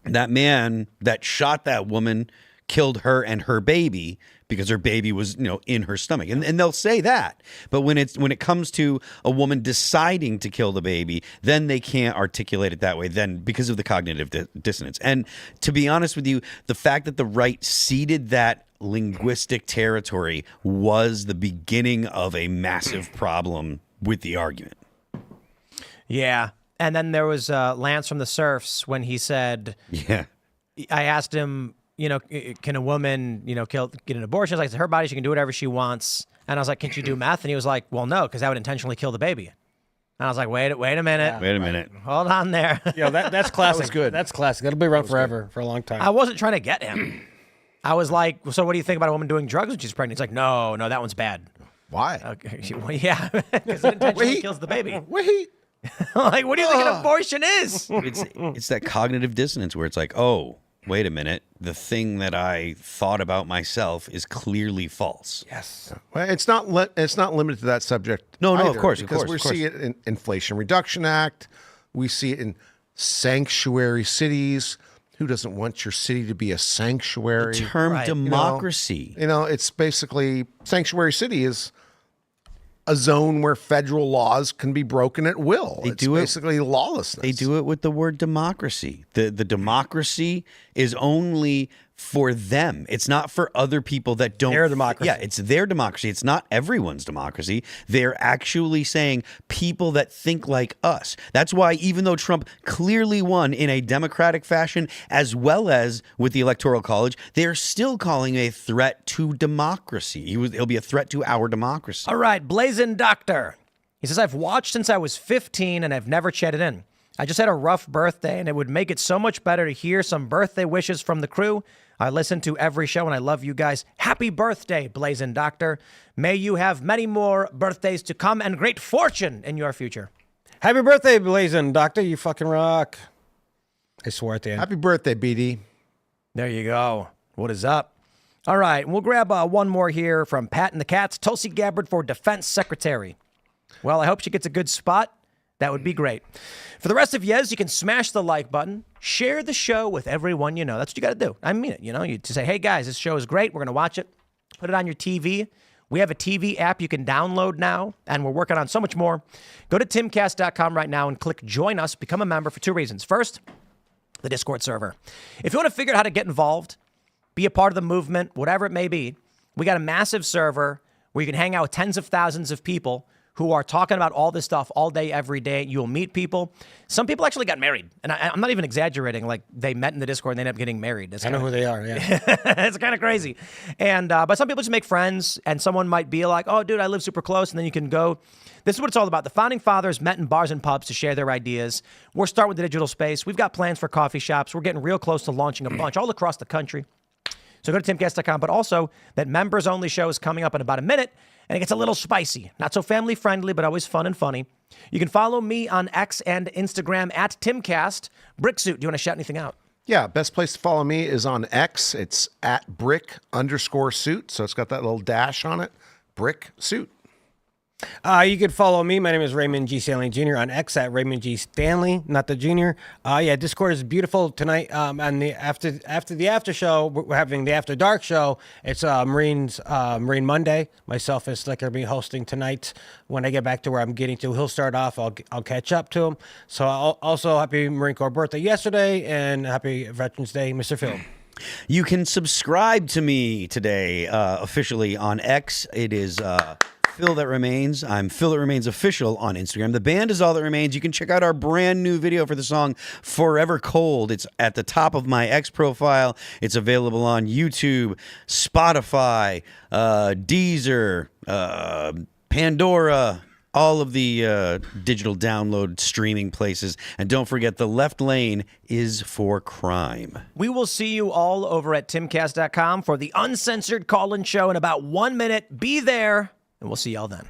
that man that shot that woman killed her and her baby because her baby was, in her stomach. And they'll say that. But when it comes to a woman deciding to kill the baby, then they can't articulate it that way, then because of the cognitive dissonance. And to be honest with you, the fact that the right ceded that linguistic territory was the beginning of a massive problem with the argument. Yeah. And then there was Lance from the Surfs when he said, yeah, I asked him, can a woman, get an abortion? It's like, it's her body. She can do whatever she wants. And I was like, can she do meth? And he was like, well, no, because that would intentionally kill the baby. And I was like, wait a minute. Wait a minute. Hold on there. Yeah, that's classic. That was good. That's classic. That'll be around forever, for a long time. I wasn't trying to get him. I was like, so what do you think about a woman doing drugs when she's pregnant? He's like, no, that one's bad. Why? Okay. Well, yeah, because it intentionally kills the baby. Wait. Like, what do you think an abortion is? It's that cognitive dissonance where it's like, oh, wait a minute. The thing that I thought about myself is clearly false. Yes. Well, it's not limited to that subject. No, either, of course, because we see it in Inflation Reduction Act. We see it in sanctuary cities. Who doesn't want your city to be a sanctuary? The term democracy. It's basically sanctuary city is a zone where federal laws can be broken at will. It's basically lawlessness. They do it with the word democracy. The democracy is only for them. It's not for other people that don't. Their democracy. Yeah, it's their democracy. It's not everyone's democracy. They're actually saying people that think like us. That's why even though Trump clearly won in a democratic fashion as well as with the Electoral College, they're still calling a threat to democracy. He'll be a threat to our democracy. All right, Blazing Doctor. He says, I've watched since I was 15 and I've never chatted in. I just had a rough birthday, and it would make it so much better to hear some birthday wishes from the crew. I listen to every show, and I love you guys. Happy birthday, Blazing Doctor. May you have many more birthdays to come and great fortune in your future. Happy birthday, Blazing Doctor. You fucking rock. I swore at the end. Happy birthday, BD. There you go. What is up? All right, we'll grab one more here from Pat and the Cats. Tulsi Gabbard for Defense Secretary. Well, I hope she gets a good spot. That would be great. For the rest of you can smash the like button, share the show with everyone you know. That's what you got to do. I mean it. You to say, hey guys, this show is great. We're going to watch it. Put it on your TV. We have a TV app you can download now, and we're working on so much more. Go to timcast.com right now and click join us. Become a member for 2 reasons. First, the Discord server. If you want to figure out how to get involved, be a part of the movement, whatever it may be, we got a massive server where you can hang out with tens of thousands of people who are talking about all this stuff all day, every day. You'll meet people. Some people actually got married. And I'm not even exaggerating. Like, they met in the Discord and they ended up getting married. I know who they are, yeah. It's kind of crazy. And but some people just make friends, and someone might be like, oh, dude, I live super close. And then you can go. This is what it's all about. The Founding Fathers met in bars and pubs to share their ideas. We're starting with the digital space. We've got plans for coffee shops. We're getting real close to launching a bunch all across the country. So go to timcast.com. But also, that members-only show is coming up in about a minute, and it gets a little spicy. Not so family-friendly, but always fun and funny. You can follow me on X and Instagram at Timcast. Bricksuit, do you want to shout anything out? Yeah, best place to follow me is on X. It's at brick_suit. So it's got that little dash on it. Brick suit. You can follow me. My name is Raymond G. Stanley Jr. on X at Raymond G. Stanley, not the Jr. Yeah, Discord is beautiful tonight. And the after the after show, we're having the After Dark show. It's Marine Monday. Myself and Slicker be hosting tonight. When I get back to where I'm getting to, he'll start off. I'll catch up to him. So also happy Marine Corps birthday yesterday, and happy Veterans Day, Mr. Phil. You can subscribe to me today officially on X. It is Phil That Remains. I'm Phil That Remains Official on Instagram. The band is All That Remains. You can check out our brand new video for the song Forever Cold. It's at the top of my X profile. It's available on YouTube, Spotify, Deezer, Pandora, all of the digital download streaming places. And don't forget, the left lane is for crime. We will see you all over at timcast.com for the uncensored call-in show in about 1 minute. Be there, and we'll see y'all then.